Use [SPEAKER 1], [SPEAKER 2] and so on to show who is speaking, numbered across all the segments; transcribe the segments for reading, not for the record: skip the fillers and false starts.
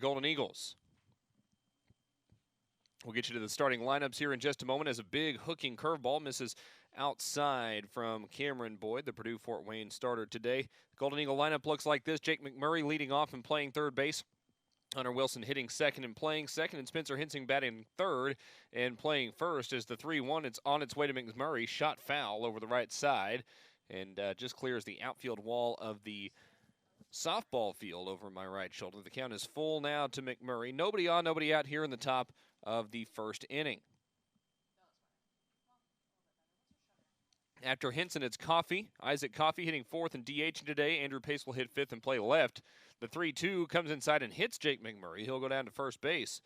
[SPEAKER 1] Golden Eagles. We'll get you to the starting lineups here in just a moment as a big hooking curveball misses outside from Cameron Boyd, the Purdue Fort Wayne starter today. The Golden Eagle lineup looks like this. Jake McMurray leading off and playing third base. Hunter Wilson hitting second and playing second, and Spencer Hensing batting third and playing first as the 3-1. It's on its way to McMurray. Shot foul over the right side and just clears the outfield wall of the softball field over my right shoulder. The count is full now to McMurray. Nobody on, nobody out here in the top of the first inning. After Henson, it's Coffey. Isaac Coffey hitting fourth and DH today. Andrew Pace will hit fifth and play left. The 3-2 comes inside and hits Jake McMurray. He'll go down to first base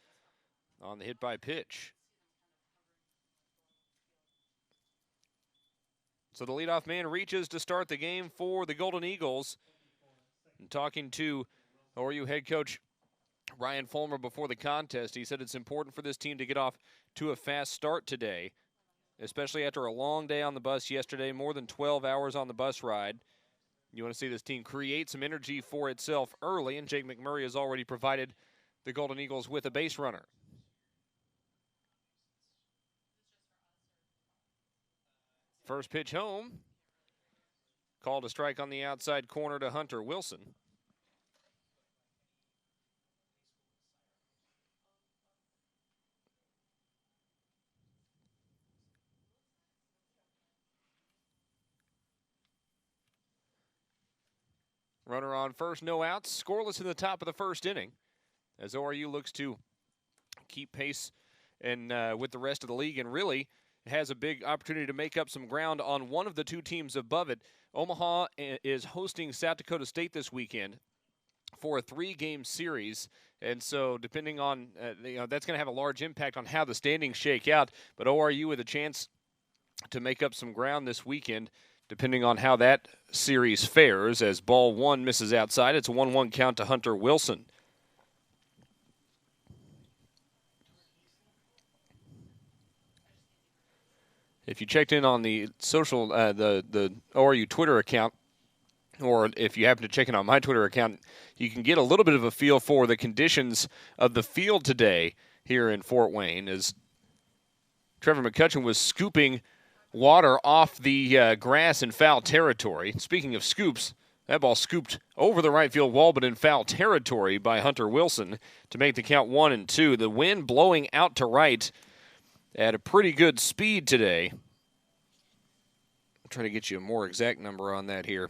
[SPEAKER 1] on the hit by pitch. So the leadoff man reaches to start the game for the Golden Eagles. And talking to ORU head coach Ryan Fulmer before the contest, he said it's important for this team to get off to a fast start today, especially after a long day on the bus yesterday, more than 12 hours on the bus ride. You want to see this team create some energy for itself early, and Jake McMurray has already provided the Golden Eagles with a base runner. First pitch home. Called a strike on the outside corner to Hunter Wilson. Runner on first, no outs. Scoreless in the top of the first inning as ORU looks to keep pace and with the rest of the league, and really has a big opportunity to make up some ground on one of the two teams above it. Omaha is hosting South Dakota State this weekend for a 3-game series, and so depending on that's going to have a large impact on how the standings shake out. But ORU with a chance to make up some ground this weekend, depending on how that series fares, as ball one misses outside. It's a 1-1 count to Hunter Wilson. If you checked in on the social, the ORU Twitter account, or if you happen to check in on my Twitter account, you can get a little bit of a feel for the conditions of the field today here in Fort Wayne, as Trevor McCutcheon was scooping water off the grass in foul territory. Speaking of scoops, that ball scooped over the right field wall, but in foul territory by Hunter Wilson to make the count 1-2. The wind blowing out to right at a pretty good speed today. I'll try to get you a more exact number on that here.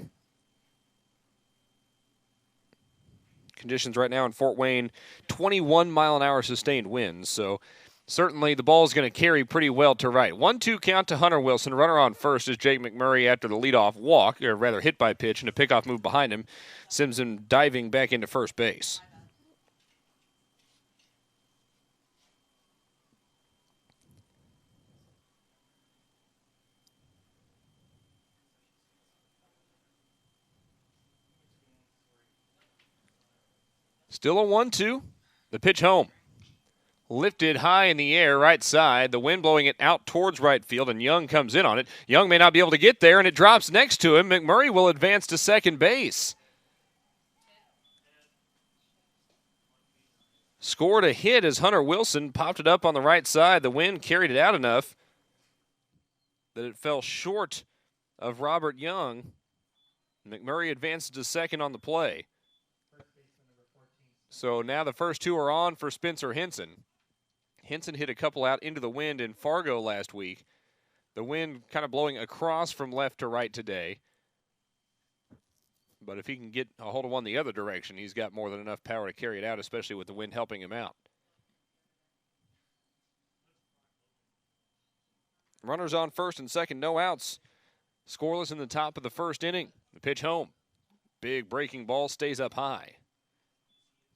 [SPEAKER 1] Conditions right now in Fort Wayne, 21-mile-an-hour sustained winds, so certainly the ball is going to carry pretty well to right. 1-2 count to Hunter Wilson. Runner on first is Jake McMurray after the leadoff walk, or rather hit by pitch, and a pickoff move behind him sends him diving back into first base. Still a 1-2. The pitch home. Lifted high in the air, right side. The wind blowing it out towards right field, and Young comes in on it. Young may not be able to get there, and it drops next to him. McMurray will advance to second base. Scored a hit as Hunter Wilson popped it up on the right side. The wind carried it out enough that it fell short of Robert Young. McMurray advances to second on the play. So now the first two are on for Spencer Henson. Henson hit a couple out into the wind in Fargo last week. The wind kind of blowing across from left to right today. But if he can get a hold of one the other direction, he's got more than enough power to carry it out, especially with the wind helping him out. Runners on first and second, no outs. Scoreless in the top of the first inning. The pitch home. Big breaking ball stays up high.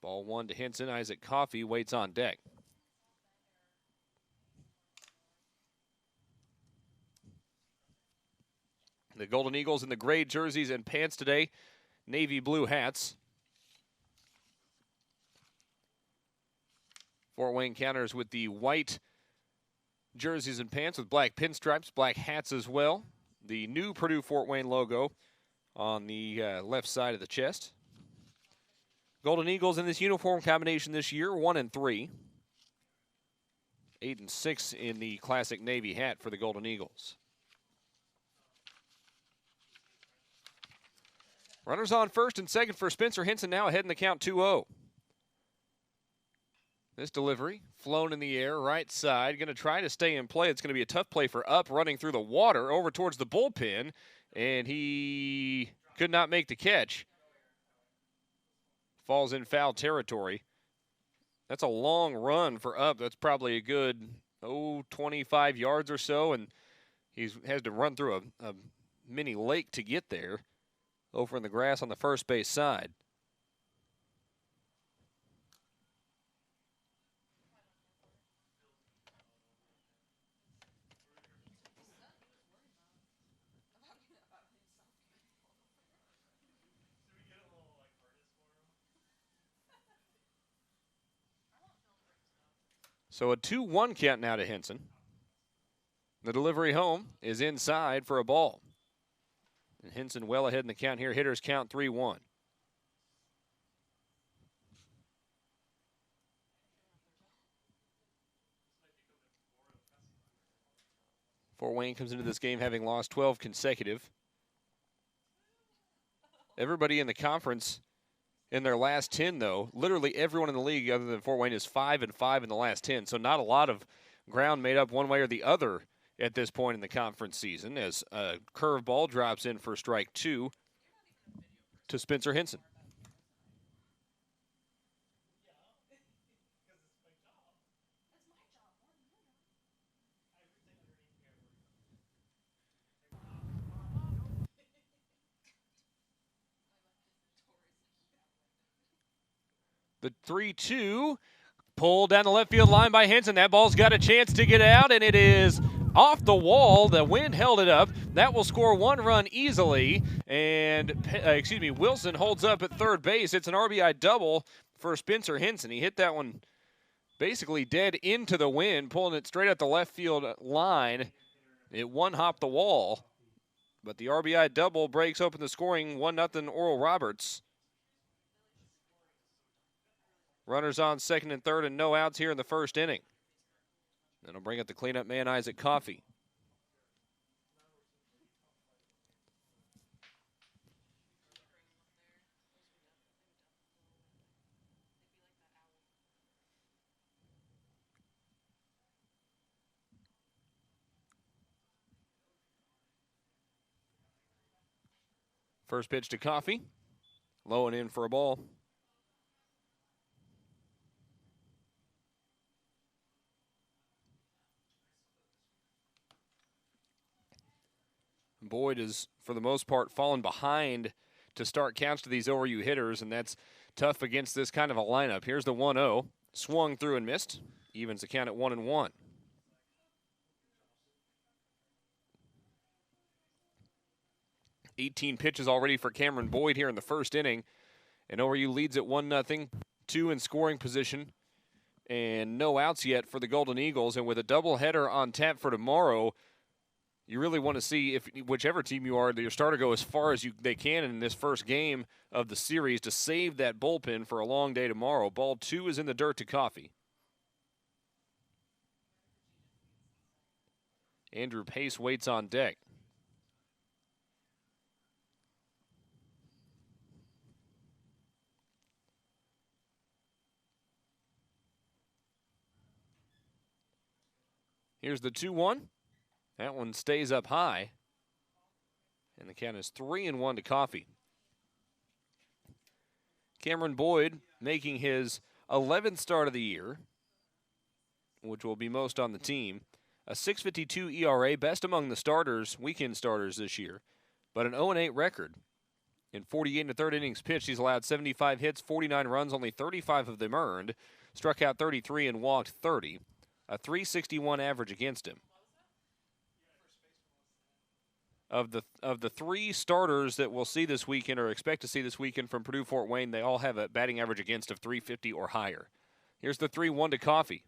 [SPEAKER 1] Ball one to Henson. Isaac Coffey waits on deck. The Golden Eagles in the gray jerseys and pants today. Navy blue hats. Fort Wayne counters with the white jerseys and pants with black pinstripes, black hats as well. The new Purdue Fort Wayne logo on the left side of the chest. Golden Eagles in this uniform combination this year, 1-3. 8-6 in the classic navy hat for the Golden Eagles. Runners on first and second for Spencer Henson, now ahead in the count 2-0. This delivery, flown in the air, right side, going to try to stay in play. It's going to be a tough play for Up, running through the water over towards the bullpen, and he could not make the catch. Falls in foul territory. That's a long run for Up. That's probably a good, 25 yards or so, and he has to run through a mini lake to get there over in the grass on the first base side. So a 2-1 count now to Henson. The delivery home is inside for a ball. And Henson well ahead in the count here. Hitters count 3-1. Fort Wayne comes into this game having lost 12 consecutive. Everybody in the conference in their last 10, though, literally everyone in the league other than Fort Wayne is 5-5 in the last 10. So not a lot of ground made up one way or the other at this point in the conference season, as a curveball drops in for strike 2 to Spencer Henson. The 3-2 pulled down the left field line by Henson. That ball's got a chance to get out, and it is off the wall. The wind held it up. That will score one run easily. And, Wilson holds up at third base. It's an RBI double for Spencer Henson. He hit that one basically dead into the wind, pulling it straight at the left field line. It one-hopped the wall. But the RBI double breaks open the scoring 1-0 Oral Roberts. Runners on second and third and no outs here in the first inning. That'll bring up the cleanup man, Isaac Coffey. First pitch to Coffey. Low and in for a ball. Boyd is, for the most part, fallen behind to start counts to these ORU hitters, and that's tough against this kind of a lineup. Here's the 1-0. Swung through and missed. Evens the count at 1-1. $18 pitches already for Cameron Boyd here in the first inning, and ORU leads at 1-0. 2 in scoring position, and no outs yet for the Golden Eagles. And with a doubleheader on tap for tomorrow, you really want to see, if whichever team you are, your starter go as far as they can in this first game of the series to save that bullpen for a long day tomorrow. Ball 2 is in the dirt to Coffey. Andrew Pace waits on deck. Here's the 2-1. That one stays up high. And the count is 3-1 to Coffey. Cameron Boyd making his 11th start of the year, which will be most on the team. A 6.52 ERA, best among the starters, weekend starters this year, but an 0-8 record. In 48 1/3 innings pitched, he's allowed 75 hits, 49 runs, only 35 of them earned. Struck out 33 and walked 30. A 3.61 average against him. Of the 3 starters that we'll see this weekend or expect to see this weekend from Purdue Fort Wayne, they all have a batting average against of 350 or higher. Here's the 3-1 to Coffey.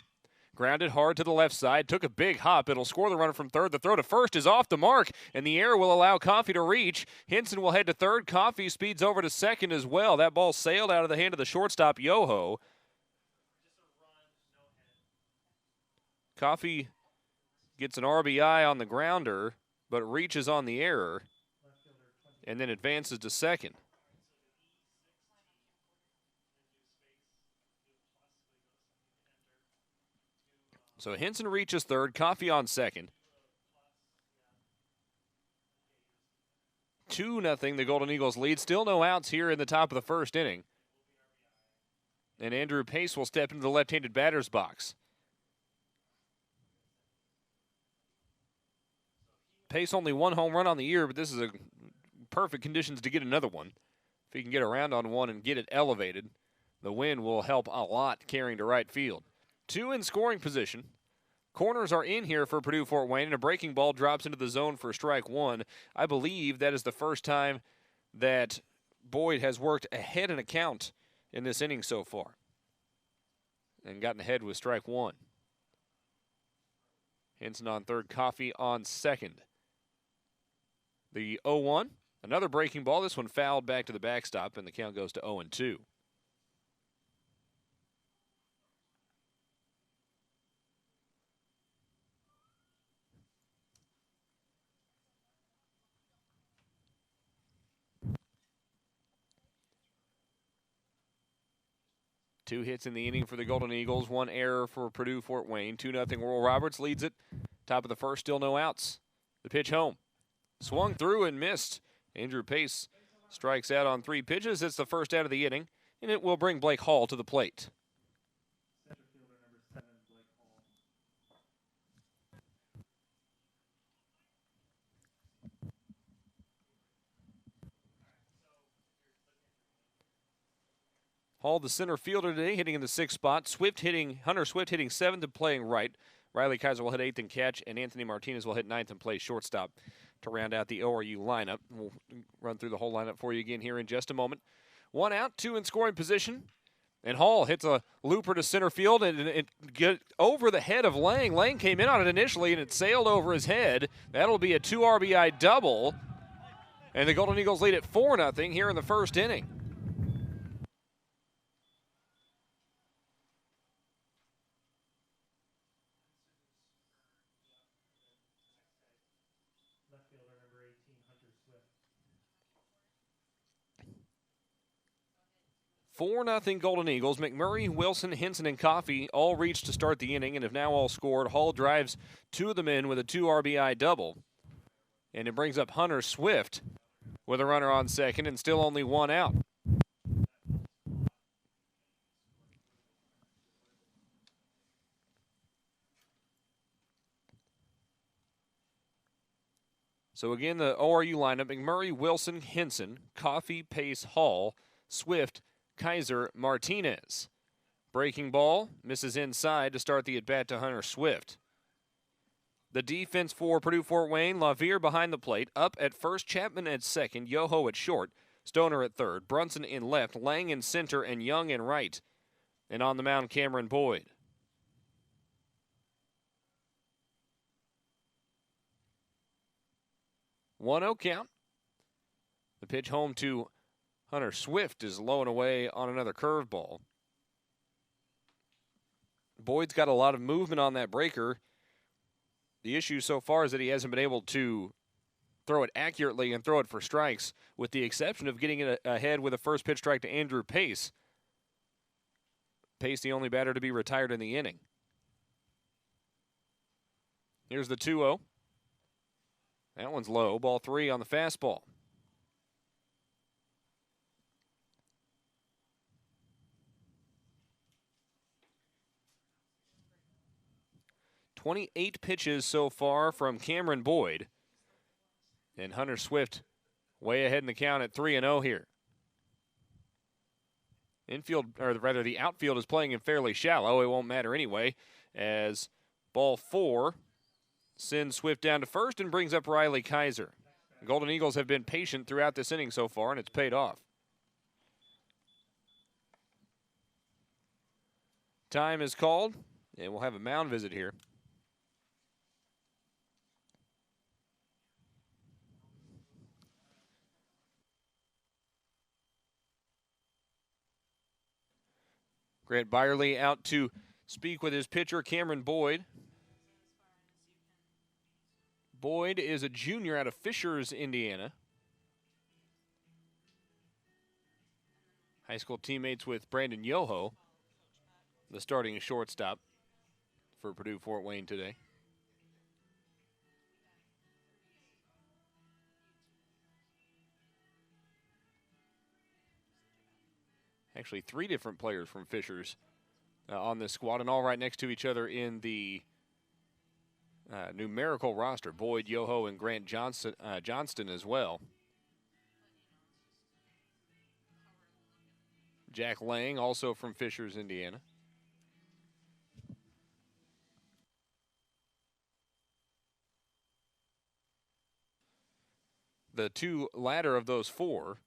[SPEAKER 1] Grounded hard to the left side, took a big hop. It'll score the runner from third. The throw to first is off the mark, and the error will allow Coffey to reach. Hinson will head to third. Coffey speeds over to second as well. That ball sailed out of the hand of the shortstop, Yoho. Coffey gets an RBI on the grounder, but reaches on the error, and then advances to second. So Hinson reaches third, Coffey on second. 2-0, the Golden Eagles lead. Still no outs here in the top of the first inning. And Andrew Pace will step into the left-handed batter's box. Pace only one home run on the year, but this is a perfect conditions to get another one. If he can get around on one and get it elevated, the wind will help a lot carrying to right field. 2 in scoring position. Corners are in here for Purdue Fort Wayne, and a breaking ball drops into the zone for strike one. I believe that is the first time that Boyd has worked ahead in a count in this inning so far and gotten ahead with strike one. Hinson on third, Coffey on second. The 0-1, another breaking ball. This one fouled back to the backstop, and the count goes to 0-2. Two hits in the inning for the Golden Eagles, one error for Purdue Fort Wayne. 2-0. Oral Roberts leads it. Top of the first, still no outs. The pitch home. Swung through and missed. Andrew Pace strikes out on 3 pitches. It's the first out of the inning, and it will bring Blake Hall to the plate. Hall, the center fielder today, hitting in the 6th spot. Hunter Swift hitting 7th and playing right. Riley Kaiser will hit 8th and catch, and Anthony Martinez will hit 9th and play shortstop to round out the ORU lineup. We'll run through the whole lineup for you again here in just a moment. 1 out, 2 in scoring position. And Hall hits a looper to center field, and it get over the head of Lang. Lang came in on it initially, and it sailed over his head. That'll be a 2 RBI double. And the Golden Eagles lead at 4-0 here in the first inning.
[SPEAKER 2] Left fielder number 18, Hunter Swift.
[SPEAKER 1] 4-0 Golden Eagles. McMurray, Wilson, Hinson, and Coffey all reached to start the inning and have now all scored. Hall drives 2 of them in with a 2 RBI double. And it brings up Hunter Swift with a runner on second and still only 1 out. So again, the ORU lineup: McMurray, Wilson, Hinson, Coffey, Pace, Hall, Swift, Kaiser, Martinez. Breaking ball misses inside to start the at-bat to Hunter Swift. The defense for Purdue Fort Wayne: LaVere behind the plate, up at first, Chapman at second, Yoho at short, Stoner at third, Brunson in left, Lang in center, and Young in right. And on the mound, Cameron Boyd. One 0 count. The pitch home to Hunter Swift is low and away on another curveball. Boyd's got a lot of movement on that breaker. The issue so far is that he hasn't been able to throw it accurately and throw it for strikes, with the exception of getting it ahead with a first pitch strike to Andrew Pace. Pace, the only batter to be retired in the inning. Here's the 2-0. That one's low. Ball 3 on the fastball. "28 pitches so far from Cameron Boyd. And Hunter Swift way ahead in the count at 3-0 here. The outfield is playing him fairly shallow. It won't matter anyway, as ball 4 sends Swift down to first and brings up Riley Kaiser. The Golden Eagles have been patient throughout this inning so far, and it's paid off. Time is called And we'll have a mound visit here. Grant Byerly out to speak with his pitcher, Cameron Boyd. Boyd is a junior out of Fishers, Indiana. High school teammates with Brandon Yoho, the starting shortstop for Purdue Fort Wayne today. Actually, 3 different players from Fishers on this squad, and all right next to each other in the numerical roster. Boyd, Yoho, and Grant Johnston as well. Jack Lang, also from Fishers, Indiana. The 2 latter of those 4,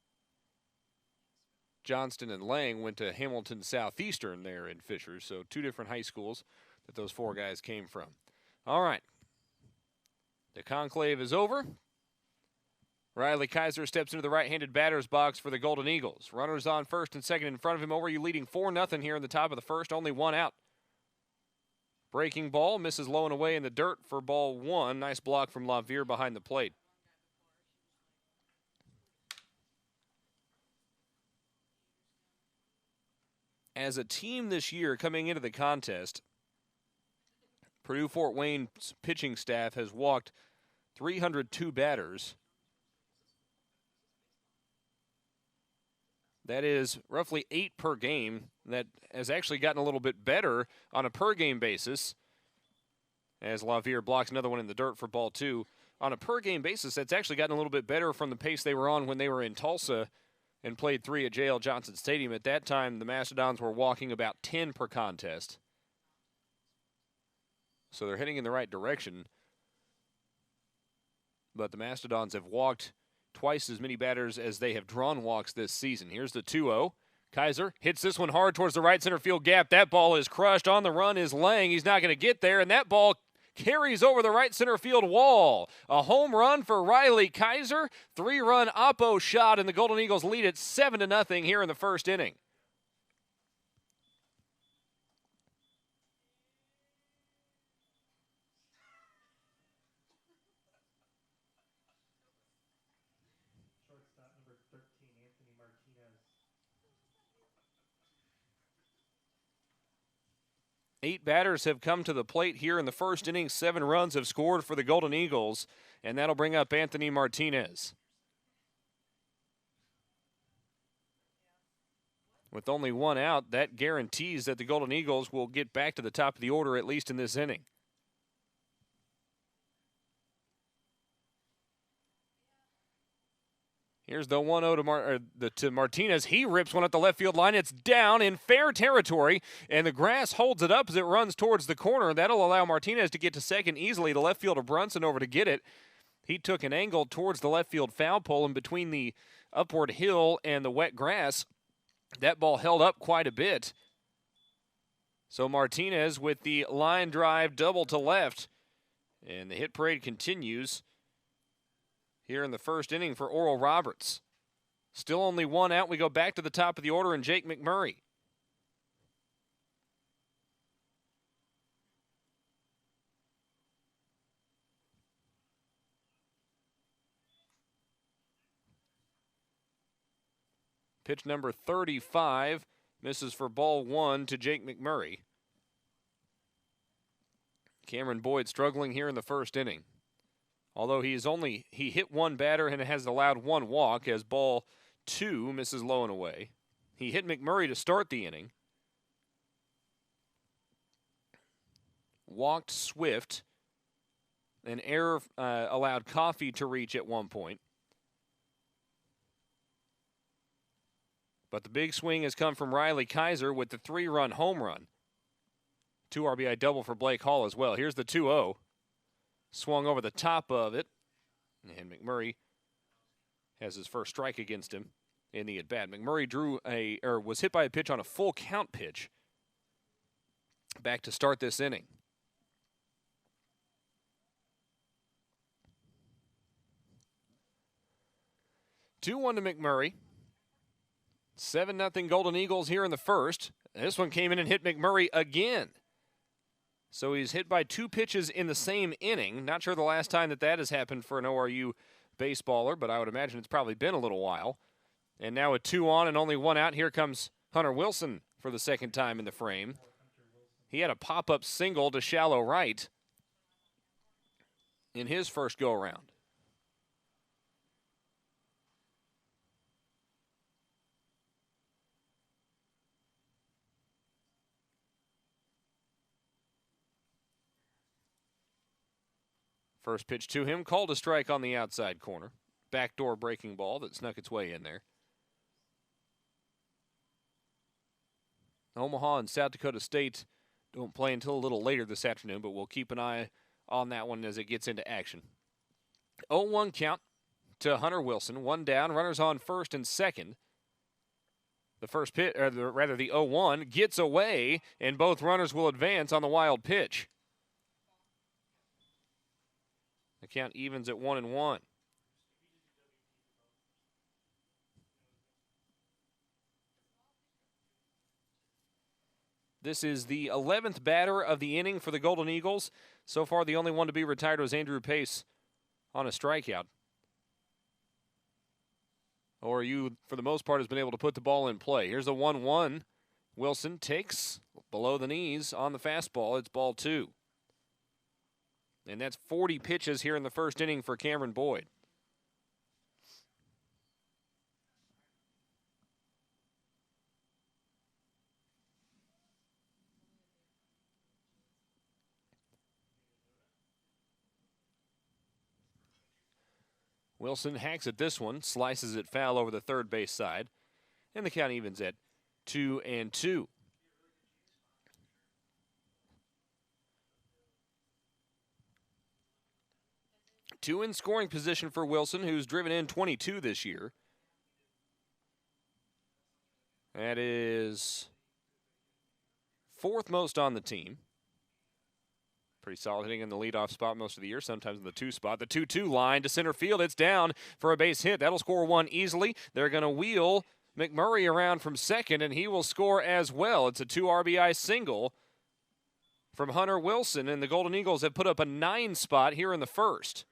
[SPEAKER 1] Johnston and Lang, went to Hamilton Southeastern there in Fishers, so 2 different high schools that those 4 guys came from. All right. The conclave is over. Riley Kaiser steps into the right-handed batter's box for the Golden Eagles. Runners on first and second in front of him. ORU leading 4-0 here in the top of the first. Only 1 out. Breaking ball misses low and away in the dirt for ball 1. Nice block from LaVere behind the plate. As a team this year coming into the contest, Purdue Fort Wayne's pitching staff has walked 302 batters. That is roughly 8 per game. That has actually gotten a little bit better on a per-game basis, as LaVere blocks another one in the dirt for ball 2. On a per-game basis, that's actually gotten a little bit better from the pace they were on when they were in Tulsa and played 3 at J.L. Johnson Stadium. At that time, the Mastodons were walking about 10 per contest. So they're heading in the right direction. But the Mastodons have walked twice as many batters as they have drawn walks this season. Here's the 2-0. Kaiser hits this one hard towards the right center field gap. That ball is crushed. On the run is Lang. He's not going to get there, and that ball carries over the right center field wall. A home run for Riley Kaiser. 3-run Oppo shot, and the Golden Eagles lead it 7-0 here in the first inning.
[SPEAKER 2] Shortstop number 13, Anthony Martinez.
[SPEAKER 1] 8 batters have come to the plate here in the first inning. 7 runs have scored for the Golden Eagles, and that'll bring up Anthony Martinez. With only 1 out, that guarantees that the Golden Eagles will get back to the top of the order, at least in this inning. Here's the 1-0 to Martinez. He rips one at the left field line. It's down in fair territory, and the grass holds it up as it runs towards the corner. That'll allow Martinez to get to second easily. The left fielder Brunson over to get it. He took an angle towards the left field foul pole, and between the upward hill and the wet grass, that ball held up quite a bit. So Martinez with the line drive double to left, and the hit parade continues here in the first inning for Oral Roberts. Still only 1 out. We go back to the top of the order, and Jake McMurray. Pitch number 35 misses for ball 1 to Jake McMurray. Cameron Boyd struggling here in the first inning. Although he hit 1 batter and has allowed 1 walk, as ball 2 misses low and away. He hit McMurray to start the inning. Walked Swift. An error allowed Coffey to reach at one point. But the big swing has come from Riley Kaiser with the 3-run home run. 2 RBI double for Blake Hall as well. Here's the 2-0. Swung over the top of it, and McMurray has his first strike against him in the at-bat. McMurray was hit by a pitch on a full count pitch. back to start this inning. Two-one to McMurray. 7-0 Golden Eagles here in the first. This one came in and hit McMurray again. So he's hit by 2 pitches in the same inning. Not sure the last time that has happened for an ORU baseballer, but I would imagine it's probably been a little while. And now with 2 on and only 1 out, here comes Hunter Wilson for the second time in the frame. He had a pop-up single to shallow right in his first go-around. First pitch to him, called a strike on the outside corner. Backdoor breaking ball that snuck its way in there. Omaha and South Dakota State don't play until a little later this afternoon, but we'll keep an eye on that one as it gets into action. 0-1 count to Hunter Wilson. 1 down, runners on first and second. The first pitch, or rather the 0-1, gets away, and both runners will advance on the wild pitch. The count evens at 1-1. This is the 11th batter of the inning for the Golden Eagles. So far, the only one to be retired was Andrew Pace on a strikeout. ORU, for the most part, has been able to put the ball in play. Here's the 1-1. Wilson takes below the knees on the fastball. It's ball 2. And that's 40 pitches here in the first inning for Cameron Boyd. Wilson hacks at this one, slices it foul over the third base side, and the count evens at 2-2. Two in scoring position for Wilson, who's driven in 22 this year. That is 4th most on the team. Pretty solid hitting in the leadoff spot most of the year, sometimes in the 2 spot. The 2-2 line to center field. It's down for a base hit. That'll score 1 easily. They're going to wheel McMurray around from second, and he will score as well. It's a 2 RBI single from Hunter Wilson, and the Golden Eagles have put up a 9 spot here in the first.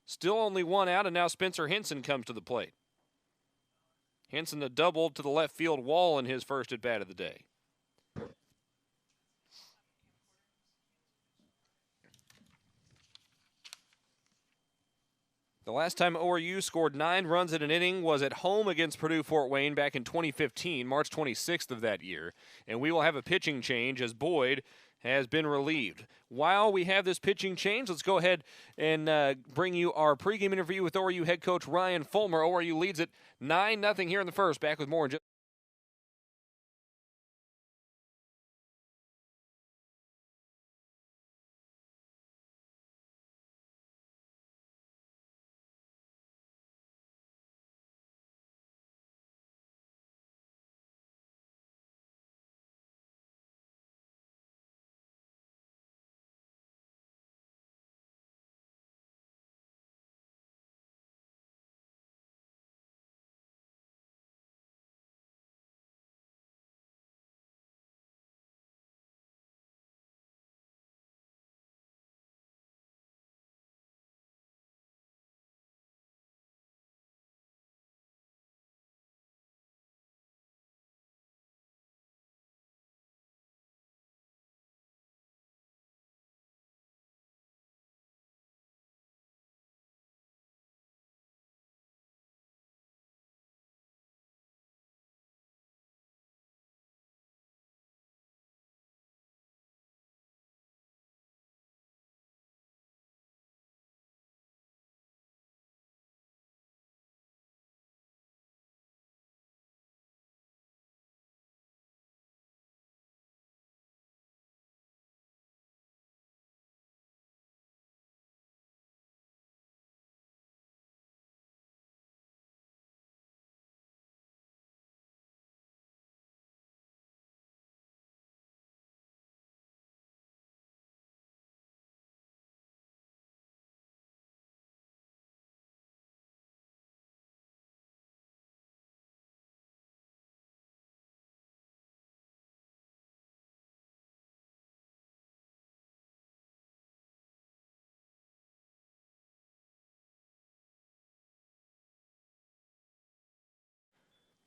[SPEAKER 1] Still only 1 out, and now Spencer Henson comes to the plate. Henson a double to the left field wall in his first at bat of the day. The last time ORU scored 9 runs in an inning was at home against Purdue Fort Wayne back in 2015, March 26th of that year. And we will have a pitching change as Boyd has been relieved. While we have this pitching change, let's go ahead and bring you our pregame interview with ORU head coach Ryan Fulmer. ORU leads it 9-0 here in the first. Back with more in just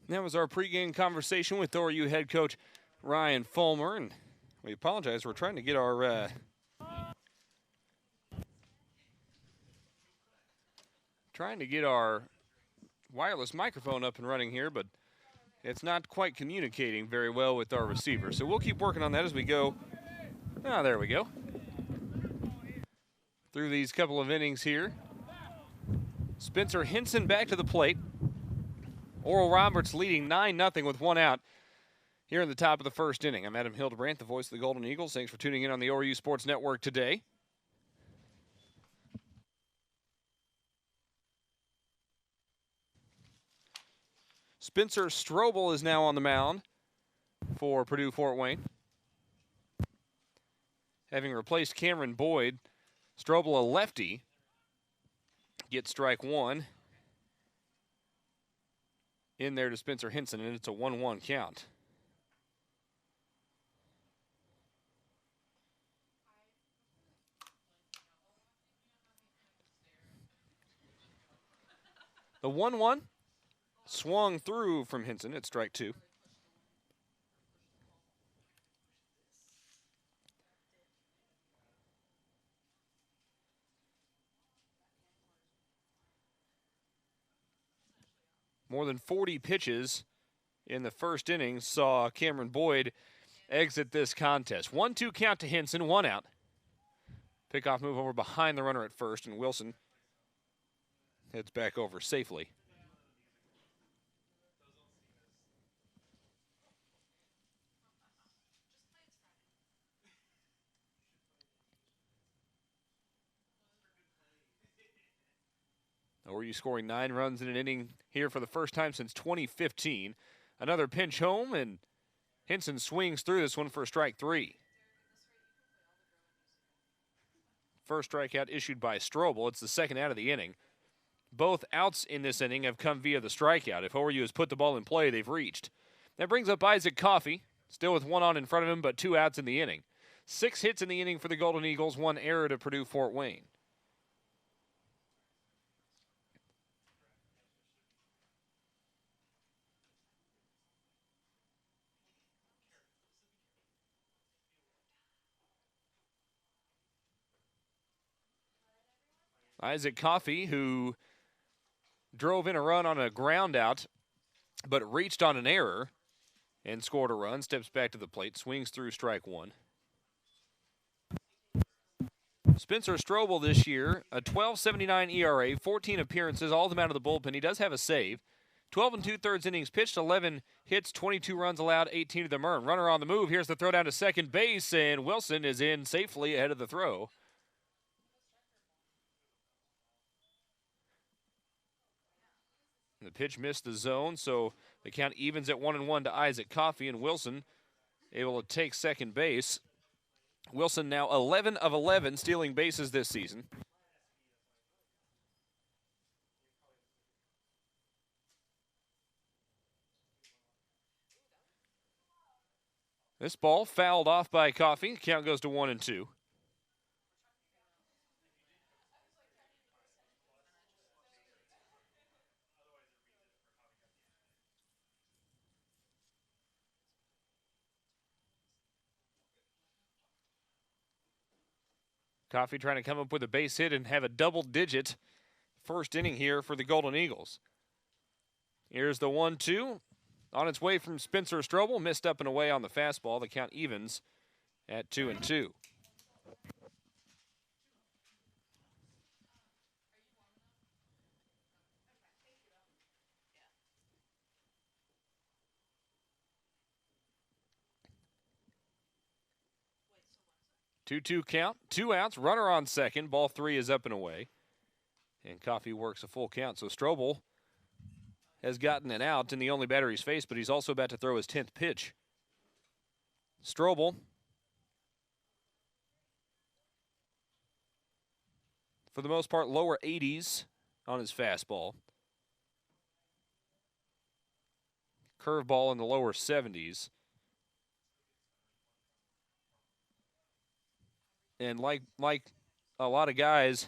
[SPEAKER 1] That was our pregame conversation with ORU head coach Ryan Fulmer, and we apologize. We're trying to get our wireless microphone up and running here, but it's not quite communicating very well with our receiver. So we'll keep working on that as we go. Ah, there we go. Through these couple of innings here. Spencer Hinson back to the plate. Oral Roberts leading 9-0 with one out here in the top of the first inning. I'm Adam Hildebrandt, the voice of the Golden Eagles. Thanks for tuning in on the ORU Sports Network today. Spencer Strobel is now on the mound for Purdue Fort Wayne. Having replaced Cameron Boyd, Strobel, a lefty, gets strike one. In there to Spencer Hinson, and it's a 1-1 count. The 1-1 swung through from Hinson at strike two. More than 40 pitches in the first inning saw Cameron Boyd exit this contest. 1-2 count to Hinson, one out. Pickoff move over behind the runner at first, and Wilson heads back over safely. ORU scoring 9 runs in an inning here for the first time since 2015. Another pinch home, and Hinson swings through this one for strike three. First strikeout issued by Strobel. It's the second out of the inning. Both outs in this inning have come via the strikeout. If ORU has put the ball in play, they've reached. That brings up Isaac Coffey, still with one on in front of him, but 2 outs in the inning. 6 hits in the inning for the Golden Eagles, 1 error to Purdue Fort Wayne. Isaac Coffey, who drove in a run on a ground out, but reached on an error and scored a run, steps back to the plate, swings through strike one. Spencer Strobel this year, a 12.79 ERA, 14 appearances, all of them out of the bullpen. He does have a save. 12 2/3 innings pitched, 11 hits, 22 runs allowed, 18 of them earned. Runner on the move. Here's the throw down to second base, and Wilson is in safely ahead of the throw. The pitch missed the zone, so the count evens at 1-1 to Isaac Coffey, and Wilson able to take second base. Wilson now 11 of 11 stealing bases this season. This ball fouled off by Coffey. Count goes to 1-2. Coffey trying to come up with a base hit and have a double-digit first inning here for the Golden Eagles. Here's the 1-2. On its way from Spencer Strobel, missed up and away on the fastball. The count evens at 2-2. Two count, 2 outs, runner on second. Ball 3 is up and away. And Coffey works a full count. So Strobel has gotten an out in the only batter he's faced, but he's also about to throw his 10th pitch. Strobel, for the most part, lower 80s on his fastball. Curveball in the lower 70s. And like a lot of guys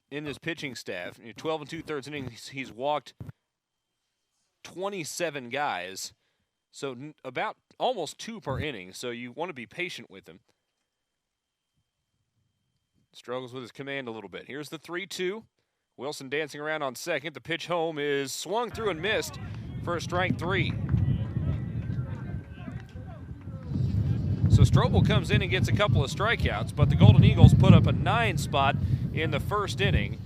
[SPEAKER 1] in this pitching staff, 12 2/3 innings, he's walked 27 guys, so about almost 2 per inning, so you want to be patient with him. Struggles with his command a little bit. Here's the 3-2. Wilson dancing around on second. The pitch home is swung through and missed for a strike 3. So Strobel comes in and gets a couple of strikeouts, but the Golden Eagles put up a 9 spot in the first inning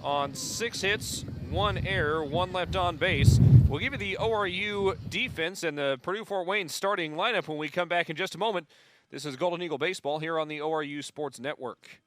[SPEAKER 1] on 6 hits, 1 error, 1 left on base. We'll give you the ORU defense and the Purdue-Fort Wayne starting lineup when we come back in just a moment. This is Golden Eagle Baseball here on the ORU Sports Network.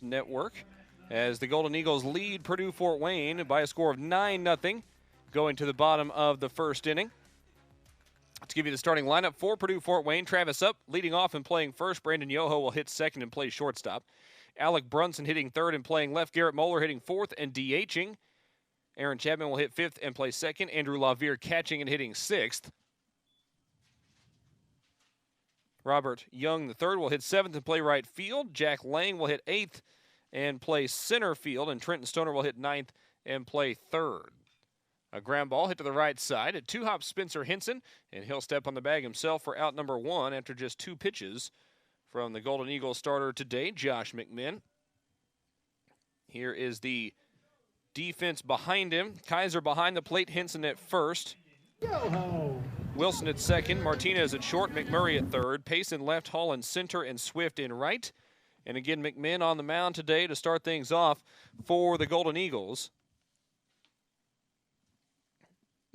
[SPEAKER 1] Network as the Golden Eagles lead Purdue-Fort Wayne by a score of 9-0 going to the bottom of the first inning. Let's give you the starting lineup for Purdue-Fort Wayne. Travis Up leading off and playing first. Brandon Yoho will hit second and play shortstop. Alec Brunson hitting third and playing left. Garrett Moeller hitting fourth and DHing. Aaron Chapman will hit fifth and play second. Andrew LaVere catching and hitting sixth. Robert Young III will hit seventh and play right field. Jack Lang will hit eighth and play center field. And Trenton Stoner will hit ninth and play third. A ground ball hit to the right side. A two-hop Spencer Henson, and he'll step on the bag himself for out number 1 after just 2 pitches from the Golden Eagles starter today, Josh McMinn. Here is the defense behind him. Kaiser behind the plate, Henson at first.
[SPEAKER 2] Yo-ho.
[SPEAKER 1] Wilson at second, Martinez at short, McMurray at third, Pace in left, Hall in center, and Swift in right. And again, McMinn on the mound today to start things off for the Golden Eagles.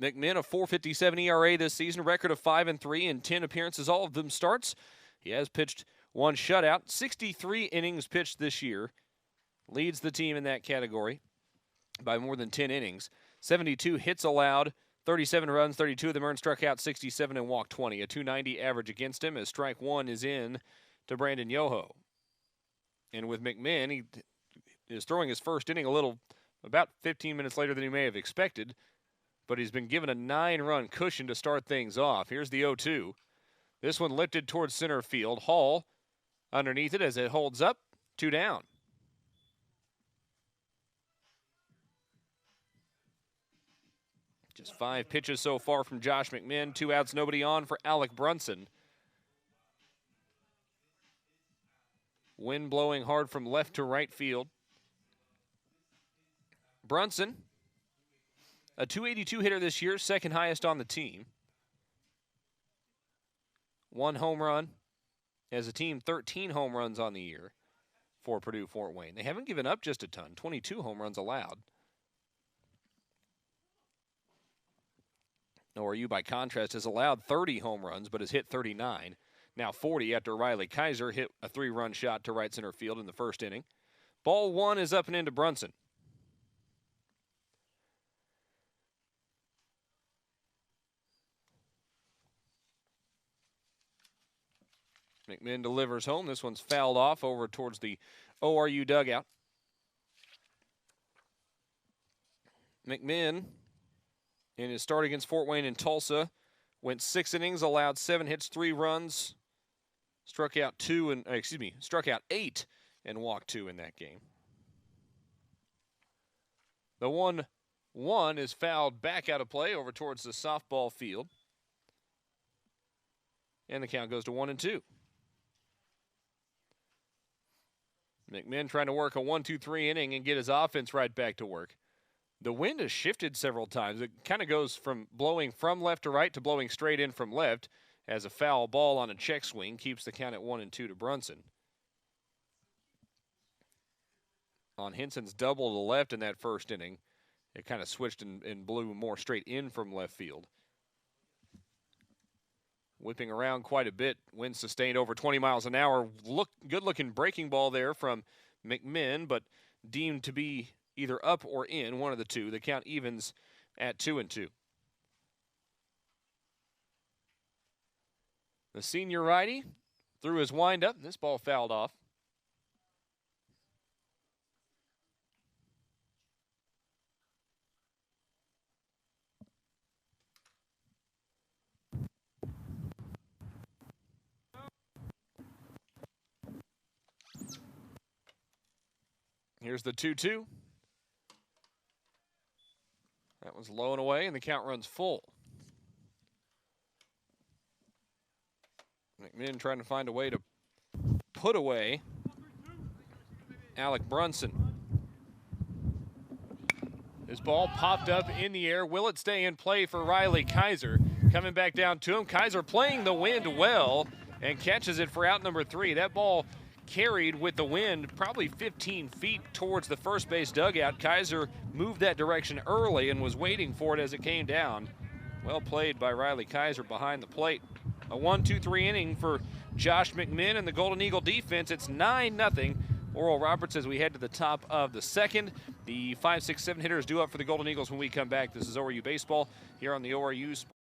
[SPEAKER 1] McMinn, a 4.57 ERA this season, record of 5-3 in 10 appearances, all of them starts. He has pitched 1 shutout, 63 innings pitched this year. Leads the team in that category by more than 10 innings. 72 hits allowed, 37 runs, 32 of them earned, struck out 67 and walked 20. A 290 average against him as strike 1 is in to Brandon Yoho. And with McMinn, he is throwing his first inning about 15 minutes later than he may have expected, but he's been given a 9-run cushion to start things off. Here's the 0-2. This one lifted towards center field. Hall underneath it as it holds up, 2 down. Just 5 pitches so far from Josh McMinn. 2 outs, nobody on for Alec Brunson. Wind blowing hard from left to right field. Brunson, a 282 hitter this year, second highest on the team. 1 home run as a team, 13 home runs on the year for Purdue-Fort Wayne. They haven't given up just a ton, 22 home runs allowed. ORU, by contrast, has allowed 30 home runs, but has hit 39. Now 40 after Riley Kaiser hit a 3-run shot to right center field in the first inning. Ball 1 is up and into Brunson. McMinn delivers home. This one's fouled off over towards the ORU dugout. McMinn, in his start against Fort Wayne and Tulsa, went 6 innings, allowed 7 hits, 3 runs, struck out 8 and walked 2 in that game. The 1-1 is fouled back out of play over towards the softball field. And the count goes to 1-2. McMinn trying to work a 1-2-3 inning and get his offense right back to work. The wind has shifted several times. It kind of goes from blowing from left to right to blowing straight in from left, as a foul ball on a check swing keeps the count at 1-2 to Brunson. On Henson's double to the left in that first inning, it kind of switched and blew more straight in from left field. Whipping around quite a bit, wind sustained over 20 miles an hour. Good-looking breaking ball there from McMinn, but deemed to be either up or in, one of the two. The count evens at 2-2. The senior righty threw his windup. This ball fouled off. Here's the 2-2. That was low and away, and the count runs full. McMinn trying to find a way to put away Alec Brunson. This ball popped up in the air. Will it stay in play for Riley Kaiser? Coming back down to him. Kaiser playing the wind well and catches it for out number 3. That ball carried with the wind probably 15 feet towards the first base dugout. Kaiser moved that direction early and was waiting for it as it came down. Well played by Riley Kaiser behind the plate. A 1-2-3 inning for Josh McMinn and the Golden Eagle defense. It's 9-0. Oral Roberts as we head to the top of the second. The 5, 6, 7 hitters due up for the Golden Eagles when we come back. This is ORU Baseball here on the ORU Sports.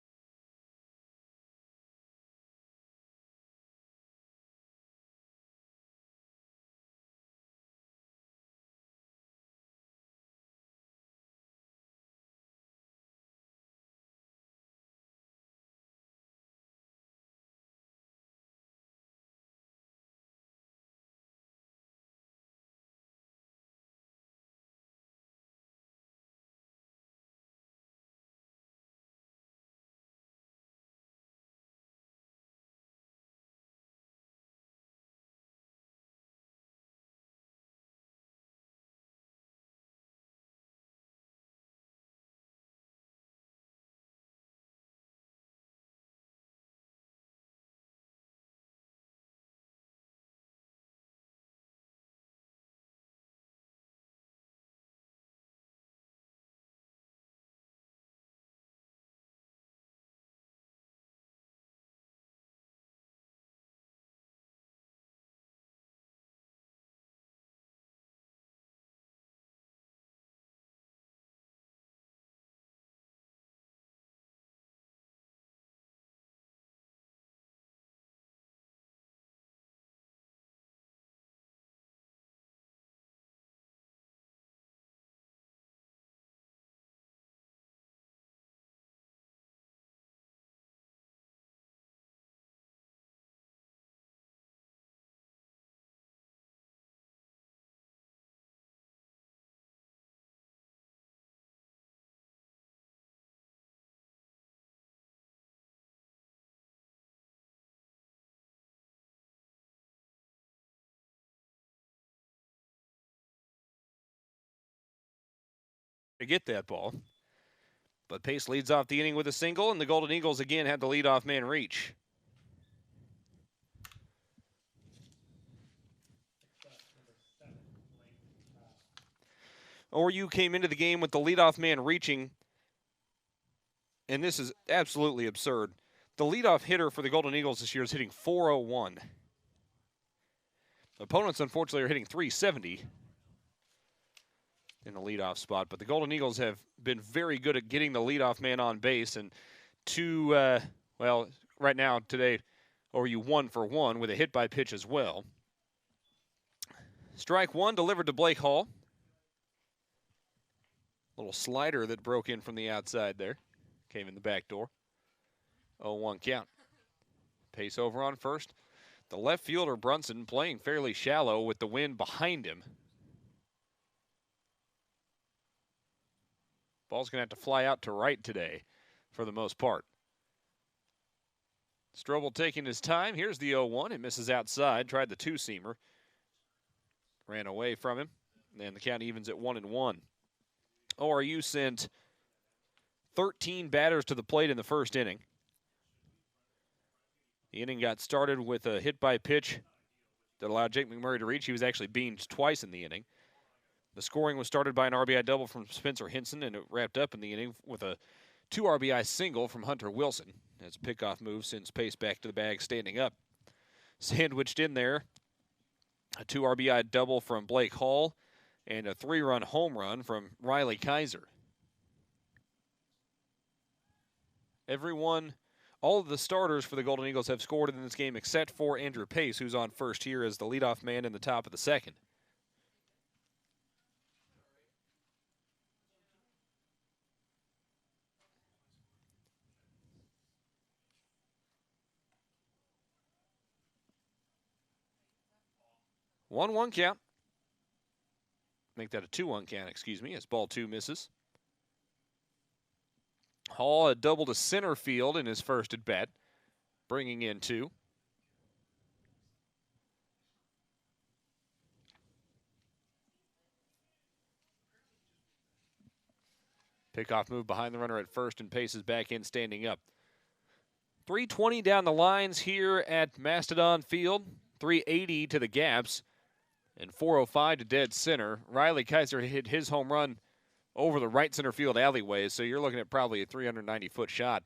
[SPEAKER 1] To get that ball. But Pace leads off the inning with a single, and the Golden Eagles again had the leadoff man reach. ORU came into the game with the leadoff man reaching, and this is absolutely absurd. The leadoff hitter for the Golden Eagles this year is hitting .401. Opponents, unfortunately, are hitting .370 in the leadoff spot, but the Golden Eagles have been very good at getting the leadoff man on base, and right now, today, ORU 1 for 1 with a hit by pitch as well. Strike 1 delivered to Blake Hall. Little slider that broke in from the outside there. Came in the back door. 0-1 count. Pace over on first. The left fielder, Brunson, playing fairly shallow with the wind behind him. Ball's going to have to fly out to right today for the most part. Strobel taking his time. Here's the 0-1. It misses outside. Tried the two-seamer. Ran away from him. And the count evens at 1-1. ORU sent 13 batters to the plate in the first inning. The inning got started with a hit by pitch that allowed Jake McMurray to reach. He was actually beamed twice in the inning. The scoring was started by an RBI double from Spencer Hinson, and it wrapped up in the inning with a 2 RBI single from Hunter Wilson. As a pickoff move sends Pace back to the bag standing up. Sandwiched in there, a 2 RBI double from Blake Hall and a 3-run home run from Riley Kaiser. All of the starters for the Golden Eagles have scored in this game except for Andrew Pace, who's on first here as the leadoff man in the top of the second. One count. Make that a 2-1 count, excuse me, as ball 2 misses. Hall a double to center field in his first at bat, bringing in 2. Pickoff move behind the runner at first, and Pace is back in standing up. 320 down the lines here at Mastodon Field, 380 to the gaps, and 405 to dead center. Riley Kaiser hit his home run over the right center field alleyway, so you're looking at probably a 390-foot shot.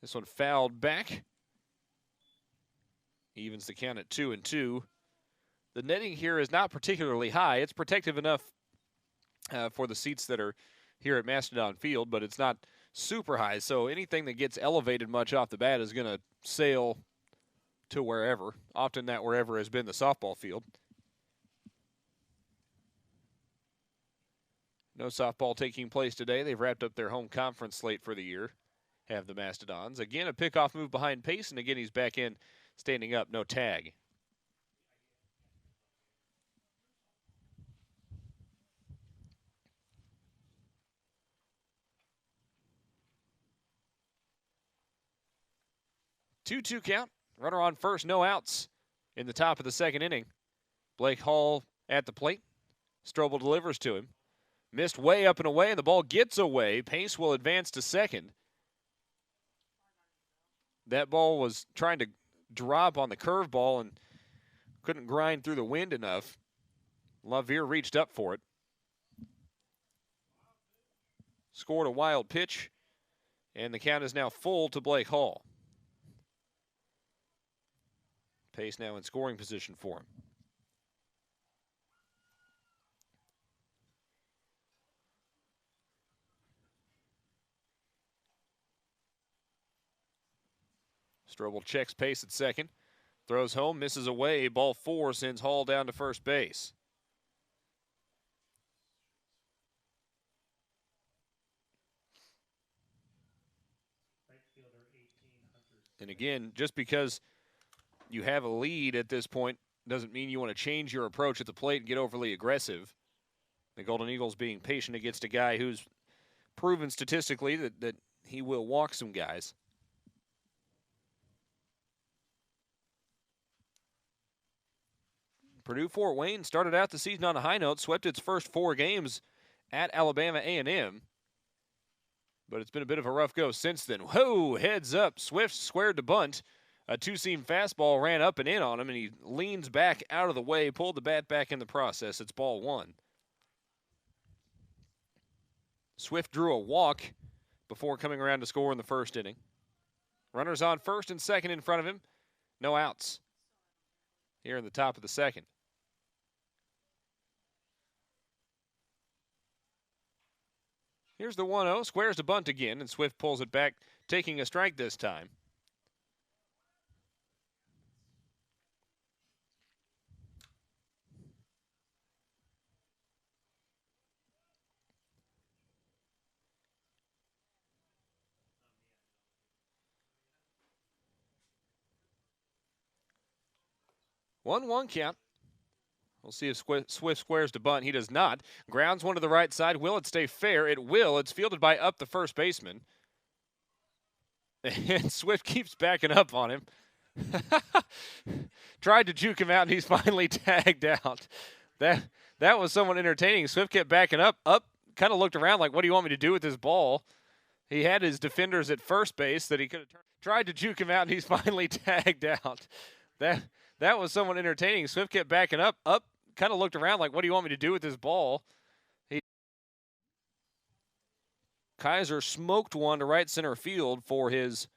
[SPEAKER 1] This one fouled back. Evens the count at 2-2. The netting here is not particularly high. It's protective enough for the seats that are here at Mastodon Field, but it's not super high, so anything that gets elevated much off the bat is going to sail to wherever. Often that wherever has been the softball field. No softball taking place today. They've wrapped up their home conference slate for the year, have the Mastodons. Again, a pickoff move behind Pace, and again he's back in standing up, no tag. Two count. Runner on first, no outs in the top of the second inning. Blake Hall at the plate. Strobel delivers to him. Missed way up and away, and the ball gets away. Pace will advance to second. That ball was trying to drop on the curveball and couldn't grind through the wind enough. LaVere reached up for it. Scored a wild pitch, and the count is now full to Blake Hall. Pace now in scoring position for him. Strobel checks Pace at second. Throws home, misses away. Ball 4 sends Hall down to first base.
[SPEAKER 2] Right fielder 18, Hunter.
[SPEAKER 1] And again, just because you have a lead at this point doesn't mean you want to change your approach at the plate and get overly aggressive. The Golden Eagles being patient against a guy who's proven statistically that he will walk some guys. Purdue Fort Wayne started out the season on a high note, swept its first 4 games at Alabama A&M. But it's been a bit of a rough go since then. Whoa, heads up. Swift squared to bunt. A 2-seam fastball ran up and in on him, and he leans back out of the way, pulled the bat back in the process. It's ball 1. Swift drew a walk before coming around to score in the first inning. Runners on first and second in front of him. No outs here in the top of the second. Here's the 1-0. Squares to bunt again, and Swift pulls it back, taking a strike this time. 1-1 count. We'll see if Swift squares to bunt. He does not. Grounds one to the right side. Will it stay fair? It will. It's fielded by Up, the first baseman. And Swift keeps backing up on him. Tried to juke him out, and he's finally tagged out. That was somewhat entertaining. Swift kept backing up. Up kind of looked around like, what do you want me to do with this ball? He had his defenders at first base that he could have tried to juke him out, and he's finally tagged out. That was somewhat entertaining. Swift kept backing up. Up kind of looked around like, what do you want me to do with this ball? Kaiser smoked one to right center field for his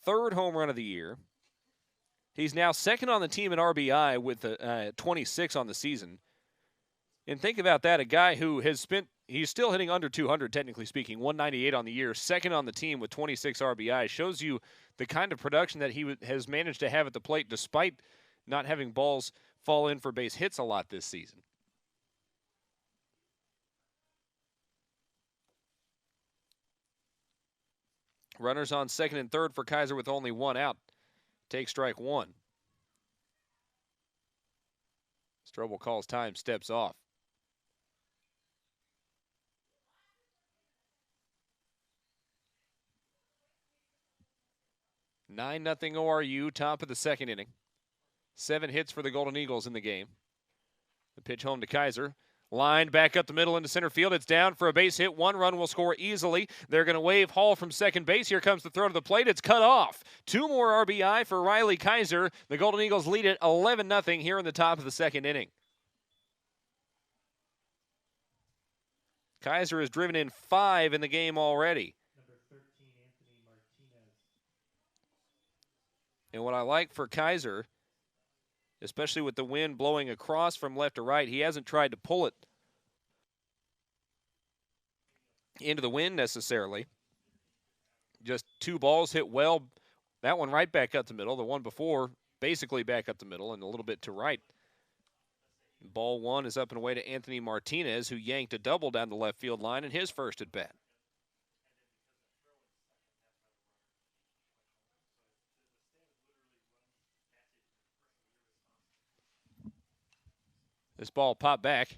[SPEAKER 1] third home run of the year. He's now second on the team in RBI with 26 on the season. And think about that, a guy who he's still hitting under 200, technically speaking, 198 on the year, second on the team with 26 RBI. Shows you the kind of production that he has managed to have at the plate despite not having balls fall in for base hits a lot this season. Runners on second and third for Kaiser with only one out. Take strike one. Strobel calls time, steps off. Nine 0 ORU, top of the second inning. 7 hits for the Golden Eagles in the game. The pitch home to Kaiser. Lined back up the middle into center field. It's down for a base hit. 1 run will score easily. They're going to wave Hall from second base. Here comes the throw to the plate. It's cut off. 2 more RBI for Riley Kaiser. The Golden Eagles lead it 11-0 here in the top of the second inning. Kaiser has driven in 5 in the game already.
[SPEAKER 2] Number 13, Anthony Martinez.
[SPEAKER 1] And what I like for Kaiser, especially with the wind blowing across from left to right, he hasn't tried to pull it into the wind necessarily. Just 2 balls hit well. That one right back up the middle. The one before basically back up the middle and a little bit to right. Ball 1 is up and away to Anthony Martinez, who yanked a double down the left field line in his first at bat. This ball popped back.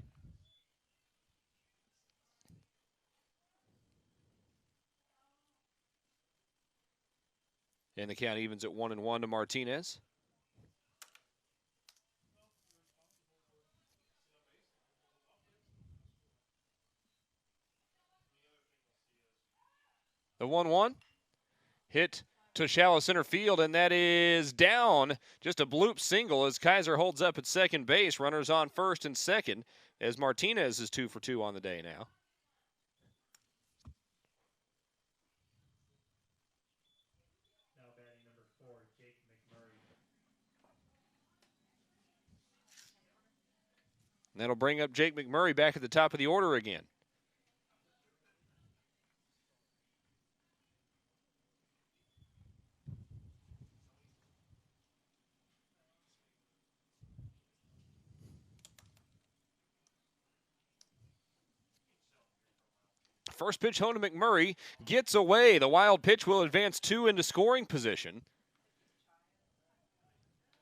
[SPEAKER 1] And the count evens at 1-1 to Martinez. The 1-1 hit to shallow center field, and that is down. Just a bloop single as Kaiser holds up at second base. Runners on first and second as Martinez is 2 for 2 on the day now.
[SPEAKER 2] Now batting number 4, Jake McMurray.
[SPEAKER 1] And that'll bring up Jake McMurray back at the top of the order again. First pitch home to McMurray. Gets away. The wild pitch will advance 2 into scoring position.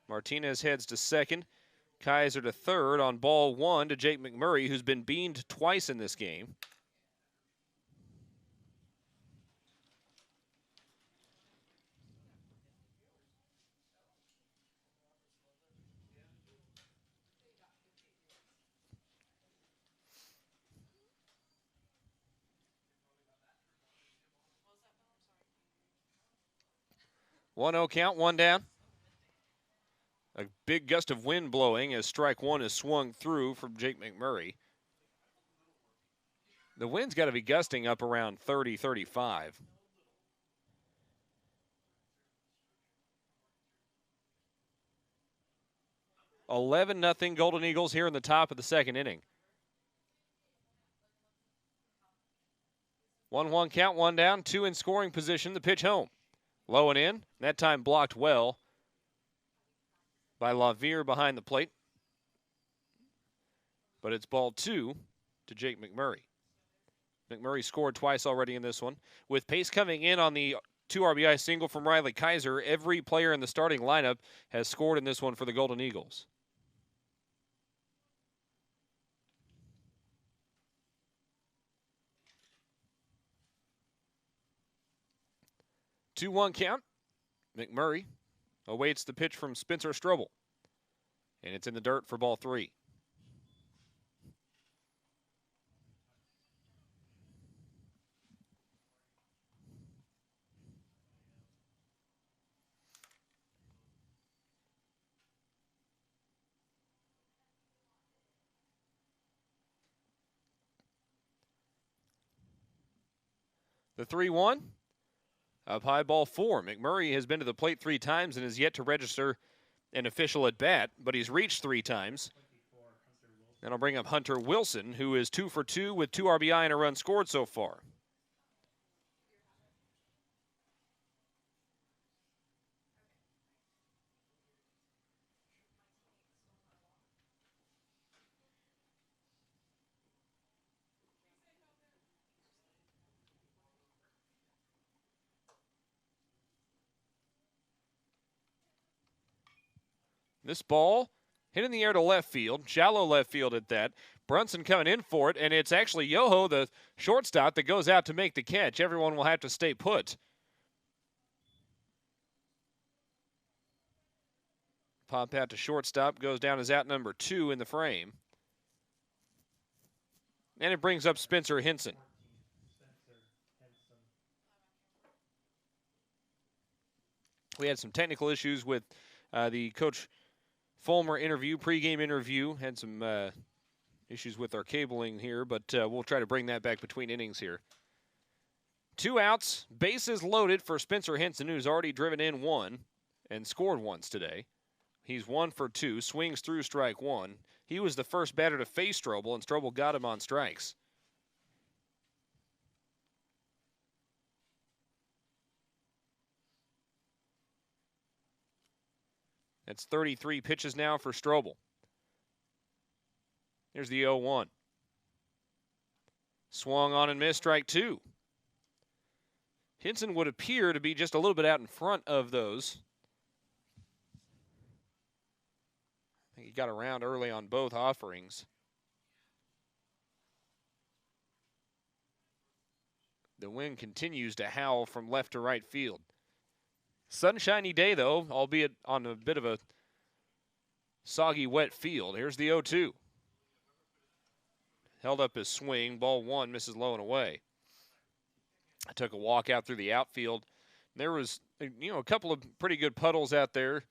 [SPEAKER 1] Martinez heads to second. Kaiser to third on ball 1 to Jake McMurray, who's been beamed twice in this game. One 0 count, 1 down. A big gust of wind blowing as strike 1 is swung through from Jake McMurray. The wind's got to be gusting up around 30, 35. $11-0 Golden Eagles here in the top of the second inning. 1-1 count, 1 down, 2 in scoring position. The pitch home. Low and in. That time blocked well by LaVere behind the plate. But it's ball 2 to Jake McMurray. McMurray scored twice already in this one. With pace coming in on the 2 RBI single from Riley Kaiser. Every player in the starting lineup has scored in this one for the Golden Eagles. Two-one count. McMurray awaits the pitch from Spencer Strobel. And it's in the dirt for ball 3. The 3-1. Up high, ball 4. McMurray has been to the plate 3 times and has yet to register an official at bat, but he's reached 3 times. And I'll bring up Hunter Wilson, who is 2 for 2 with 2 RBI and a run scored so far. This ball hit in the air to left field, shallow left field at that. Brunson coming in for it, and it's actually Yoho, the shortstop, that goes out to make the catch. Everyone will have to stay put. Pop out to shortstop, goes down as out number 2 in the frame. And it brings up Spencer Henson. We had some technical issues with the Coach Fulmer interview, pregame interview. Had some issues with our cabling here, but we'll try to bring that back between innings here. 2 outs, bases loaded for Spencer Henson, who's already driven in 1 and scored once today. He's 1 for 2, swings through strike 1. He was the first batter to face Strobel, and Strobel got him on strikes. That's 33 pitches now for Strobel. Here's the 0-1. Swung on and missed, strike 2. Henson would appear to be just a little bit out in front of those. I think he got around early on both offerings. The wind continues to howl from left to right field. Sunshiny day, though, albeit on a bit of a soggy, wet field. Here's the 0-2. Held up his swing. Ball 1 misses low and away. I took a walk out through the outfield. There was, a couple of pretty good puddles out there,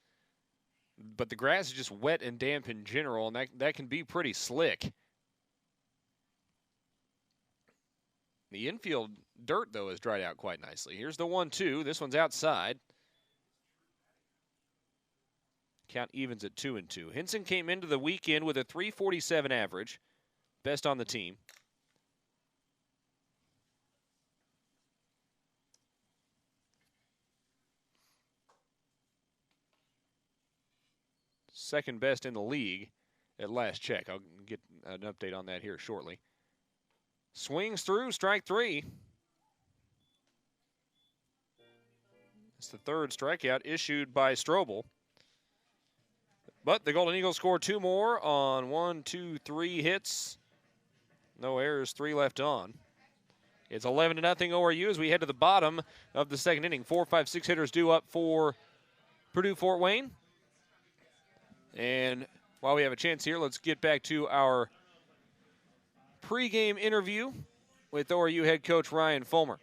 [SPEAKER 1] but the grass is just wet and damp in general, and that can be pretty slick. The infield dirt, though, has dried out quite nicely. Here's the 1-2. This one's outside. Count evens at 2-2. Henson came into the weekend with a .347 average, best on the team. Second best in the league at last check. I'll get an update on that here shortly. Swings through, strike 3. It's the third strikeout issued by Strobel. But the Golden Eagles score 2 more on 1, 2, 3 hits. No errors, 3 left on. It's 11-0 ORU as we head to the bottom of the second inning. 4, 5, 6 hitters due up for Purdue Fort Wayne. And while we have a chance here, let's get back to our pregame interview with ORU head coach Ryan Fulmer.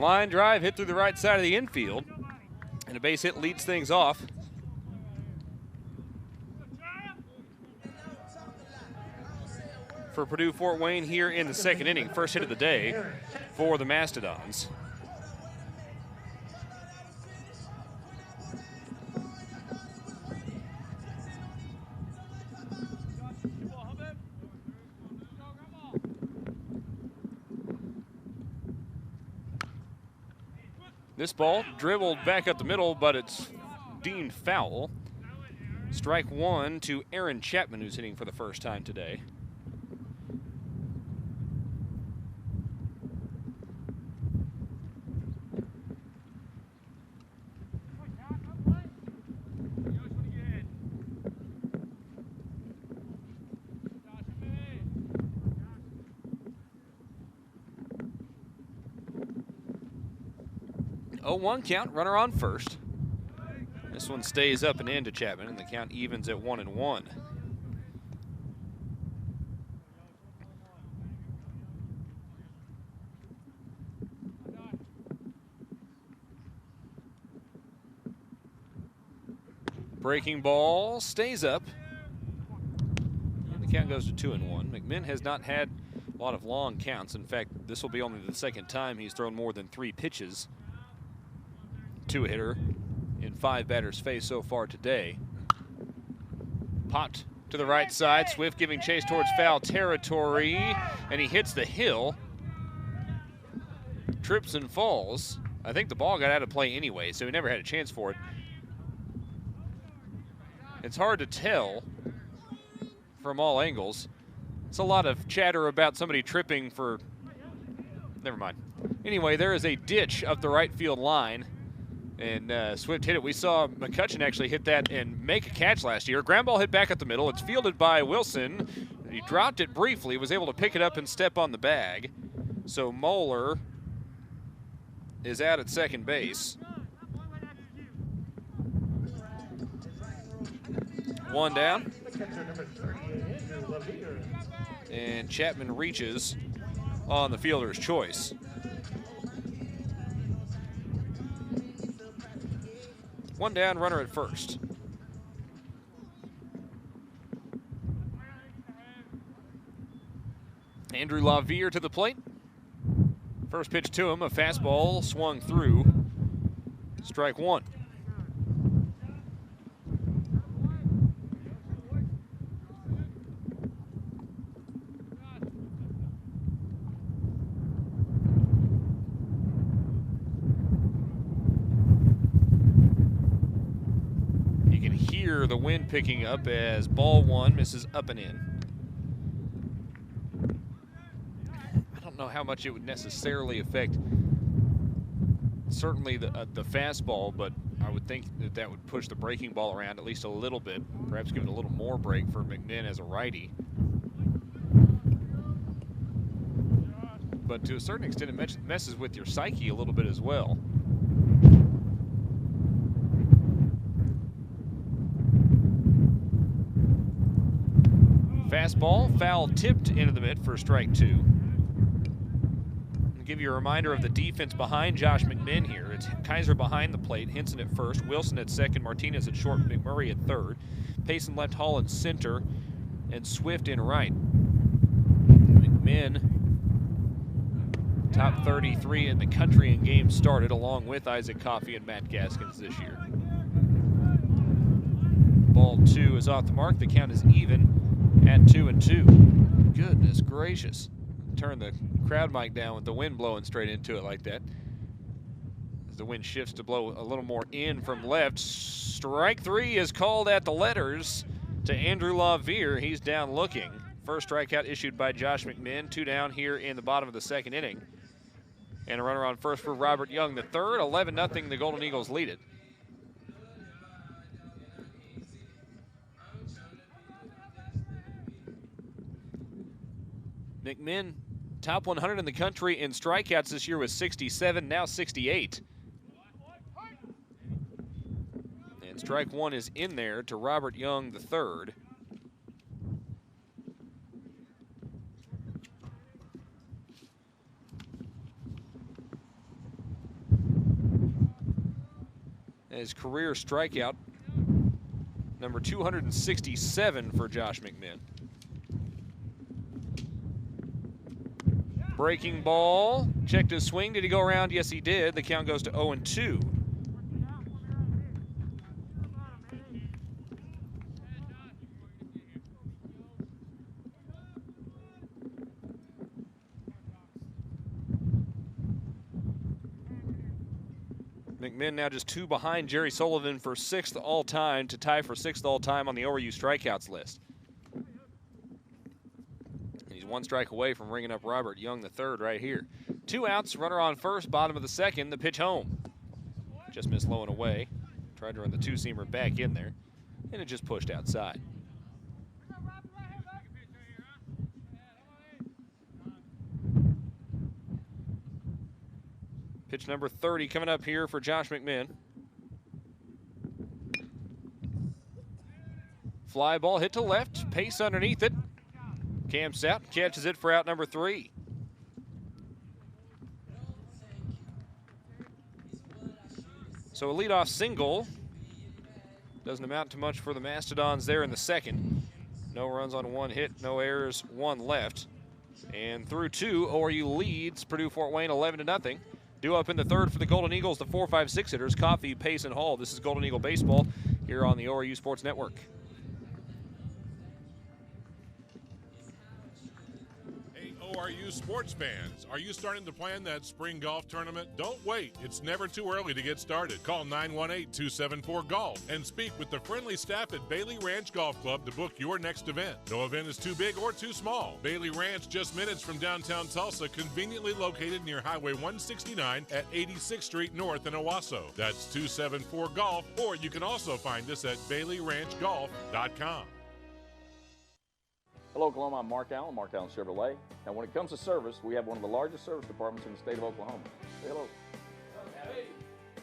[SPEAKER 1] Line drive hit through the right side of the infield, and a base hit leads things off. For Purdue Fort Wayne here in the second inning, first hit of the day for the Mastodons. This ball dribbled back up the middle, but it's deemed foul. Strike one to Aaron Chapman, who's hitting for the first time today. Oh, 1 count, runner on first. This one stays up and into Chapman, and the count evens at 1-1. Breaking ball stays up, and the count goes to 2-1. McMinn has not had a lot of long counts. In fact, this will be only the second time he's thrown more than 3 pitches to a hitter in 5 batters faced so far today. Popped to the right side. Swift giving chase towards foul territory, and he hits the hill. Trips and falls. I think the ball got out of play anyway, so he never had a chance for it. It's hard to tell from all angles. It's a lot of chatter about somebody tripping for... Never mind. Anyway, there is a ditch up the right field line, and Swift hit it. We saw McCutcheon actually hit that and make a catch last year. Ground ball hit back up the middle. It's fielded by Wilson. He dropped it briefly, was able to pick it up and step on the bag. So Moeller is out at second base. 1 down. And Chapman reaches on the fielder's choice. One down, runner at first. Andrew LaVere to the plate. First pitch to him, a fastball swung through. Strike one. The wind picking up as ball one misses up and in. I don't know how much it would necessarily affect certainly the fastball, but I would think that that would push the breaking ball around at least a little bit, perhaps give it a little more break for McMinn as a righty. But to a certain extent, it messes with your psyche a little bit as well. Fastball, foul tipped into the mitt for strike two. I'll give you a reminder of the defense behind Josh McMinn here. It's Kaiser behind the plate, Henson at first, Wilson at second, Martinez at short, McMurray at third, Payson left, Hall in center, and Swift in right. McMinn, top 33 in the country in games started, along with Isaac Coffey and Matt Gaskins this year. Ball two is off the mark. The count is even at 2-2. Goodness gracious. Turn the crowd mic down with the wind blowing straight into it like that. As the wind shifts to blow a little more in from left. Strike three is called at the letters to Andrew LaVere. He's down looking. First strikeout issued by Josh McMinn. 2 down here in the bottom of the second inning. And a runner on first for Robert Young, the third. 11-0, the Golden Eagles lead it. McMinn, top 100 in the country in strikeouts this year with 67, now 68. And strike one is in there to Robert Young, the third. his career strikeout, number 267 for Josh McMinn. Breaking ball, checked his swing. Did he go around? Yes, he did. The count goes to 0-2. McMinn now just 2 behind Jerry Sullivan for 6th all-time to tie for 6th all-time on the ORU strikeouts list. He's 1 strike away from ringing up Robert Young III right here. 2 outs, runner on first, bottom of the second, the pitch home. Just missed low and away. Tried to run the 2-seamer back in there, and it just pushed outside. Pitch number 30 coming up here for Josh McMinn. Fly ball hit to left, pace underneath it. Camps out, catches it for out number 3. So a leadoff single. Doesn't amount to much for the Mastodons there in the second. No runs on 1 hit, no errors, 1 left. And through 2, ORU leads Purdue-Fort Wayne 11-0. Due up in the third for the Golden Eagles, the 4-5-6 hitters, Coffey, Pace, and Hall. This is Golden Eagle Baseball here on the ORU Sports Network.
[SPEAKER 3] ORU sports fans, are you starting to plan that spring golf tournament? Don't wait. It's never too early to get started. Call 918-274-GOLF and speak with the friendly staff at Bailey Ranch Golf Club to book your next event. No event is too big or too small. Bailey Ranch, just minutes from downtown Tulsa, conveniently located near Highway 169 at 86th Street North in Owasso. That's 274-GOLF, or you can also find us at BaileyRanchGolf.com.
[SPEAKER 4] Hello, Oklahoma. I'm Mark Allen, Mark Allen Chevrolet. Now, when it comes to service, we have one of the largest service departments in the state of Oklahoma. Say hello.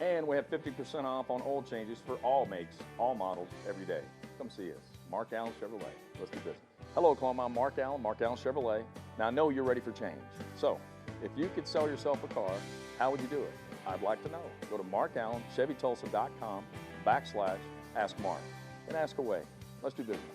[SPEAKER 4] And we have 50% off on oil changes for all makes, all models, every day. Come see us. Mark Allen Chevrolet. Let's do business. Hello, Oklahoma. I'm Mark Allen Chevrolet. Now, I know you're ready for change. So, if you could sell yourself a car, how would you do it? I'd like to know. Go to markallenchevytulsa.com/ask Mark and ask away. Let's do business.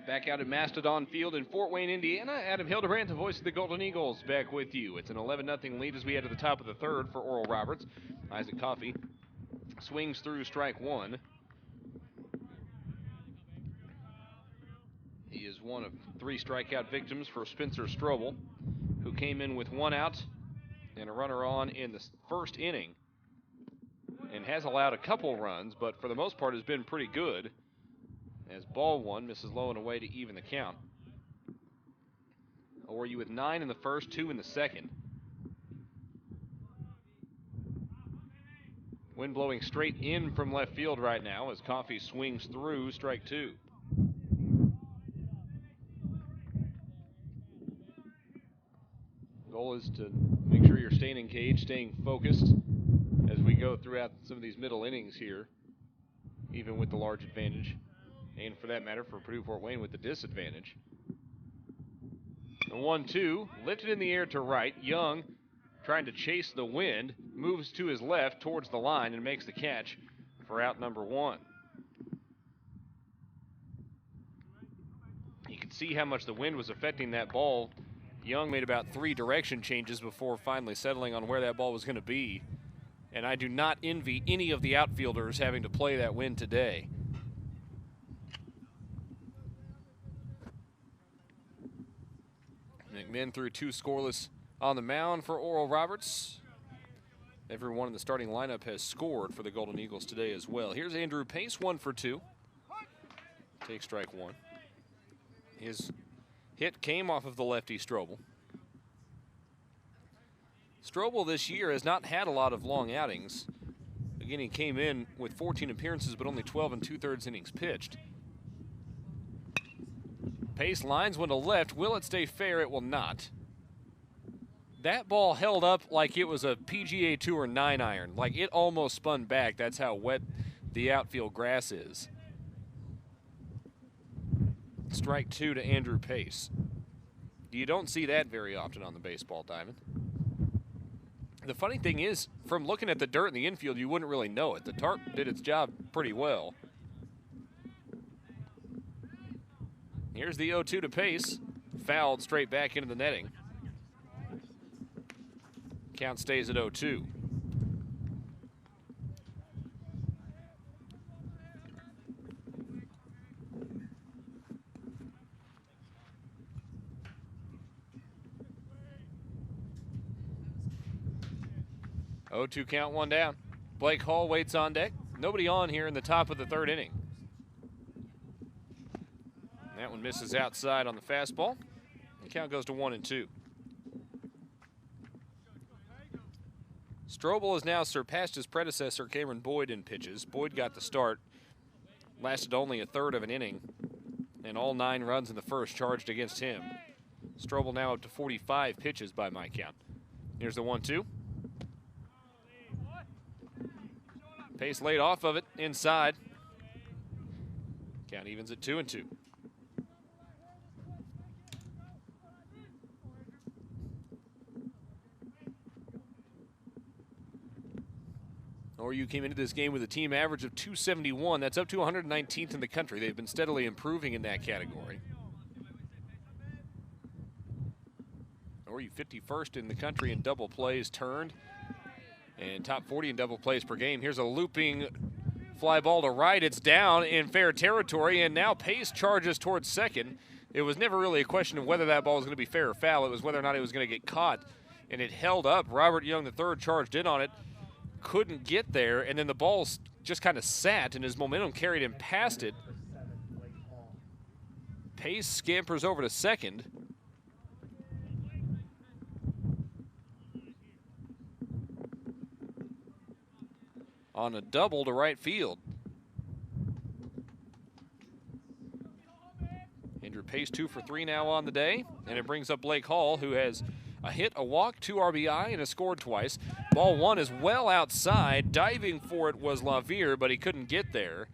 [SPEAKER 1] Back out at Mastodon Field in Fort Wayne, Indiana, Adam Hildebrand, the voice of the Golden Eagles, back with you. It's an 11-0 lead as we head to the top of the third for Oral Roberts. Isaac Coffey swings through strike 1. He is one of 3 strikeout victims for Spencer Strobel, who came in with 1 out and a runner on in the first inning and has allowed a couple runs, but for the most part has been pretty good. As ball 1 misses low and away to even the count. ORU with 9 in the first, 2 in the second. Wind blowing straight in from left field right now as Coffey swings through strike 2. Goal is to make sure you're staying engaged, staying focused as we go throughout some of these middle innings here, even with the large advantage. And for that matter, for Purdue-Fort Wayne with the disadvantage. The 1-2, lifted in the air to right. Young, trying to chase the wind, moves to his left towards the line and makes the catch for out number 1. You can see how much the wind was affecting that ball. Young made about 3 direction changes before finally settling on where that ball was going to be. And I do not envy any of the outfielders having to play that wind today. McMinn threw 2 scoreless on the mound for Oral Roberts. Everyone in the starting lineup has scored for the Golden Eagles today as well. Here's Andrew Pace, 1 for 2. Take strike 1. His hit came off of the lefty Strobel. Strobel this year has not had a lot of long outings. Again, he came in with 14 appearances, but only 12 and 2/3 innings pitched. Pace lines one to left. Will it stay fair? It will not. That ball held up like it was a PGA Tour 9-iron. Like it almost spun back. That's how wet the outfield grass is. Strike 2 to Andrew Pace. You don't see that very often on the baseball diamond. The funny thing is, from looking at the dirt in the infield, you wouldn't really know it. The tarp did its job pretty well. Here's the 0-2 to Pace. Fouled straight back into the netting. Count stays at 0-2. Oh, 2 count, 1 down. Blake Hall waits on deck. Nobody on here in the top of the 3rd inning. That one misses outside on the fastball. The count goes to 1-2. Strobel has now surpassed his predecessor, Cameron Boyd, in pitches. Boyd got the start, lasted only a 1/3 of an inning, and all 9 runs in the first charged against him. Strobel now up to 45 pitches by my count. Here's the 1-2. Pace laid off of it inside. Count evens at 2-2. ORU came into this game with a team average of 271. That's up to 119th in the country. They've been steadily improving in that category. ORU 51st in the country in double plays turned, and top 40 in double plays per game. Here's a looping fly ball to right. It's down in fair territory, and now Pace charges towards second. It was never really a question of whether that ball was going to be fair or foul. It was whether or not it was going to get caught, and it held up. Robert Young III charged in on it, couldn't get there, and then the ball just kind of sat, and his momentum carried him past it. Pace scampers over to second. On a double to right field. Andrew Pace 2 for 3 now on the day, and it brings up Blake Hall, who has a hit, a walk, 2 RBI, and has scored twice. Ball 1 is well outside. Diving for it was LaVere, but he couldn't get there.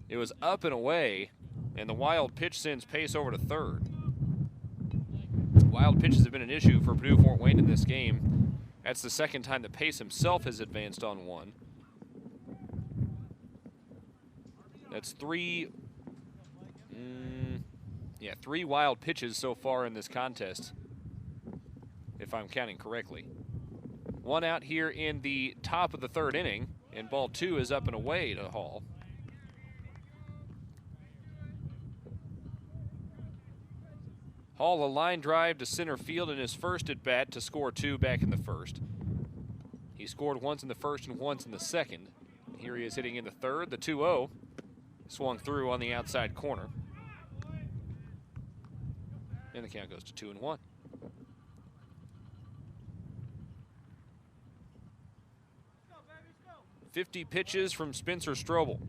[SPEAKER 1] It was up and away, and the wild pitch sends Pace over to third. Wild pitches have been an issue for Purdue-Fort Wayne in this game. That's the second time that Pace himself has advanced on one. That's three wild pitches so far in this contest, if I'm counting correctly. 1 out here in the top of the 3rd inning, and ball 2 is up and away to Hall. Hall a line drive to center field in his first at bat to score 2 back in the first. He scored once in the first and once in the second. And here he is hitting in the 3rd. The 2-0 swung through on the outside corner. And the count goes to 2-1. "50 pitches from Spencer Strobel,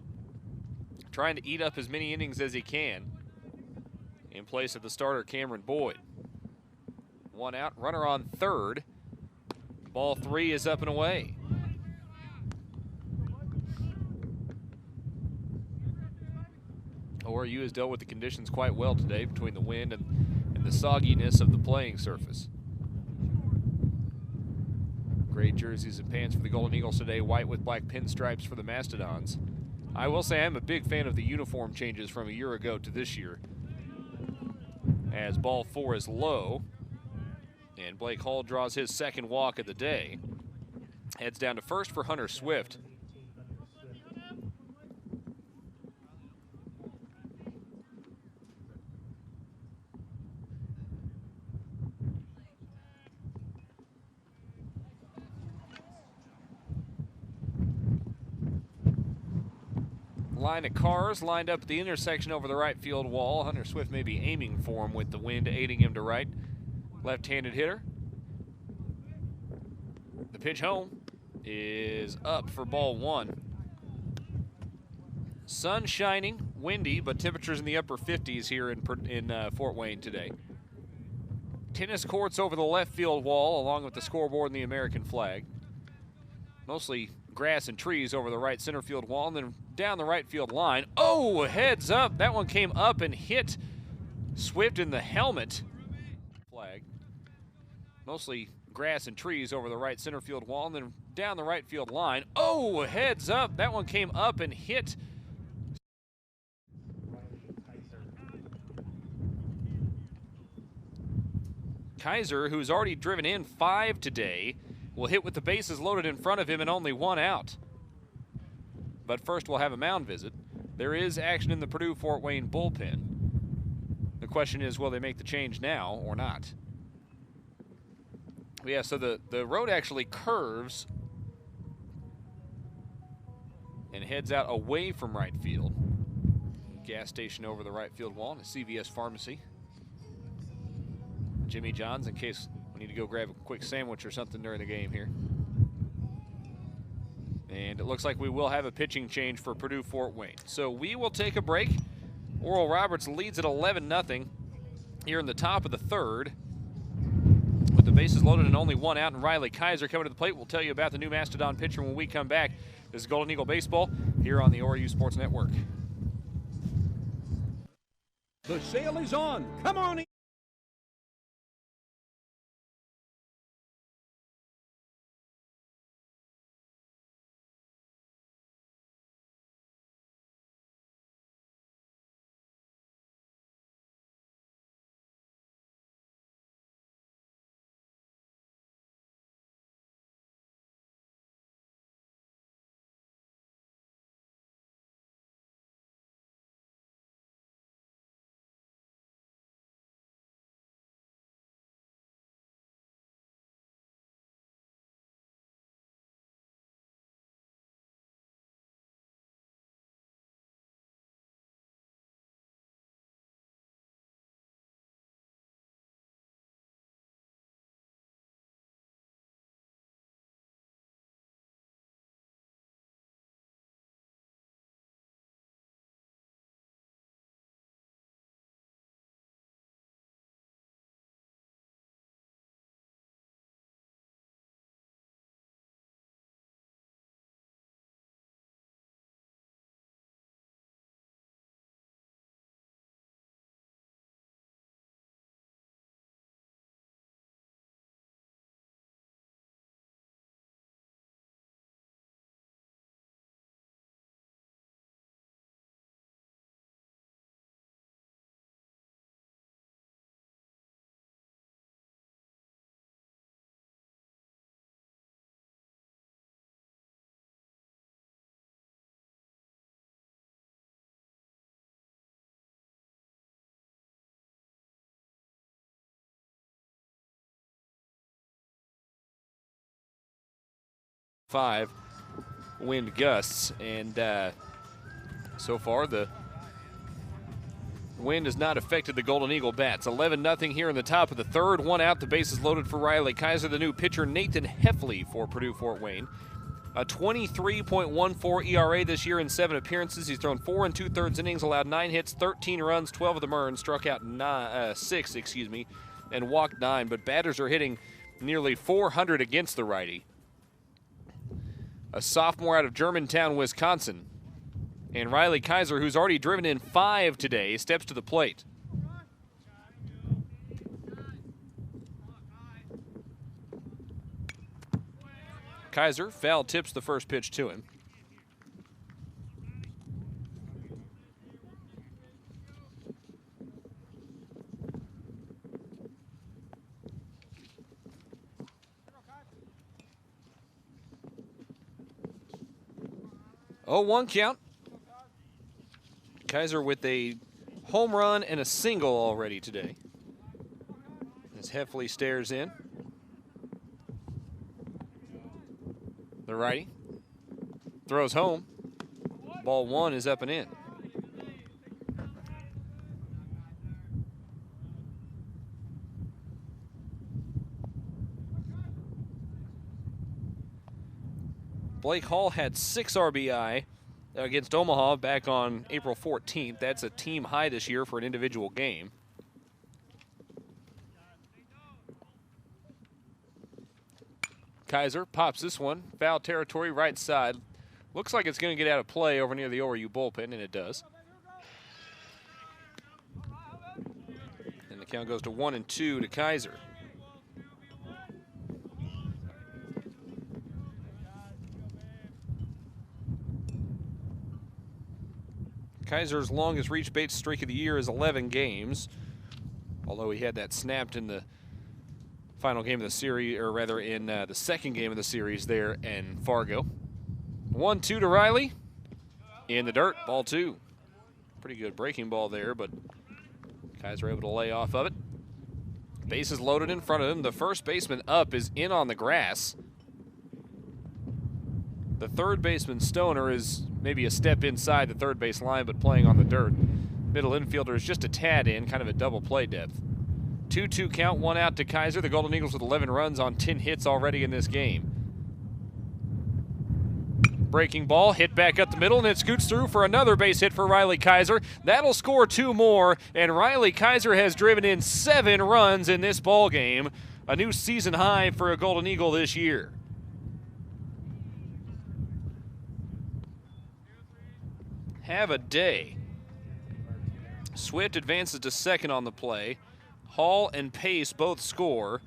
[SPEAKER 1] trying to eat up as many innings as he can in place of the starter Cameron Boyd. 1 out, runner on 3rd. Ball 3 is up and away. ORU has dealt with the conditions quite well today between the wind and the sogginess of the playing surface. Gray jerseys and pants for the Golden Eagles today, white with black pinstripes for the Mastodons. I will say I'm a big fan of the uniform changes from a year ago to this year. As ball 4 is low, and Blake Hall draws his 2nd walk of the day. Heads down to first for Hunter Swift. Line of cars lined up at the intersection over the right field wall. Hunter Swift may be aiming for him with the wind aiding him to right. Left-handed hitter. The pitch home is up for ball one. Sun shining, windy, but temperatures in the upper 50s here in Fort Wayne today. Tennis courts over the left field wall, along with the scoreboard and the American flag. Mostly grass and trees over the right center field wall, and then down the right field line. Oh, heads up. That one came up and hit Swift in the helmet. Flag. Mostly grass and trees over the right center field wall, and then down the right field line. Oh, heads up. That one came up and hit Kaiser, who's already driven in 5 today, will hit with the bases loaded in front of him and only 1 out. But first we'll have a mound visit. There is action in the Purdue-Fort Wayne bullpen. The question is, will they make the change now or not? Yeah, so the road actually curves and heads out away from right field. Gas station over the right field wall and a CVS pharmacy. Jimmy John's in case we need to go grab a quick sandwich or something during the game here. And it looks like we will have a pitching change for Purdue-Fort Wayne. So we will take a break. Oral Roberts leads at 11-0 here in the top of the third. With the bases loaded and only 1 out, and Riley Kaiser coming to the plate. We'll tell you about the new Mastodon pitcher when we come back. This is Golden Eagle Baseball here on the ORU Sports Network.
[SPEAKER 5] The sale is on. Come on in.
[SPEAKER 1] Five wind gusts, and so far the wind has not affected the Golden Eagle bats. 11-0 here in the top of the third. 1 out, the bases loaded for Riley Kaiser. The new pitcher Nathan Heffley for Purdue-Fort Wayne. A 23.14 ERA this year in 7 appearances. He's thrown 4 2/3 innings, allowed 9 hits, 13 runs, 12 of them earned, struck out 6, and walked 9. But batters are hitting nearly 400 against the righty. A sophomore out of Germantown, Wisconsin. And Riley Kaiser, who's already driven in 5 today, steps to the plate. Kaiser foul tips the first pitch to him. Oh, 1 count. Kaiser with a home run and a single already today. As Heffley stares in. The righty throws home. Ball 1 is up and in. Blake Hall had 6 RBI against Omaha back on April 14th. That's a team high this year for an individual game. Kaiser pops this one. Foul territory, right side. Looks like it's going to get out of play over near the ORU bullpen, and it does. And the count goes to 1-2 to Kaiser. Kaiser's longest reach bait streak of the year is 11 games, although he had that snapped in the final game of the series, or rather in the second game of the series there in Fargo. 1-2 to Riley. In the dirt, ball 2. Pretty good breaking ball there, but Kaiser able to lay off of it. Bases loaded in front of him. The first baseman up is in on the grass. The third baseman, Stoner, is maybe a step inside the third base line, but playing on the dirt. Middle infielder is just a tad in, kind of a double play depth. 2-2 count, 1 out to Kaiser. The Golden Eagles with 11 runs on 10 hits already in this game. Breaking ball, hit back up the middle, and it scoots through for another base hit for Riley Kaiser. That'll score 2 more, and Riley Kaiser has driven in 7 runs in this ball game. A new season high for a Golden Eagle this year. Have a day. Swift advances to second on the play. Hall and Pace both score.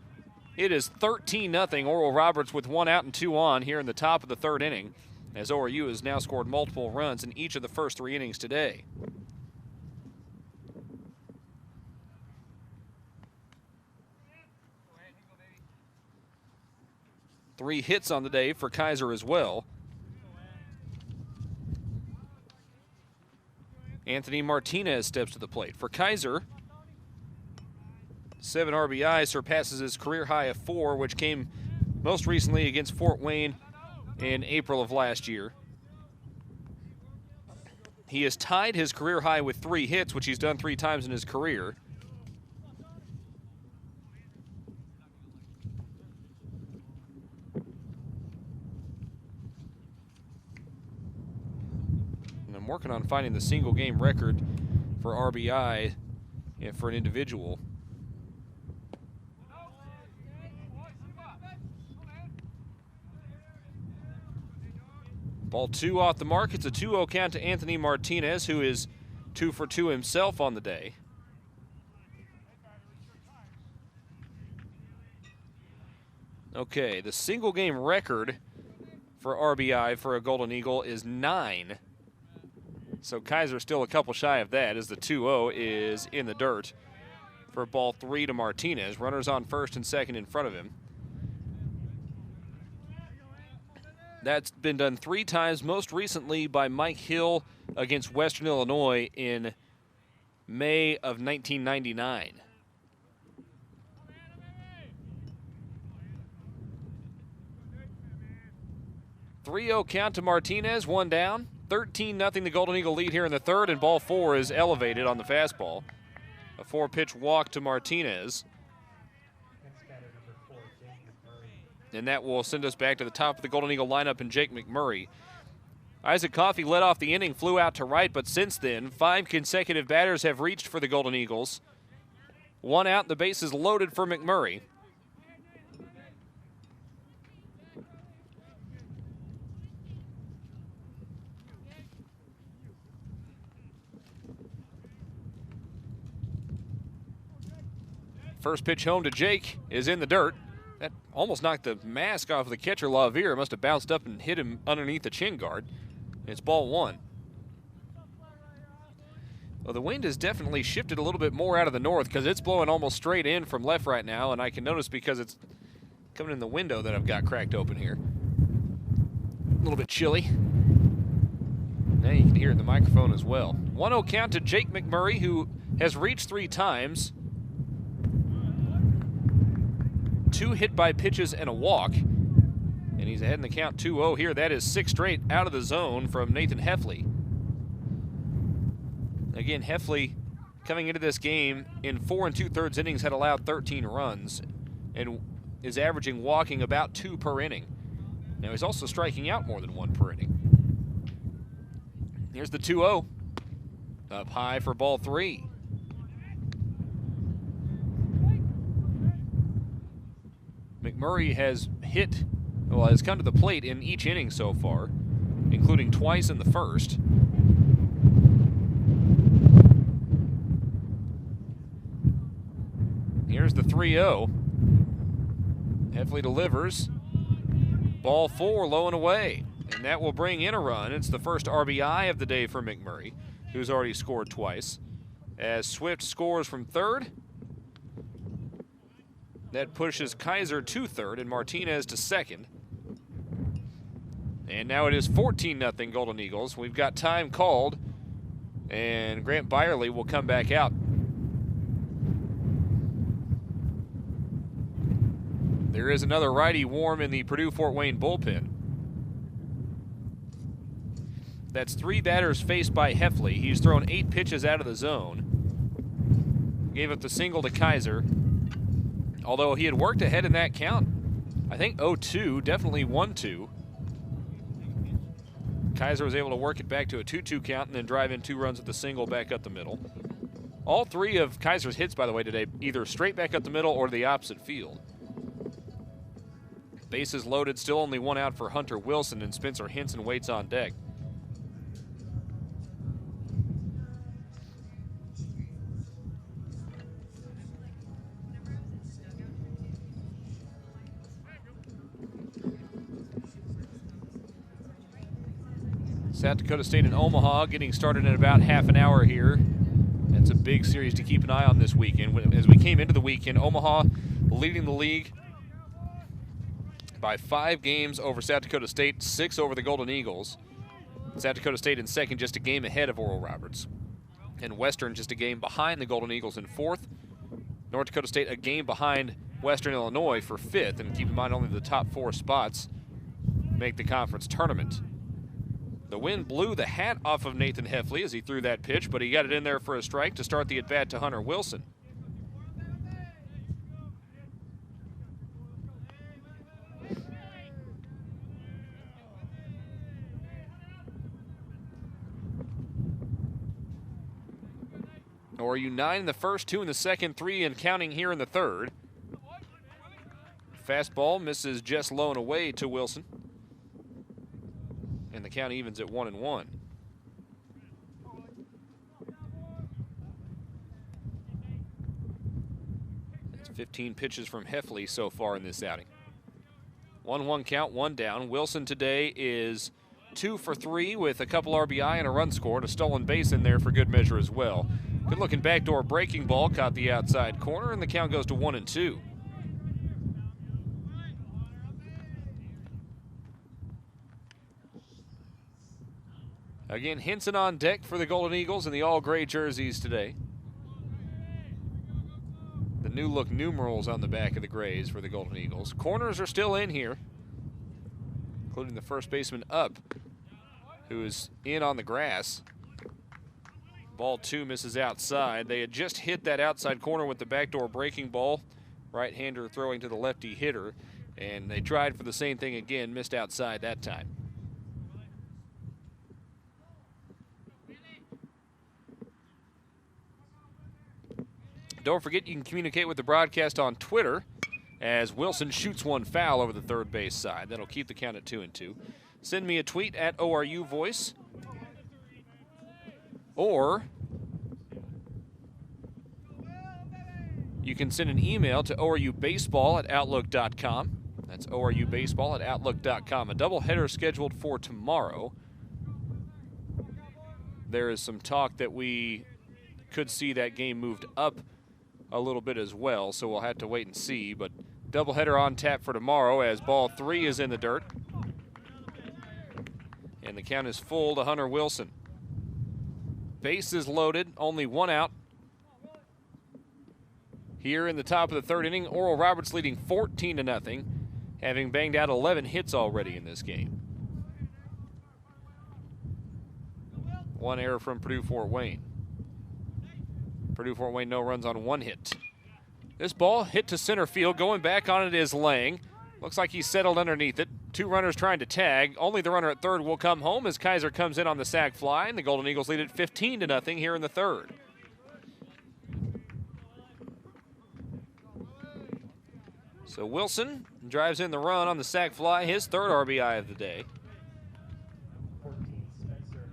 [SPEAKER 1] It is 13-0. Oral Roberts with 1 out and 2 on here in the top of the 3rd inning, as ORU has now scored multiple runs in each of the first 3 innings today. Three hits on the day for Kaiser as well. Anthony Martinez steps to the plate. For Kaiser, 7 RBI, surpasses his career high of 4, which came most recently against Fort Wayne in April of last year. He has tied his career high with 3 hits, which he's done 3 times in his career. And I'm working on finding the single game record for RBI for an individual. Ball 2 off the mark. It's a 2-0 count to Anthony Martinez, who is 2 for 2 himself on the day. Okay, the single game record for RBI for a Golden Eagle is 9. So Kaiser still a couple shy of that, as the 2-0 is in the dirt for ball 3 to Martinez. Runners on first and second in front of him. That's been done 3 times, most recently by Mike Hill against Western Illinois in May of 1999. .3-0 count to Martinez, 1 down. 13-0 the Golden Eagle lead here in the 3rd, and ball 4 is elevated on the fastball. A 4-pitch walk to Martinez. And that will send us back to the top of the Golden Eagle lineup and Jake McMurray. Isaac Coffey led off the inning, flew out to right, but since then, 5 consecutive batters have reached for the Golden Eagles. 1 out, the base is loaded for McMurray. First pitch home to Jake is in the dirt. That almost knocked the mask off of the catcher, LaVere. Must have bounced up and hit him underneath the chin guard. It's ball 1. Well, the wind has definitely shifted a little bit more out of the north, because it's blowing almost straight in from left right now, and I can notice because it's coming in the window that I've got cracked open here. A little bit chilly. Now you can hear it in the microphone as well. 1-0 count to Jake McMurray, who has reached 3 times. 2 hit by pitches and a walk. And he's ahead in the count 2-0 here. That is 6 straight out of the zone from Nathan Heffley. Again, Heffley coming into this game in 4 2/3 innings had allowed 13 runs and is averaging walking about 2 per inning. Now he's also striking out more than one per inning. Here's the 2-0. Up high for ball 3. McMurray has come to the plate in each inning so far, including twice in the first. Here's the 3-0. Heffley delivers. Ball 4, low and away. And that will bring in a run. It's the first RBI of the day for McMurray, who's already scored twice. As Swift scores from third, that pushes Kaiser to third and Martinez to second. And now it is 14-0 Golden Eagles. We've got time called, and Grant Byerly will come back out. There is another righty warm in the Purdue-Fort Wayne bullpen. That's 3 batters faced by Heffley. He's thrown 8 pitches out of the zone. Gave up the single to Kaiser. Although he had worked ahead in that count. I think 0-2, definitely 1-2. Kaiser was able to work it back to a 2-2 count and then drive in 2 runs with the single back up the middle. All 3 of Kaiser's hits, by the way, today, either straight back up the middle or to the opposite field. Bases loaded, still only 1 out for Hunter Wilson, and Spencer Henson waits on deck. South Dakota State and Omaha getting started in about half an hour here. That's a big series to keep an eye on this weekend. As we came into the weekend, Omaha leading the league by 5 games over South Dakota State, 6 over the Golden Eagles. South Dakota State in second, just a game ahead of Oral Roberts. And Western just a game behind the Golden Eagles in fourth. North Dakota State a game behind Western Illinois for 5th. And keep in mind only the top 4 spots make the conference tournament. The wind blew the hat off of Nathan Heffley as he threw that pitch, but he got it in there for a strike to start the at-bat to Hunter Wilson. ORU 9 in the first, 2 in the second, 3 and counting here in the third. Fastball misses just low and away to Wilson. And the count evens at 1-1. That's 15 pitches from Heffley so far in this outing. 1-1 count, 1 down. Wilson today is 2 for 3 with a couple RBI and a run scored. A stolen base in there for good measure as well. Good looking backdoor breaking ball, caught the outside corner, and the count goes to 1-2. Again, Henson on deck for the Golden Eagles in the all-gray jerseys today. The new look numerals on the back of the grays for the Golden Eagles. Corners are still in here, including the first baseman up, who is in on the grass. Ball 2 misses outside. They had just hit that outside corner with the backdoor breaking ball. Right-hander throwing to the lefty hitter, and they tried for the same thing again, missed outside that time. Don't forget you can communicate with the broadcast on Twitter as Wilson shoots one foul over the third base side. That'll keep the count at 2-2. Send me a tweet at ORU Voice, or you can send an email to orubaseball@outlook.com. That's orubaseball@outlook.com. A doubleheader scheduled for tomorrow. There is some talk that we could see that game moved up a little bit as well, so we'll have to wait and see. But doubleheader on tap for tomorrow as ball 3 is in the dirt. And the count is full to Hunter Wilson. Bases loaded, only 1 out. Here in the top of the third inning, Oral Roberts leading 14-0, having banged out 11 hits already in this game. 1 error from Purdue-Fort Wayne. Purdue-Fort Wayne no runs on 1 hit. This ball hit to center field. Going back on it is Lang. Looks like he settled underneath it. Two runners trying to tag. Only the runner at third will come home as Kaiser comes in on the sac fly, and the Golden Eagles lead it 15-0 here in the third. So Wilson drives in the run on the sac fly, his third RBI of the day.
[SPEAKER 2] 14, Spencer.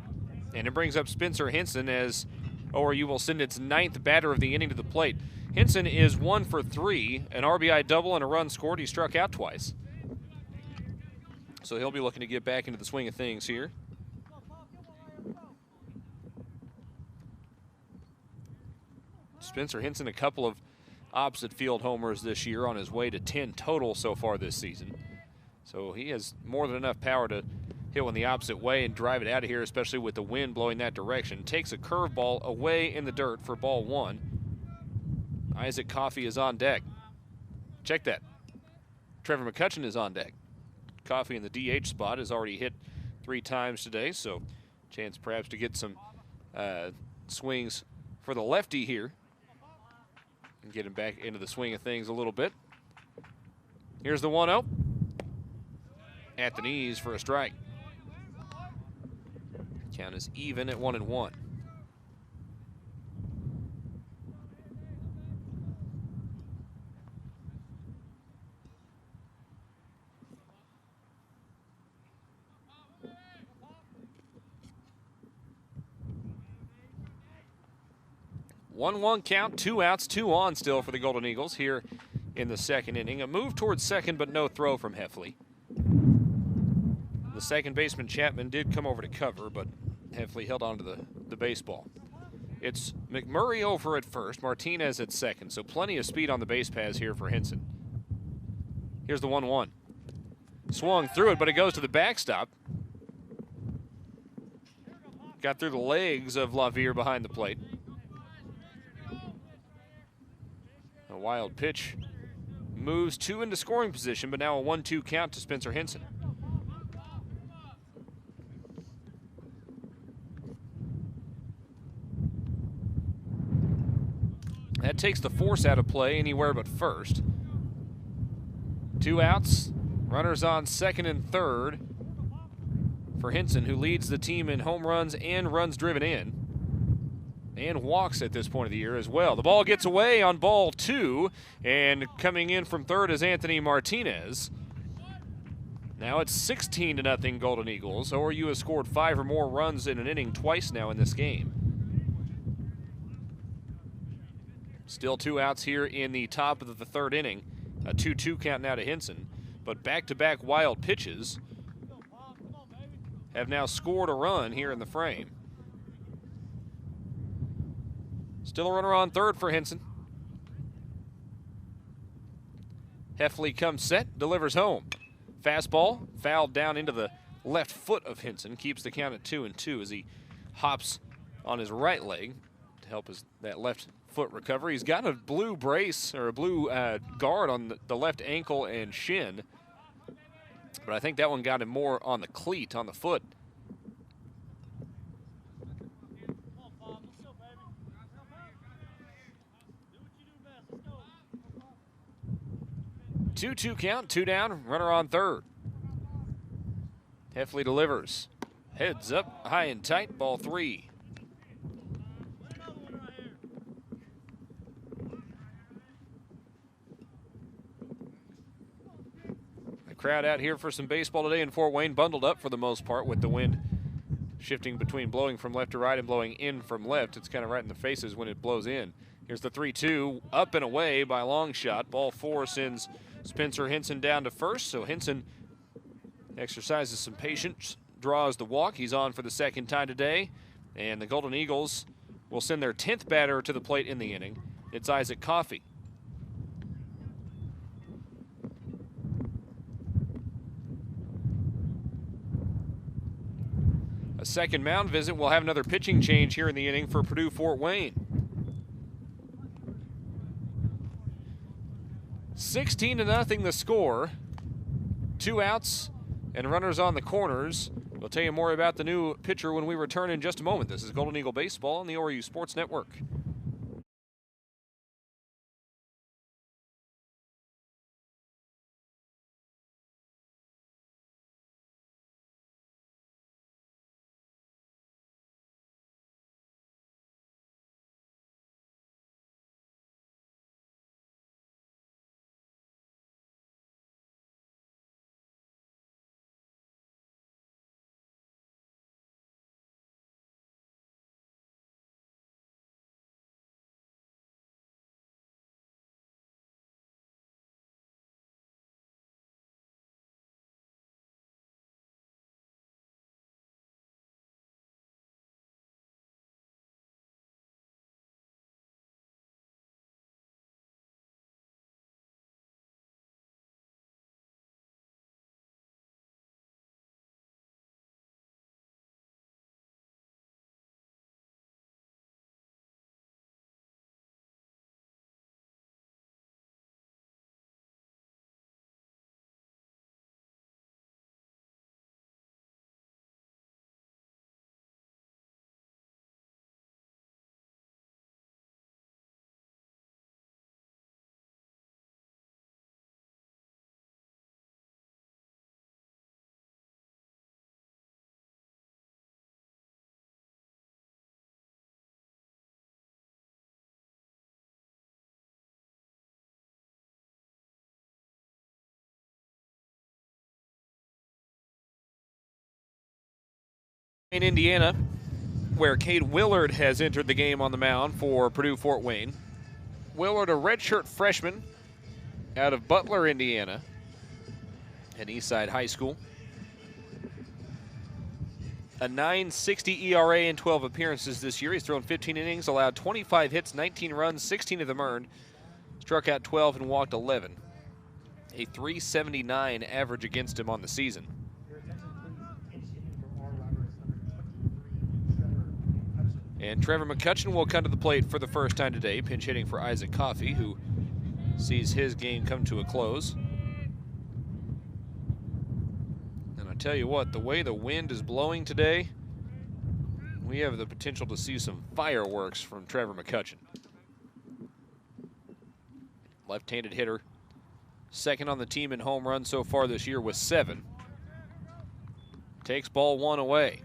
[SPEAKER 1] And it brings up Spencer Henson as ORU will send its 9th batter of the inning to the plate. Henson is 1 for 3, an RBI double and a run scored. He struck out twice. So he'll be looking to get back into the swing of things here. Spencer Henson, a couple of opposite field homers this year on his way to 10 total so far this season. So he has more than enough power to hit one the opposite way and drive it out of here, especially with the wind blowing that direction. Takes a curveball away in the dirt for ball 1. Isaac Coffey is on deck. Check that. Trevor McCutcheon is on deck. Coffey in the DH spot has already hit 3 times today, so chance perhaps to get some swings for the lefty here and get him back into the swing of things a little bit. Here's the 1-0. At the knees for a strike. Count is even at 1-1. One count, 2 outs, 2 on still for the Golden Eagles here in the second inning. A move towards second, but no throw from Heffley. The second baseman Chapman did come over to cover, but Heffley held on to the baseball. It's McMurray over at first, Martinez at second, so plenty of speed on the base paths here for Henson. Here's the 1-1. Swung through it, but it goes to the backstop. Got through the legs of LaVere behind the plate. A wild pitch moves 2 into scoring position, but now a 1-2 count to Spencer Henson. That takes the force out of play anywhere but first. 2 outs, runners on second and third for Henson, who leads the team in home runs and runs driven in. And walks at this point of the year as well. The ball gets away on ball 2, and coming in from third is Anthony Martinez. Now it's 16-0 Golden Eagles. ORU has scored 5 or more runs in an inning twice now in this game. Still 2 outs here in the top of the third inning. A 2-2 count now to Henson. But back-to-back wild pitches have now scored a run here in the frame. Still a runner on third for Henson. Heffley comes set, delivers home. Fastball fouled down into the left foot of Henson. Keeps the count at 2-2 as he hops on his right leg to help that left foot recover. He's got a blue brace or a blue guard on the left ankle and shin. But I think that one got him more on the cleat, on the foot. Two count, 2 down, runner on third. Heffley delivers. Heads up, high and tight, ball 3. The crowd out here for some baseball today in Fort Wayne, bundled up for the most part with the wind shifting between blowing from left to right and blowing in from left. It's kind of right in the faces when it blows in. Here's the 3-2, up and away by a long shot. Ball 4 sends Spencer Henson down to first, so Henson exercises some patience, draws the walk. He's on for the second time today, and the Golden Eagles will send their 10th batter to the plate in the inning. It's Isaac Coffey. A second mound visit. We'll have another pitching change here in the inning for Purdue Fort Wayne. 16-0 the score. 2 outs and runners on the corners. We'll tell you more about the new pitcher when we return in just a moment. This is Golden Eagle Baseball on the ORU Sports Network. In Indiana, where Cade Willard has entered the game on the mound for Purdue Fort Wayne. Willard, a redshirt freshman out of Butler, Indiana, at Eastside High School. A 9.60 ERA in 12 appearances this year. He's thrown 15 innings, allowed 25 hits, 19 runs, 16 of them earned. Struck out 12 and walked 11. A 379 average against him on the season. And Trevor McCutcheon will come to the plate for the first time today, pinch hitting for Isaac Coffey, who sees his game come to a close. And I tell you what, the way the wind is blowing today, we have the potential to see some fireworks from Trevor McCutcheon. Left-handed hitter, second on the team in home runs so far this year with 7. Takes ball 1 away.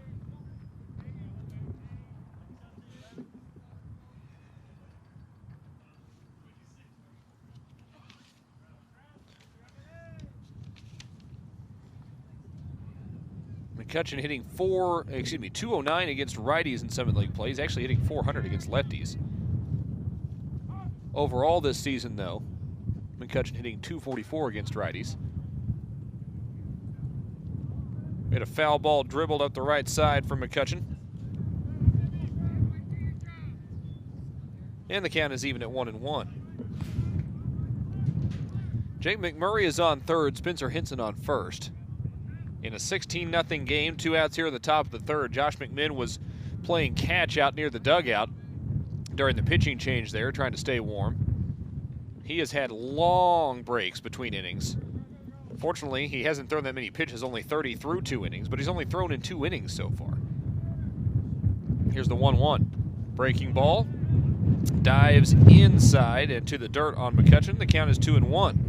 [SPEAKER 1] McCutcheon hitting 209 against righties in Summit League play. He's actually hitting 400 against lefties. Overall this season, though, McCutcheon hitting 244 against righties. We had a foul ball dribbled up the right side from McCutcheon. And the count is even at 1-1. Jake McMurray is on third, Spencer Henson on first. In a 16-0 game, 2 outs here at the top of the third. Josh McMinn was playing catch out near the dugout during the pitching change there, trying to stay warm. He has had long breaks between innings. Fortunately, he hasn't thrown that many pitches, only 30 through 2 innings, but he's only thrown in 2 innings so far. Here's the 1-1. Breaking ball. Dives inside and to the dirt on McCutcheon. The count is 2-1.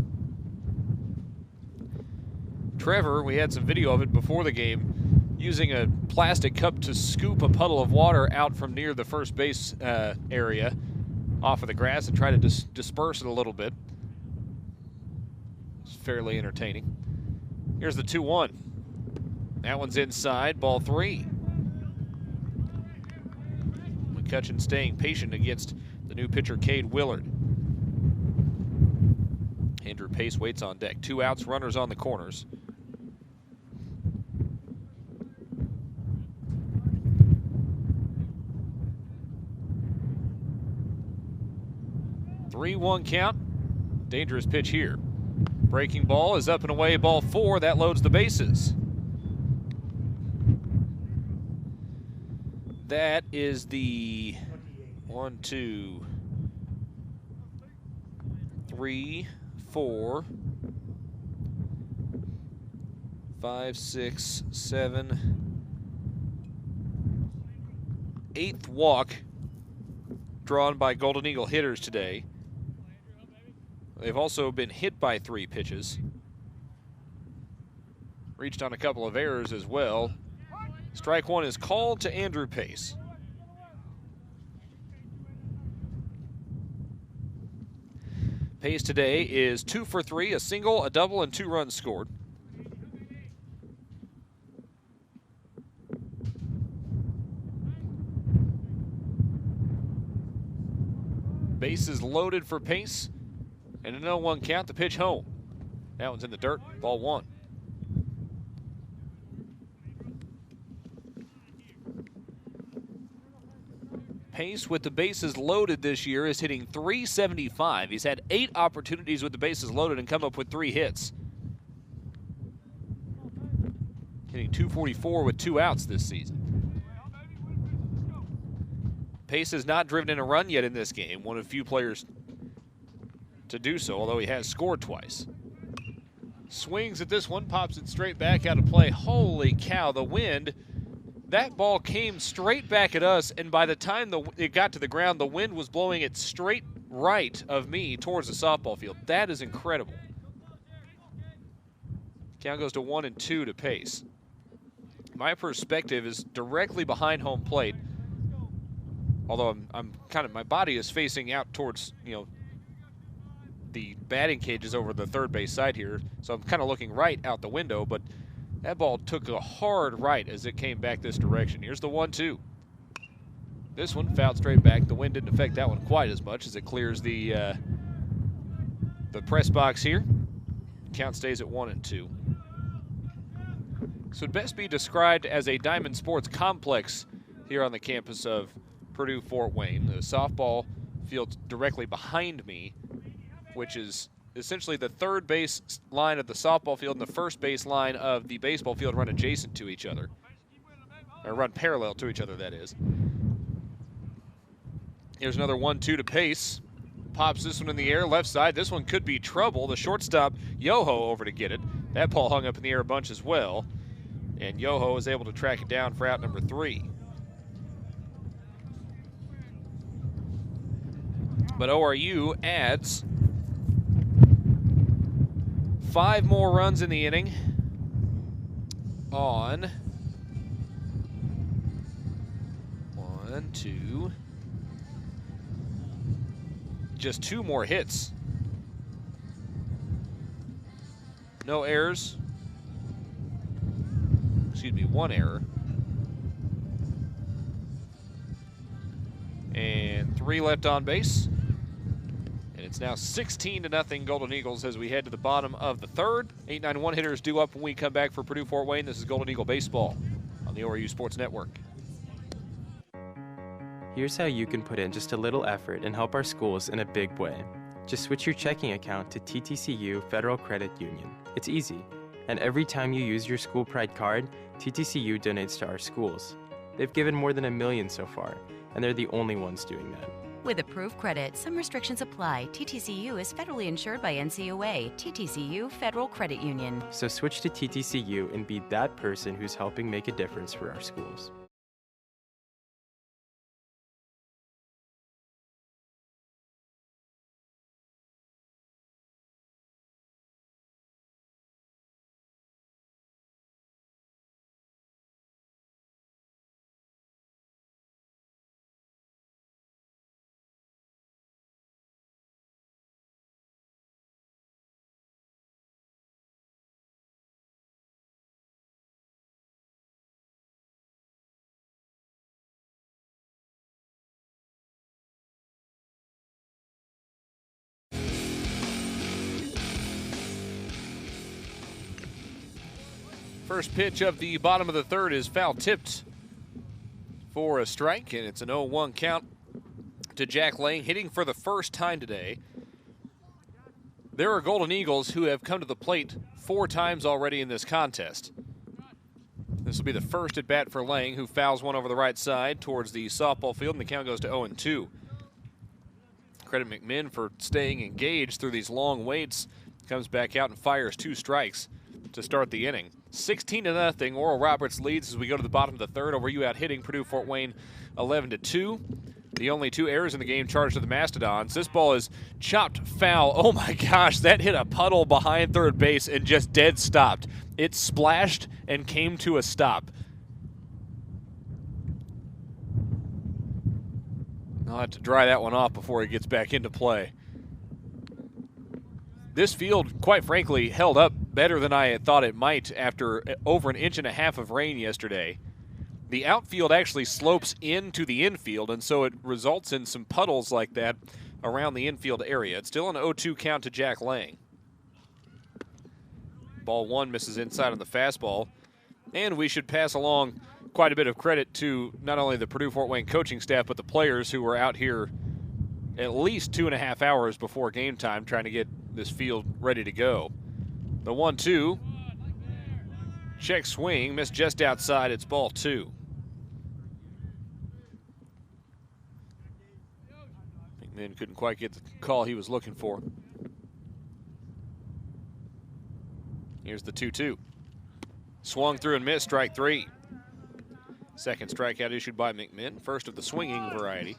[SPEAKER 1] Trevor, we had some video of it before the game, using a plastic cup to scoop a puddle of water out from near the first base area off of the grass and try to disperse it a little bit. It's fairly entertaining. Here's the 2-1. That one's inside, ball 3. McCutcheon staying patient against the new pitcher, Cade Willard. Andrew Pace waits on deck. 2 outs, runners on the corners. Three-one count. Dangerous pitch here. Breaking ball is up and away, ball 4. That loads the bases. That is the 1, 2, 3, 4, 5, 6, 7, 8th walk drawn by Golden Eagle hitters today. They've also been hit by 3 pitches. Reached on a couple of errors as well. Strike 1 is called to Andrew Pace. Pace today is 2 for 3, a single, a double, and 2 runs scored. Bases loaded for Pace. And a 0-1 count, the pitch home. That one's in the dirt, ball 1. Pace with the bases loaded this year is hitting .375. He's had 8 opportunities with the bases loaded and come up with 3 hits. Hitting .244 with 2 outs this season. Pace has not driven in a run yet in this game, one of few players to do so, although he has scored twice. Swings at this one, pops it straight back out of play. Holy cow, the wind. That ball came straight back at us, and by the time it got to the ground, the wind was blowing it straight right of me towards the softball field. That is incredible. Count goes to 1-2 to Pace. My perspective is directly behind home plate, although I'm kind of, my body is facing out towards, the batting cages over the third base side here, so I'm kind of looking right out the window, but That ball took a hard right as it came back this direction. Here's the 1-2. This one fouled straight back. The wind didn't affect that one quite as much as it clears the press box here. Count stays at 1-2. So it'd best be described as a Diamond Sports complex here on the campus of Purdue Fort Wayne. The softball field directly behind me, which is essentially the third base line of the softball field and the first base line of the baseball field run adjacent to each other. Or run parallel to each other, that is. Here's another 1-2 to Pace. Pops this one in the air, left side. This one could be trouble. The shortstop, Yoho, over to get it. That ball hung up in the air a bunch as well. And Yoho was able to track it down for out number 3. But ORU adds 5 more runs in the inning on 1, 2, just 2 more hits. No errors. Excuse me, 1 error. And 3 left on base. And it's now 16-0 Golden Eagles as we head to the bottom of the third. 8-9-1 hitters due up when we come back for Purdue Fort Wayne. This is Golden Eagle Baseball on the ORU Sports Network.
[SPEAKER 6] Here's how you can put in just a little effort and help our schools in a big way. Just switch your checking account to TTCU Federal Credit Union. It's easy, and every time you use your School Pride card, TTCU donates to our schools. They've given more than $1 million so far, and they're the only ones doing that.
[SPEAKER 7] With approved credit, some restrictions apply. TTCU is federally insured by NCOA. TTCU Federal Credit Union.
[SPEAKER 6] So switch to TTCU and be that person who's helping make a difference for our schools.
[SPEAKER 1] First pitch of the bottom of the third is foul tipped for a strike, and it's an 0-1 count to Jack Lang, hitting for the first time today. There are Golden Eagles who have come to the plate 4 times already in this contest. This will be the first at bat for Lang, who fouls one over the right side towards the softball field, and the count goes to 0-2. Credit McMinn for staying engaged through these long waits. Comes back out and fires 2 strikes to start the inning. 16-0. Oral Roberts leads as we go to the bottom of the third. ORU out hitting Purdue Fort Wayne 11-2. The only 2 errors in the game charged to the Mastodons. This ball is chopped foul. Oh my gosh, that hit a puddle behind third base and just dead stopped. It splashed and came to a stop. I'll have to dry that one off before it gets back into play. This field, quite frankly, held up better than I had thought it might after over 1.5 inches of rain yesterday. The outfield actually slopes into the infield, and so it results in some puddles like that around the infield area. It's still an 0-2 count to Jack Lang. Ball 1 misses inside on the fastball. And we should pass along quite a bit of credit to not only the Purdue Fort Wayne coaching staff, but the players who were out here at least 2.5 hours before game time trying to get this field ready to go. The 1-2. Check swing, missed just outside. It's ball 2. McMinn couldn't quite get the call he was looking for. Here's the 2-2. Swung through and missed, strike 3. Second strikeout issued by McMinn, first of the swinging variety.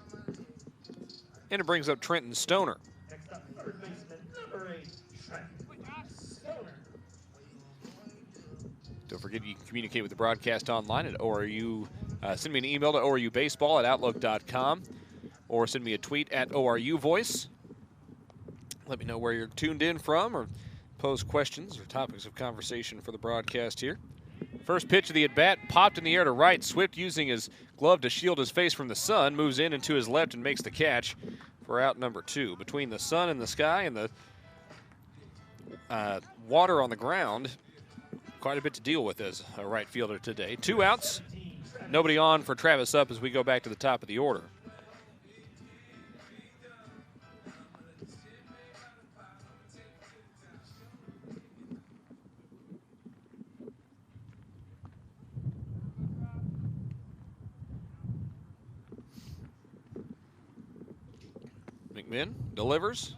[SPEAKER 1] And it brings up Trenton Stoner.
[SPEAKER 2] Next up, third baseman, number 8, Trenton Stoner.
[SPEAKER 1] Don't forget you can communicate with the broadcast online at ORU. Send me an email to orubaseball@outlook.com or send me a tweet at ORU Voice. Let me know where you're tuned in from or pose questions or topics of conversation for the broadcast here. First pitch of the at-bat, popped in the air to right. Swift, using his glove to shield his face from the sun, moves in and to his left and makes the catch for out number 2. Between the sun and the sky and the water on the ground, quite a bit to deal with as a right fielder today. 2 outs, nobody on for Travis Up as we go back to the top of the order. McMinn delivers.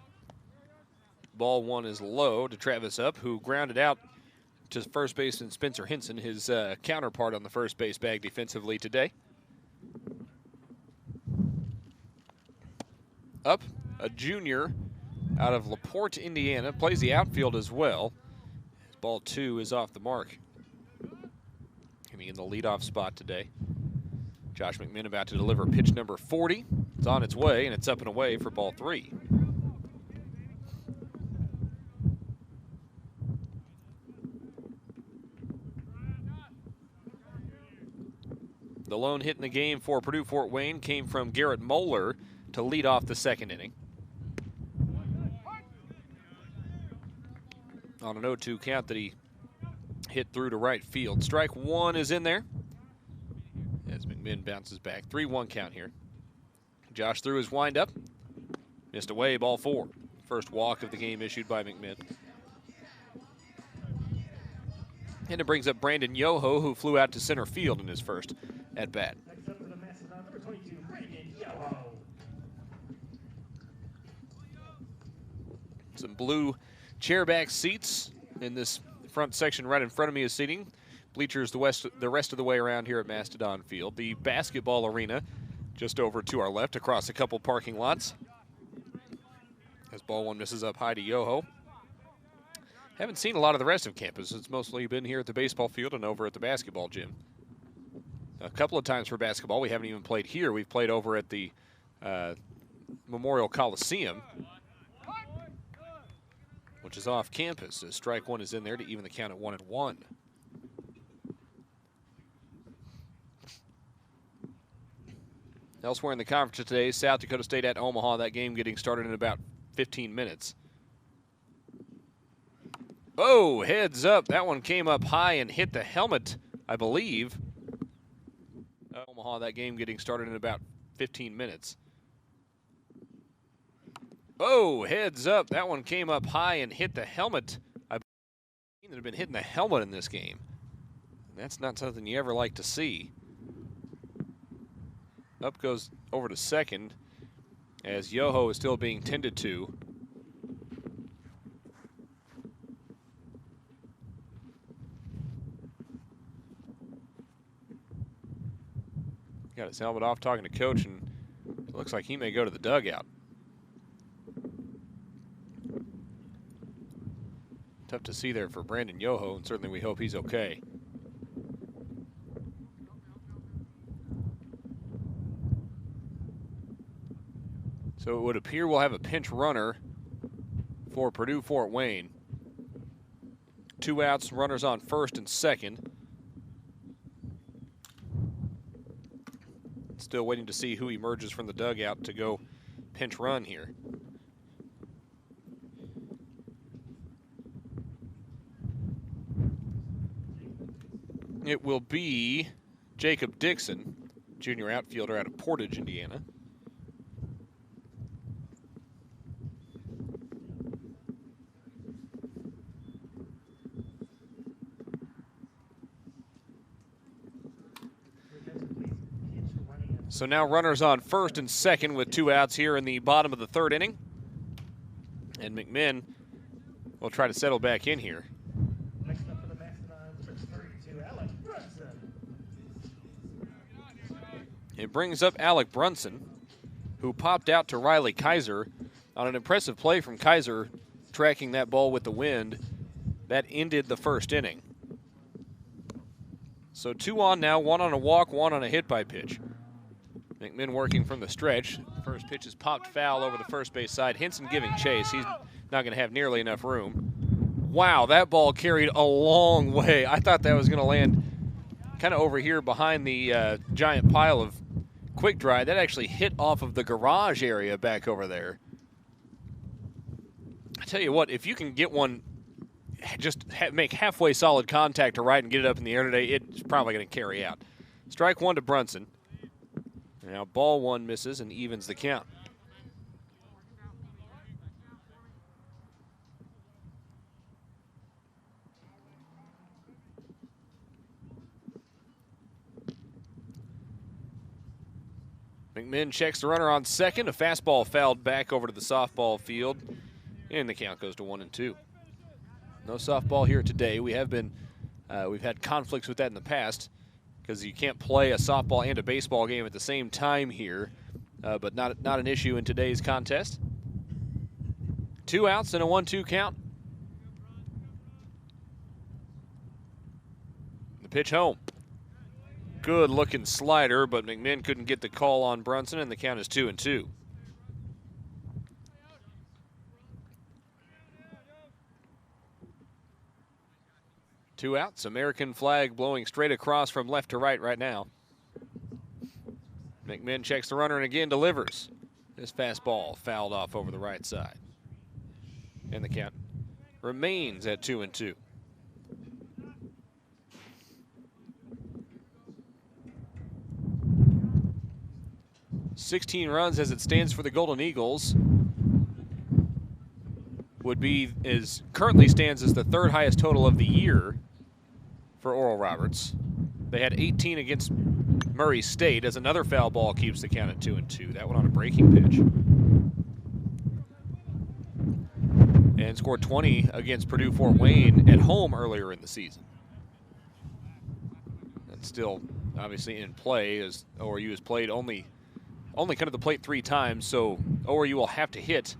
[SPEAKER 1] Ball 1 is low to Travis Up, who grounded out to first baseman Spencer Henson, his counterpart on the first base bag defensively today. Up, a junior out of LaPorte, Indiana, plays the outfield as well. Ball 2 is off the mark. Coming in the leadoff spot today. Josh McMinn about to deliver pitch number 40. It's on its way, and it's up and away for ball 3. The lone hit in the game for Purdue Fort Wayne came from Garrett Moeller to lead off the second inning. On an 0-2 count that he hit through to right field. Strike 1 is in there as McMinn bounces back. 3-1 count here. Josh threw his windup. Missed away, ball 4. First walk of the game issued by McMinn. And it brings up Brandon Yoho, who flew out to center field in his first at-bat.
[SPEAKER 2] Next up for the Mastodon, number 22, Brandon Yoho.
[SPEAKER 1] Some blue chairback seats in this front section right in front of me is seating. Bleachers the rest of the way around here at Mastodon Field. The basketball arena just over to our left across a couple parking lots. As ball 1 misses up high to Yoho. Haven't seen a lot of the rest of campus. It's mostly been here at the baseball field and over at the basketball gym. A couple of times for basketball, we haven't even played here. We've played over at the Memorial Coliseum, which is off campus. As strike 1 is in there to even the count at 1-1. Elsewhere in the conference today, South Dakota State at Omaha. That game getting started in about 15 minutes. Oh, heads up. That one came up high and hit the helmet, I believe. Omaha, that game getting started in about 15 minutes. Oh, heads up. That one came up high and hit the helmet. I believe that have been hitting the helmet in this game. That's not something you ever like to see. Up goes over to second as Yoho is still being tended to. Got his helmet off talking to coach, and it looks like he may go to the dugout. Tough to see there for Brandon Yoho, and certainly we hope he's okay. So it would appear we'll have a pinch runner for Purdue Fort Wayne. 2 outs, runners on first and second. Still waiting to see who emerges from the dugout to go pinch run here. It will be Jacob Dixon, junior outfielder out of Portage, Indiana. So now runners on first and second with 2 outs here in the bottom of the 3rd inning. And McMinn will try to settle back in here.
[SPEAKER 2] Next up for the Mastodons, 32, Alec Brunson.
[SPEAKER 1] It brings up Alec Brunson, who popped out to Riley Kaiser on an impressive play from Kaiser, tracking that ball with the wind. That ended the 1st inning. So 2 on now, 1 on a walk, 1 on a hit by pitch. McMinn working from the stretch. First pitch is popped foul over the first base side. Henson giving chase. He's not going to have nearly enough room. Wow, that ball carried a long way. I thought that was going to land kind of over here behind the giant pile of quick dry. That actually hit off of the garage area back over there. I tell you what, if you can get one, just make halfway solid contact to right and get it up in the air today, it's probably going to carry out. Strike one to Brunson. Now ball one misses and evens the count. McMinn checks the runner on second. A fastball fouled back over to the softball field, and the count goes to 1-2. No softball here today. We have been, we've had conflicts with that in the past because you can't play a softball and a baseball game at the same time here, but not an issue in today's contest. 2 outs and a 1-2 count. The pitch home. Good looking slider, but McMinn couldn't get the call on Brunson, and the count is 2-2. Two outs, American flag blowing straight across from left to right now. McMinn checks the runner and again delivers. This fastball fouled off over the right side. And the count remains at 2-2. 16 runs as it stands for the Golden Eagles currently stands as the third highest total of the year for Oral Roberts. They had 18 against Murray State as another foul ball keeps the count at 2-2. That one on a breaking pitch. And scored 20 against Purdue Fort Wayne at home earlier in the season. That's still obviously in play as ORU has played only come to the plate 3 times, so ORU will have to hit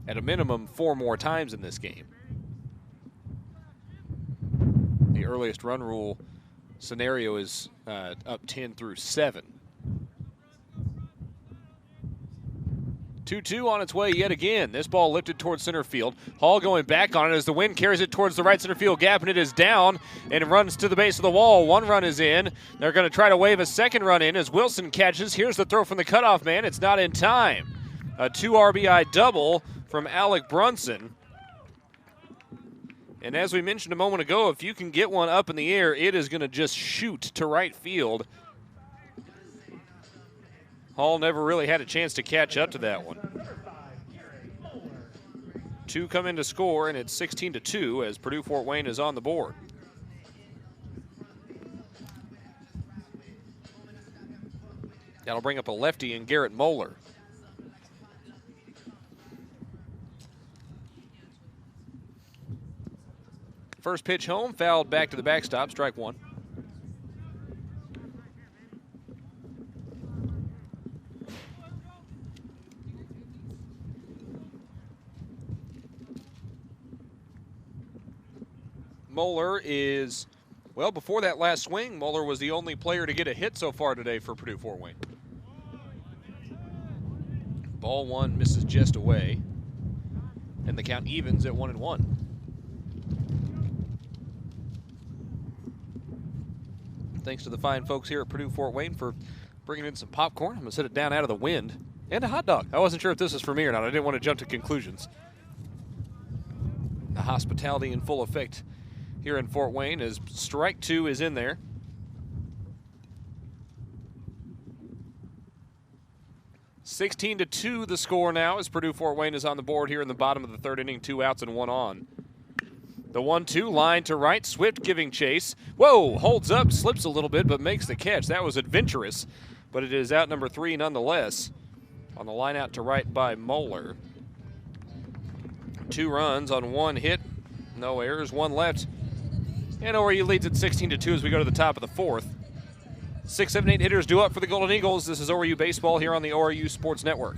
[SPEAKER 1] at a minimum 4 more times in this game. The earliest run rule scenario is up 10 through 7. 2-2 on its way yet again. This ball lifted towards center field. Hall going back on it as the wind carries it towards the right center field gap, and it is down and it runs to the base of the wall. 1 run is in. They're going to try to wave a second run in as Wilson catches. Here's the throw from the cutoff man. It's not in time. A 2 RBI double from Alec Brunson. And as we mentioned a moment ago, if you can get one up in the air, it is going to just shoot to right field. Hall never really had a chance to catch up to that one. 2 come in to score, and it's 16-2 as Purdue Fort Wayne is on the board. That'll bring up a lefty in Garrett Moeller. First pitch home, fouled back to the backstop, strike 1. Moeller is, well, before that last swing, Moeller was the only player to get a hit so far today for Purdue Fort Wayne. Ball 1 misses just away, and the count evens at 1-1. Thanks to the fine folks here at Purdue Fort Wayne for bringing in some popcorn. I'm going to set it down out of the wind, and a hot dog. I wasn't sure if this was for me or not. I didn't want to jump to conclusions. The hospitality in full effect here in Fort Wayne as strike 2 is in there. (16-2) the score now as Purdue Fort Wayne is on the board here in the bottom of the 3rd inning. 2 outs and 1 on. The 1-2 line to right, Swift giving chase. Whoa, holds up, slips a little bit, but makes the catch. That was adventurous, but it is out number 3 nonetheless. On the line out to right by Moeller. 2 runs on 1 hit, no errors, 1 left. And ORU leads at 16-2 as we go to the top of the 4th. 6, 7, 8 hitters due up for the Golden Eagles. This is ORU Baseball here on the ORU Sports Network.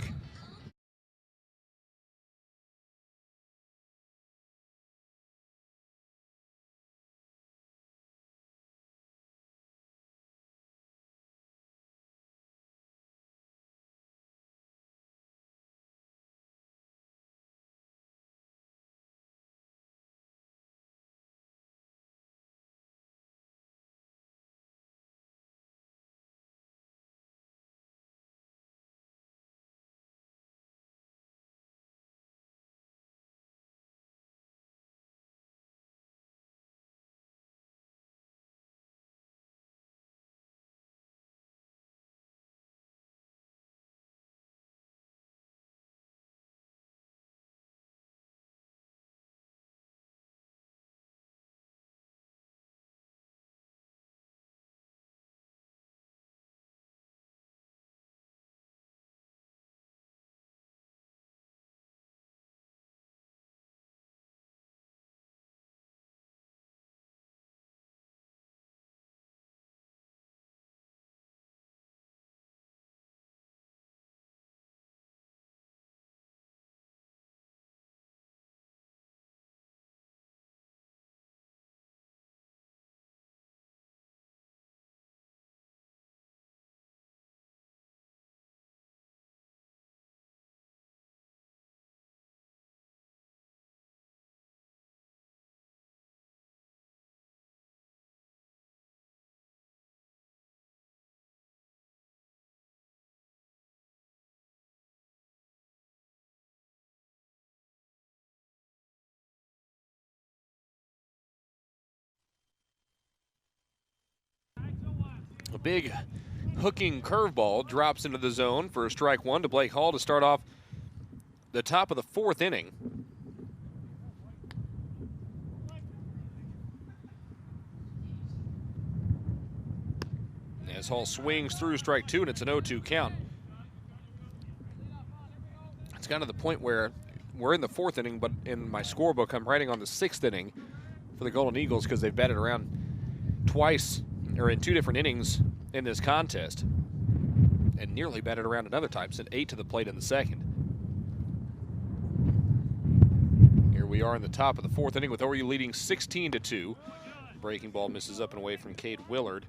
[SPEAKER 1] A big hooking curveball drops into the zone for strike one to Blake Hall to start off the top of the fourth inning. As Hall swings through strike two, and it's an 0-2 count. It's kind of the point where we're in the fourth inning, but in my scorebook, I'm writing on the sixth inning for the Golden Eagles because they've batted around twice, or in two different innings in this contest, and nearly batted around another time, sent 8 to the plate in the second. Here we are in the top of the fourth inning with ORU leading 16-2. Breaking ball misses up and away from Cade Willard.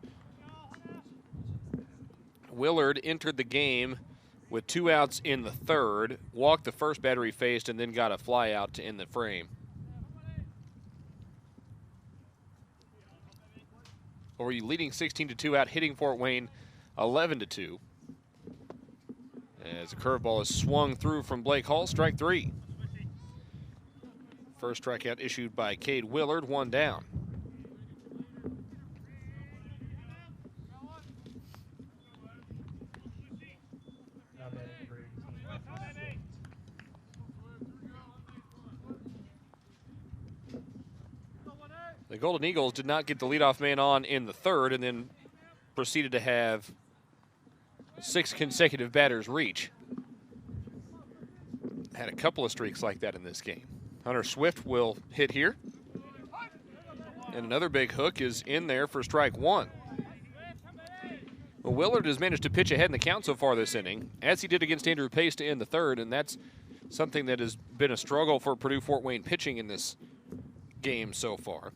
[SPEAKER 1] Willard entered the game with 2 outs in the third, walked the first batter he faced, and then got a fly out to end the frame. ORU leading 16-2 out, hitting Fort Wayne 11-2. As a curveball is swung through from Blake Hall, strike three. First strikeout issued by Cade Willard, 1 down. The Golden Eagles did not get the leadoff man on in the third and then proceeded to have 6 consecutive batters reach. Had a couple of streaks like that in this game. Hunter Swift will hit here. And another big hook is in there for strike one. Well, Willard has managed to pitch ahead in the count so far this inning, as he did against Andrew Pace to end the third, and that's something that has been a struggle for Purdue Fort Wayne pitching in this game so far.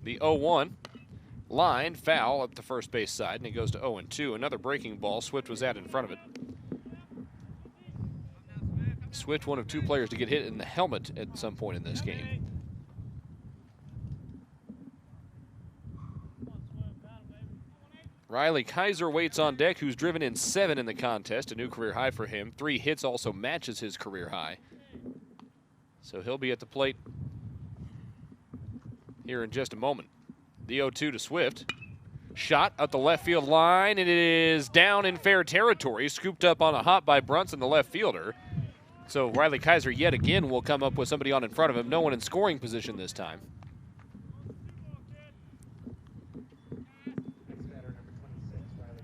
[SPEAKER 1] The 0-1 line foul up the first base side, and it goes to 0-2. Another breaking ball. Swift was out in front of it. Swift, one of 2 players to get hit in the helmet at some point in this game. Riley Kaiser waits on deck, who's driven in 7 in the contest, a new career high for him. 3 hits also matches his career high. So he'll be at the plate here in just a moment. The 0-2 to Swift. Shot up the left field line, and it is down in fair territory, scooped up on a hop by Brunson, the left fielder. So Riley Kaiser yet again will come up with somebody on in front of him. No one in scoring position this time.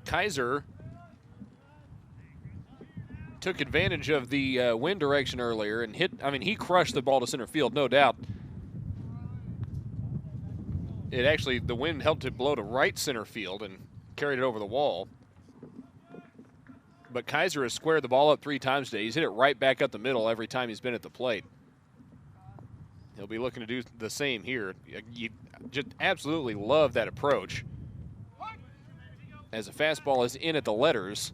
[SPEAKER 1] Kaiser took advantage of the wind direction earlier and hit. I mean, he crushed the ball to center field, no doubt. It actually, the wind helped it blow to right center field and carried it over the wall. But Kaiser has squared the ball up 3 times today. He's hit it right back up the middle every time he's been at the plate. He'll be looking to do the same here. You just absolutely love that approach. As a fastball is in at the letters.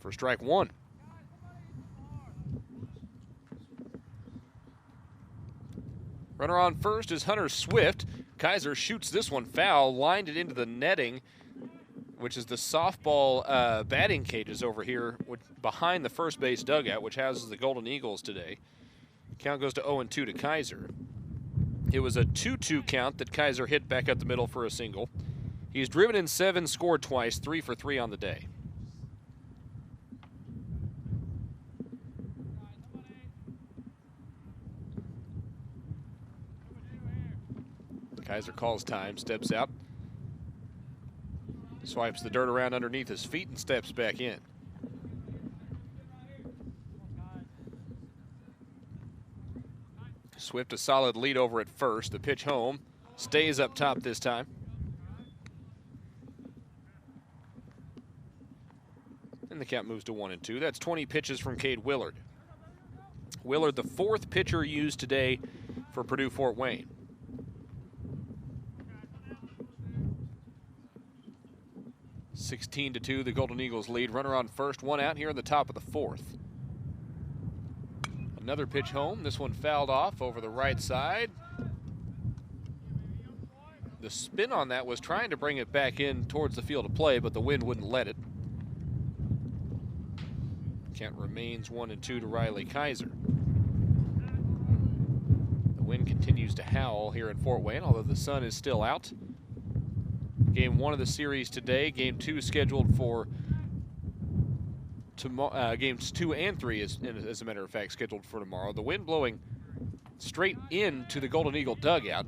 [SPEAKER 1] For strike one. Runner on first is Hunter Swift. Kaiser shoots this one foul, lined it into the netting, which is the softball batting cages over here behind the first base dugout, which houses the Golden Eagles today. Count goes to 0-2 to Kaiser. It was a 2-2 count that Kaiser hit back up the middle for a single. He's driven in 7, scored twice, 3 for 3 on the day. Kaiser calls time, steps out, swipes the dirt around underneath his feet and steps back in. Swift a solid lead over at first. The pitch home, stays up top this time. And the count moves to 1-2. That's 20 pitches from Cade Willard. Willard, the 4th pitcher used today for Purdue Fort Wayne. (16-2), the Golden Eagles lead. Runner on first, 1 out here in the top of the 4th. Another pitch home. This one fouled off over the right side. The spin on that was trying to bring it back in towards the field of play, but the wind wouldn't let it. Count remains 1-2 to Riley Kaiser. wind continues to howl here in Fort Wayne, although the sun is still out. Game 1 of the series today. Game 2 is scheduled for tomorrow. Games 2 and 3 is, as a matter of fact, scheduled for tomorrow. The wind blowing straight into the Golden Eagle dugout,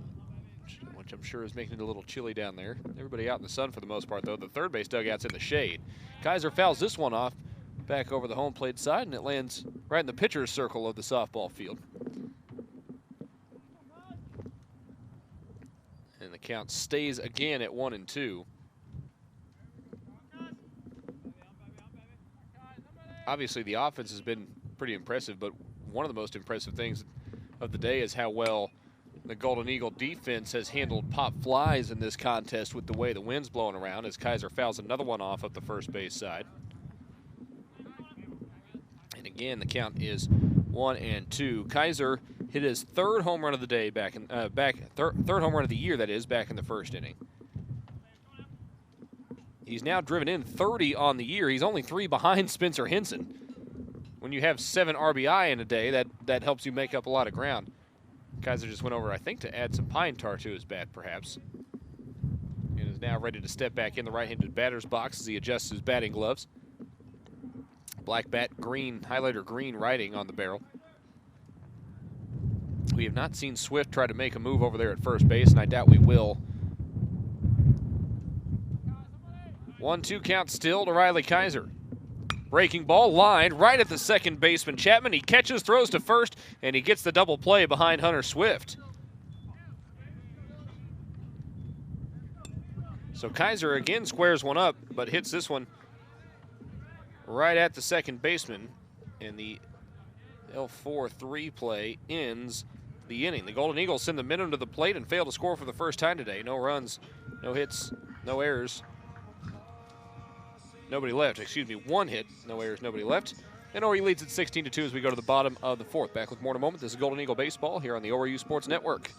[SPEAKER 1] which I'm sure is making it a little chilly down there. Everybody out in the sun for the most part, though. The third base dugout's in the shade. Kaiser fouls this one off back over the home plate side, and it lands right in the pitcher's circle of the softball field. And the count stays again at 1-2. Obviously, the offense has been pretty impressive, but one of the most impressive things of the day is how well the Golden Eagle defense has handled pop flies in this contest with the way the wind's blowing around, as Kaiser fouls another one off up the first base side. And again, the count is 1-2. Kaiser hit his third home run of the day third home run of the year, that is, back in the first inning. He's now driven in 30 on the year. He's only 3 behind Spencer Henson. When you have 7 RBI in a day, that helps you make up a lot of ground. Kaiser just went over, I think, to add some pine tar to his bat, perhaps. And is now ready to step back in the right-handed batter's box as he adjusts his batting gloves. Black bat, green, highlighter green writing on the barrel. We have not seen Swift try to make a move over there at first base, and I doubt we will. 1-2 count still to Riley Kaiser. Breaking ball lined right at the second baseman Chapman. He catches, throws to first, and he gets the double play behind Hunter Swift. So Kaiser again squares one up, but hits this one right at the second baseman. And the L4-3 play ends the inning. The Golden Eagles send the minimum to the plate and fail to score for the first time today. No runs, no hits, no errors. Nobody left, excuse me, 1 hit, no errors, nobody left. And ORU leads at 16-2 as we go to the bottom of the 4th. Back with more in a moment. This is Golden Eagle Baseball here on the ORU Sports Network.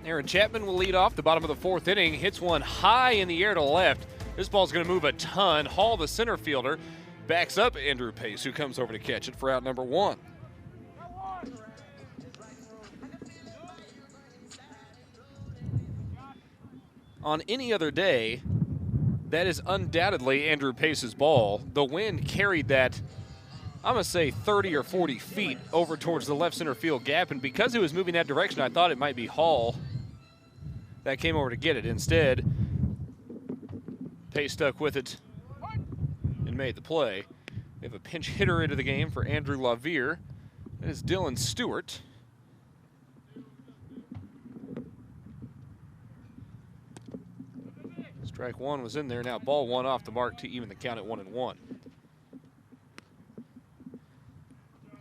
[SPEAKER 1] Aaron Chapman will lead off the bottom of the 4th inning. Hits one high in the air to left. This ball's going to move a ton. Hall, the center fielder, backs up Andrew Pace, who comes over to catch it for out number 1. On any other day, that is undoubtedly Andrew Pace's ball. The wind carried that, I'm going to say 30 or 40 feet over towards the left center field gap, and because it was moving that direction, I thought it might be Hall that came over to get it. Instead, Pace stuck with it and made the play. We have a pinch hitter into the game for Andrew LaVere. That is Dylan Stewart. Strike 1 was in there. Now ball 1 off the mark to even the count at 1-1.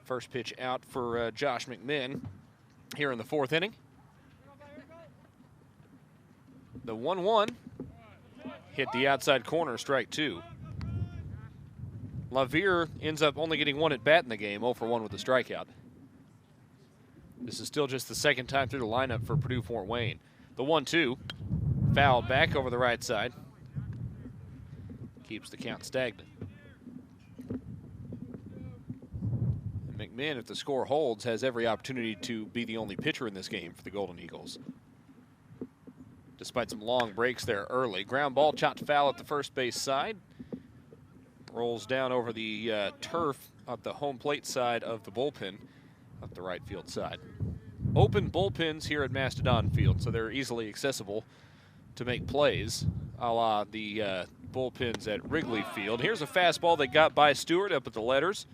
[SPEAKER 1] First pitch out for Josh McMinn here in the 4th inning. The 1-1 hit the outside corner, strike 2. LaVere ends up only getting 1 at bat in the game, 0 for 1 with a strikeout. This is still just the second time through the lineup for Purdue Fort Wayne. The 1-2, fouled back over the right side. Keeps the count stagnant. And McMinn, if the score holds, has every opportunity to be the only pitcher in this game for the Golden Eagles. Despite some long breaks there early. Ground ball chopped foul at the first base side. Rolls down over the turf at the home plate side of the bullpen, up the right field side. Open bullpens here at Mastodon Field, so they're easily accessible to make plays, a la the bullpens at Wrigley Field. Here's a fastball that got by Stewart up at the letters.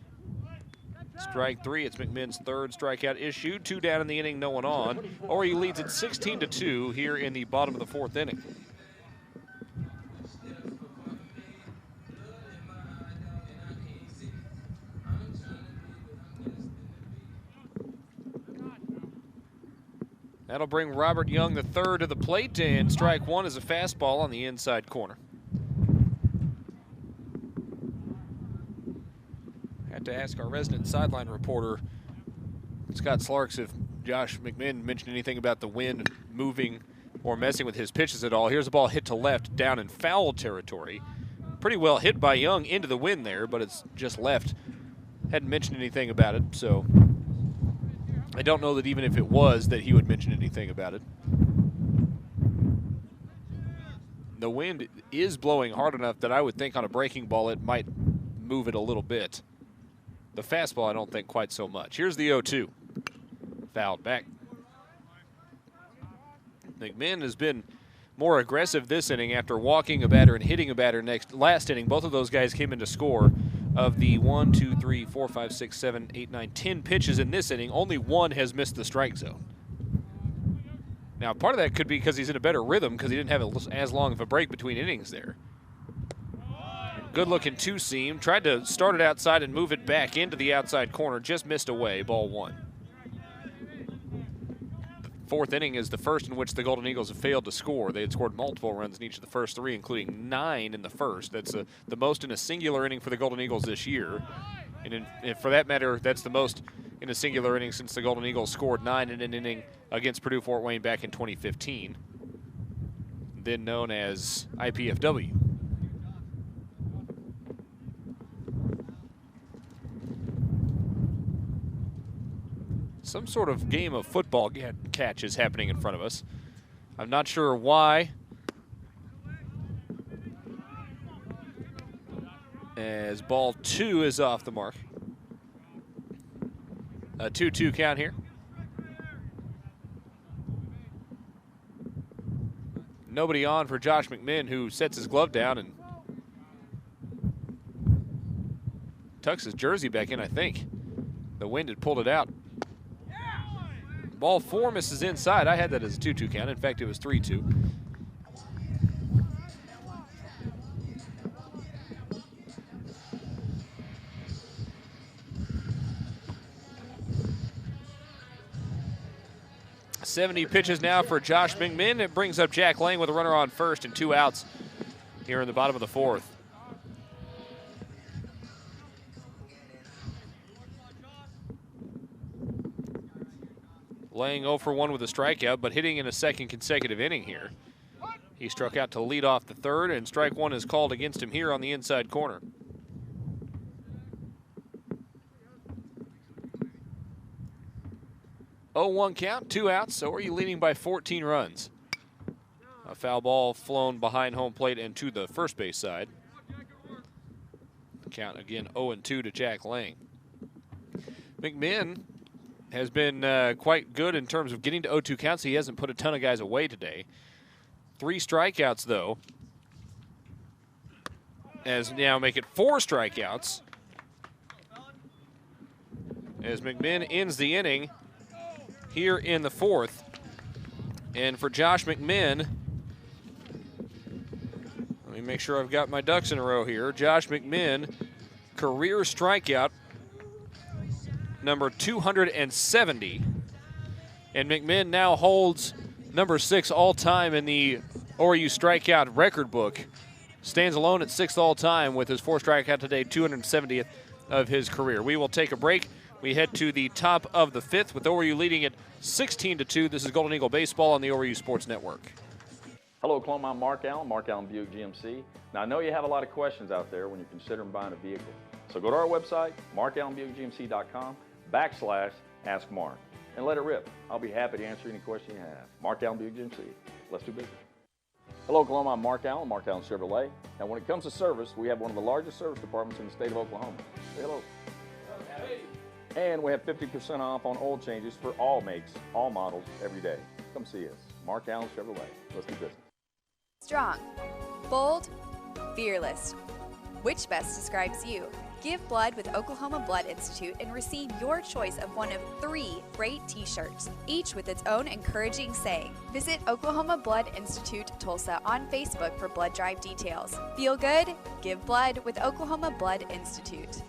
[SPEAKER 1] Strike 3, it's McMinn's third strikeout issued. 2 down in the inning, no one on. ORU leads it 16-2 here in the bottom of the 4th inning. That'll bring Robert Young III to the plate, and strike 1 is a fastball on the inside corner. Had to ask our resident sideline reporter, Scott Slarks, if Josh McMinn mentioned anything about the wind moving or messing with his pitches at all. Here's a ball hit to left down in foul territory. Pretty well hit by Young into the wind there, but it's just left. Hadn't mentioned anything about it, so I don't know that even if it was that he would mention anything about it. The wind is blowing hard enough that I would think on a breaking ball it might move it a little bit. The fastball I don't think quite so much. Here's the 0-2. Fouled back. McMinn has been more aggressive this inning after walking a batter and hitting a batter last inning. Both of those guys came in to score. Of the 1, 2, 3, 4, 5, 6, 7, 8, 9, 10 pitches in this inning, only 1 has missed the strike zone. Now, part of that could be because he's in a better rhythm because he didn't have as long of a break between innings there. Good-looking two-seam. Tried to start it outside and move it back into the outside corner. Just missed away. Ball 1. The 4th inning is the first in which the Golden Eagles have failed to score. They had scored multiple runs in each of the first 3, including 9 in the first. That's the most in a singular inning for the Golden Eagles this year. And for that matter, that's the most in a singular inning since the Golden Eagles scored 9 in an inning against Purdue Fort Wayne back in 2015, then known as IPFW. Some sort of game of football catch is happening in front of us. I'm not sure why. As ball 2 is off the mark. A 2-2 count here. Nobody on for Josh McMinn, who sets his glove down and tucks his jersey back in, I think. The wind had pulled it out. Ball 4 misses inside. I had that as a 2-2 count. In fact, it was 3-2. .70 pitches now for Josh McMinn. It brings up Jack Lang with a runner on first and 2 outs here in the bottom of the 4th. Lang 0 for 1 with a strikeout, but hitting in a second consecutive inning here. He struck out to lead off the 3rd, and strike 1 is called against him here on the inside corner. .01 count, 2 outs, so are you leading by 14 runs? A foul ball flown behind home plate and to the first base side. Count again 0-2 to Jack Lang. McMinn has been quite good in terms of getting to 0-2 counts. He hasn't put a ton of guys away today. 3 strikeouts, though, as now make it 4 strikeouts as McMinn ends the inning here in the 4th. And for Josh McMinn, let me make sure I've got my ducks in a row here. Josh McMinn, career strikeout number 270. And McMinn now holds number 6 all-time in the ORU strikeout record book stands alone at 6th all time with his 4 strikeout today, 270th of his career. We will take a break. We head to the top of the 5th with ORU leading at 16-2. This is Golden Eagle Baseball on the ORU Sports Network.
[SPEAKER 4] Hello, Oklahoma. I'm Mark Allen Buick GMC. Now, I know you have a lot of questions out there when you're considering buying a vehicle. So go to our website, markallenbuickgmc.com/askmark, and let it rip. I'll be happy to answer any question you have. Mark Allen Buick GMC. Let's do business. Hello, Oklahoma. I'm Mark Allen Chevrolet. Now, when it comes to service, we have one of the largest service departments in the state of Oklahoma. Say hello. And we have 50% off on oil changes for all makes, all models, every day. Come see us. Mark Allen Chevrolet. Let's do business.
[SPEAKER 8] Strong, bold, fearless. Which best describes you? Give blood with Oklahoma Blood Institute and receive your choice of one of 3 great t-shirts, each with its own encouraging saying. Visit Oklahoma Blood Institute Tulsa on Facebook for blood drive details. Feel good? Give blood with Oklahoma Blood Institute.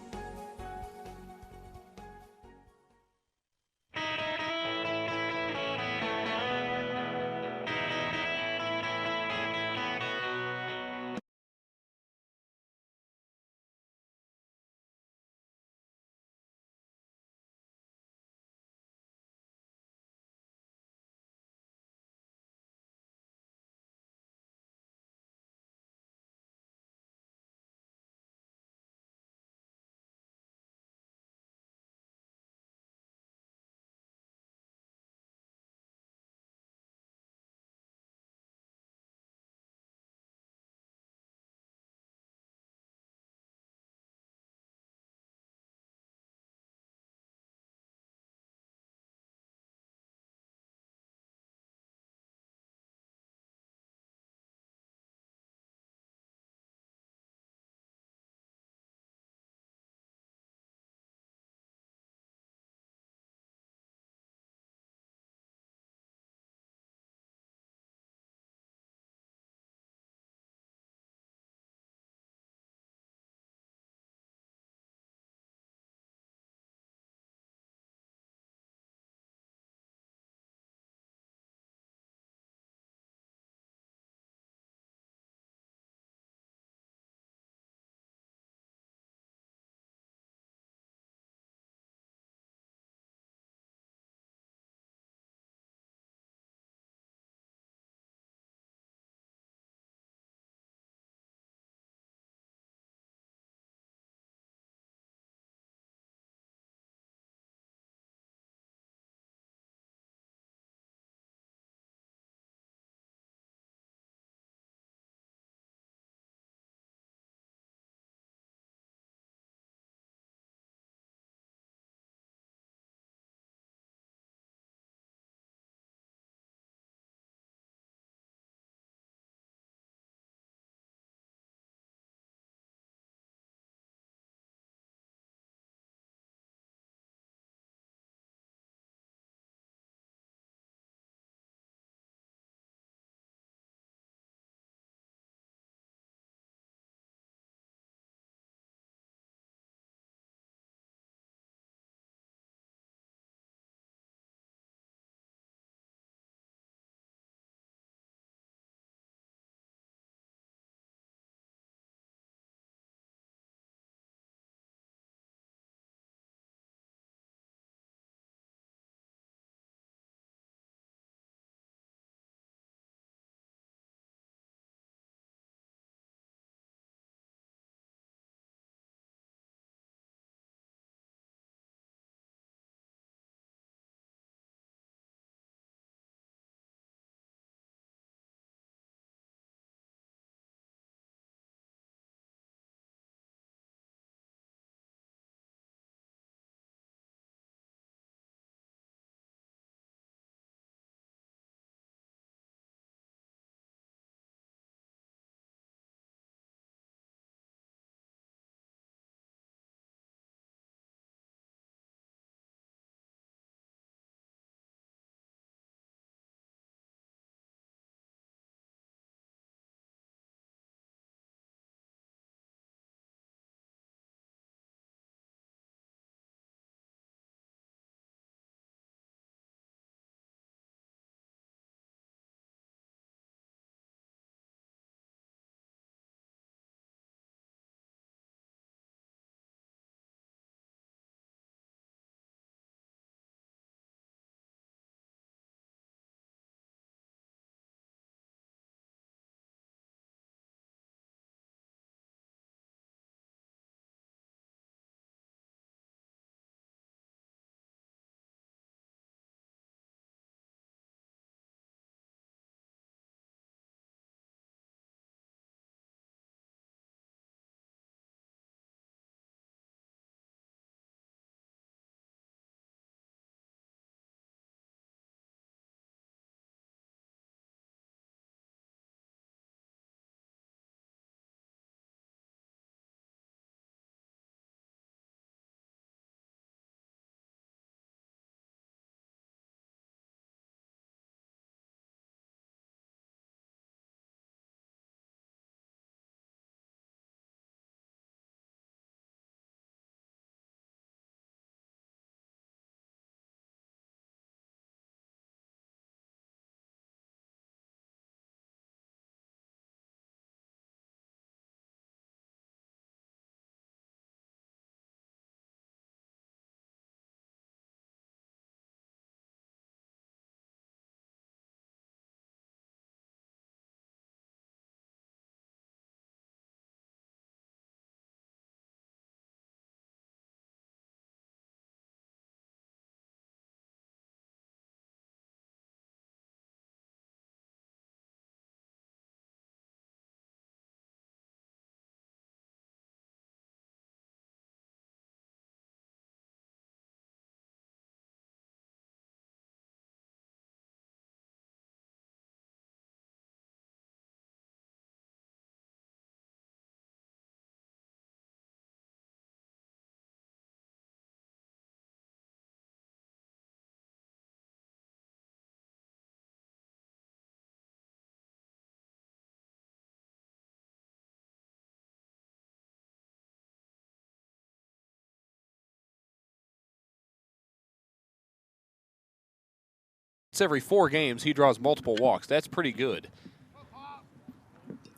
[SPEAKER 1] once every 4 games, he draws multiple walks. That's pretty good.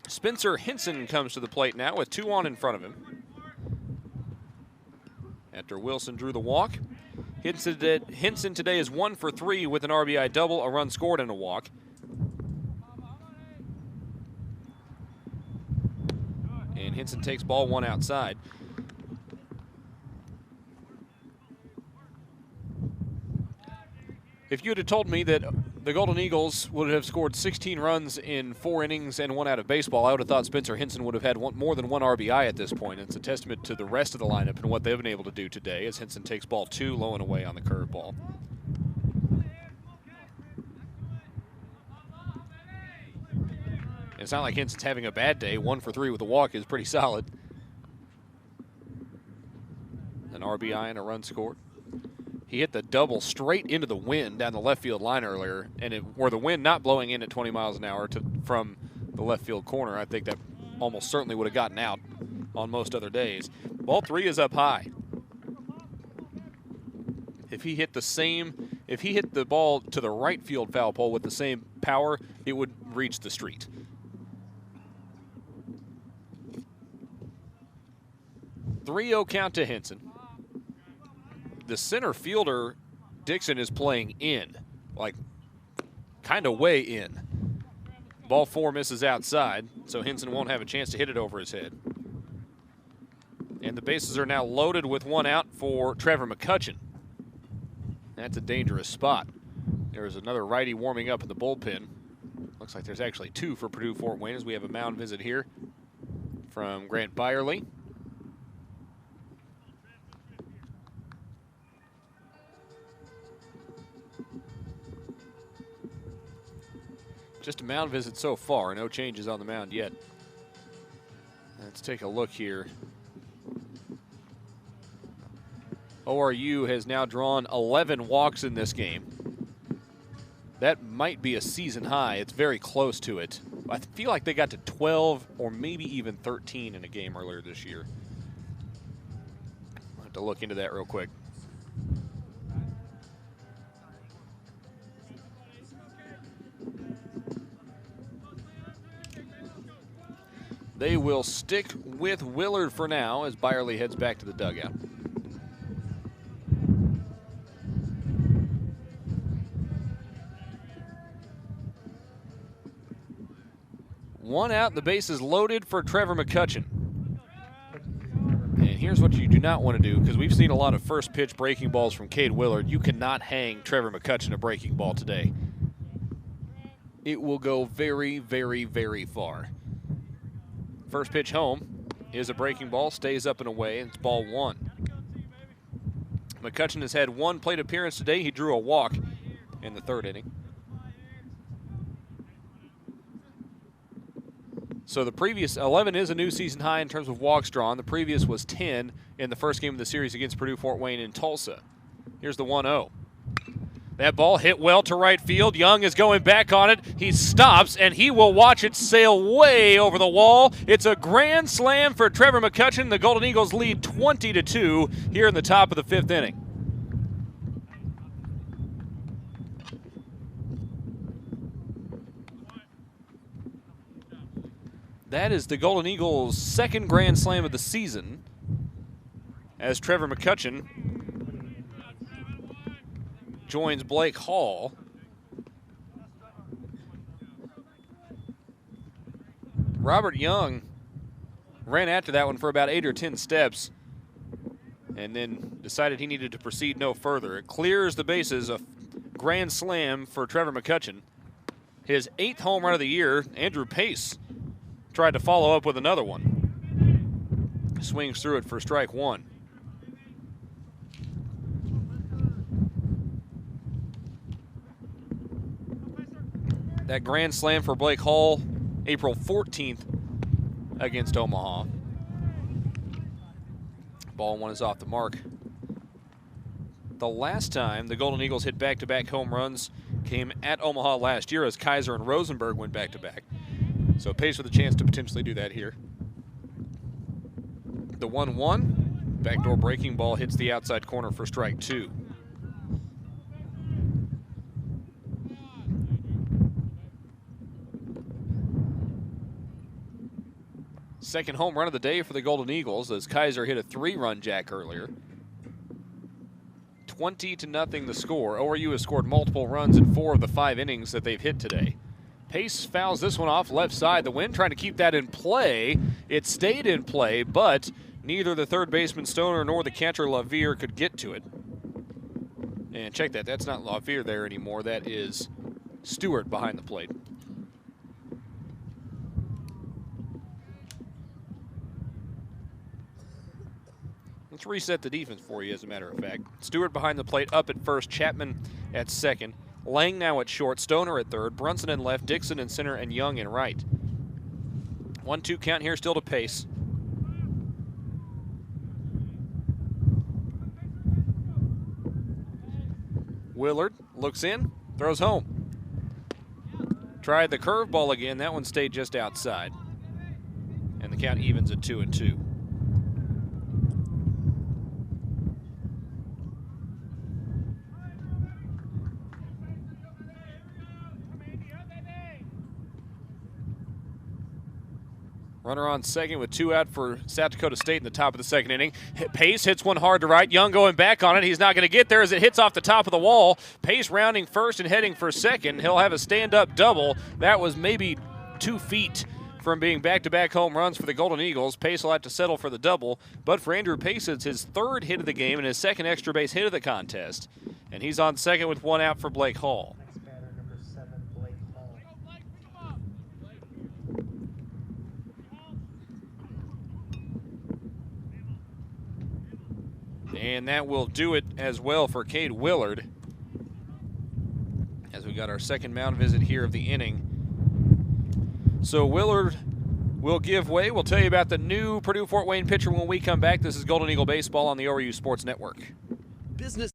[SPEAKER 1] Spencer Henson comes to the plate now with 2 on in front of him. After Wilson drew the walk, Henson today is 1 for 3 with an RBI double, a run scored, and a walk. And Henson takes ball 1 outside. If you had told me that the Golden Eagles would have scored 16 runs in 4 innings and 1 out of baseball, I would have thought Spencer Henson would have had more than 1 RBI at this point. It's a testament to the rest of the lineup and what they've been able to do today as Henson takes ball 2 low and away on the curveball. It's not like Henson's having a bad day. 1 for 3 with a walk is pretty solid. An RBI and a run scored. He hit the double straight into the wind down the left field line earlier, and were the wind not blowing in at 20 miles an hour from the left field corner, I think that almost certainly would have gotten out on most other days. Ball 3 is up high. If he hit the ball to the right field foul pole with the same power, it would reach the street. .3-0 count to Henson. The center fielder, Dixon, is playing in, like kind of way in. Ball 4 misses outside, so Henson won't have a chance to hit it over his head. And the bases are now loaded with 1 out for Trevor McCutcheon. That's a dangerous spot. There's another righty warming up in the bullpen. Looks like there's actually 2 for Purdue Fort Wayne as we have a mound visit here from Grant Byerly. Just a mound visit so far, no changes on the mound yet. Let's take a look here. ORU has now drawn 11 walks in this game. That might be a season high. It's very close to it. I feel like they got to 12 or maybe even 13 in a game earlier this year. I'll have to look into that real quick. They will stick with Willard for now as Byerly heads back to the dugout. One out, the base is loaded for Trevor McCutcheon. And here's what you do not want to do, because we've seen a lot of first pitch breaking balls from Cade Willard. You cannot hang Trevor McCutcheon a breaking ball today. It will go very, very, very far. First pitch home is a breaking ball, stays up and away, and it's ball 1. McCutcheon has had 1 plate appearance today. He drew a walk in the 3rd inning. So the previous 11 is a new season high in terms of walks drawn. The previous was 10 in the first game of the series against Purdue Fort Wayne in Tulsa. Here's the 1-0. That ball hit well to right field. Young is going back on it. He stops, and he will watch it sail way over the wall. It's a grand slam for Trevor McCutcheon. The Golden Eagles lead 20-2 here in the top of the 5th inning. That is the Golden Eagles' 2nd grand slam of the season as Trevor McCutcheon joins Blake Hall. Robert Young ran after that one for about 8 or 10 steps and then decided he needed to proceed no further. It clears the bases, a grand slam for Trevor McCutcheon. His 8th home run of the year. Andrew Pace tried to follow up with another one. Swings through it for strike 1. That grand slam for Blake Hall, April 14th against Omaha. Ball 1 is off the mark. The last time the Golden Eagles hit back-to-back home runs came at Omaha last year as Kaiser and Rosenberg went back-to-back. So Pace with a chance to potentially do that here. The 1-1, backdoor breaking ball hits the outside corner for strike 2. Second home run of the day for the Golden Eagles as Kaiser hit a 3-run jack earlier. 20-0 the score. ORU has scored multiple runs in 4 of the 5 innings that they've hit today. Pace fouls this one off left side. The wind trying to keep that in play. It stayed in play, but neither the third baseman Stoner nor the catcher LaVere could get to it. And check that. That's not LaVere there anymore. That is Stewart behind the plate. Let's reset the defense for you, as a matter of fact. Stewart behind the plate, up at first, Chapman at second, Lang now at short, Stoner at third, Brunson in left, Dixon in center, and Young in right. 1-2 count here, still to Pace. Willard looks in, throws home. Tried the curveball again, that one stayed just outside. And the count evens at 2-2. Runner on second with 2 out for South Dakota State in the top of the second inning. Pace hits one hard to right. Young going back on it. He's not going to get there as it hits off the top of the wall. Pace rounding first and heading for second. He'll have a stand-up double. That was maybe 2 feet from being back-to-back home runs for the Golden Eagles. Pace will have to settle for the double. But for Andrew Pace, it's his 3rd hit of the game and his 2nd extra base hit of the contest. And he's on second with 1 out for Blake Hall.
[SPEAKER 2] Next batter, number 7, Blake Hall.
[SPEAKER 1] And that will do it as well for Cade Willard, as we got our second mound visit here of the inning. So Willard will give way. We'll tell you about the new Purdue Fort Wayne pitcher when we come back. This is Golden Eagle Baseball on the ORU Sports Network.
[SPEAKER 5] Business.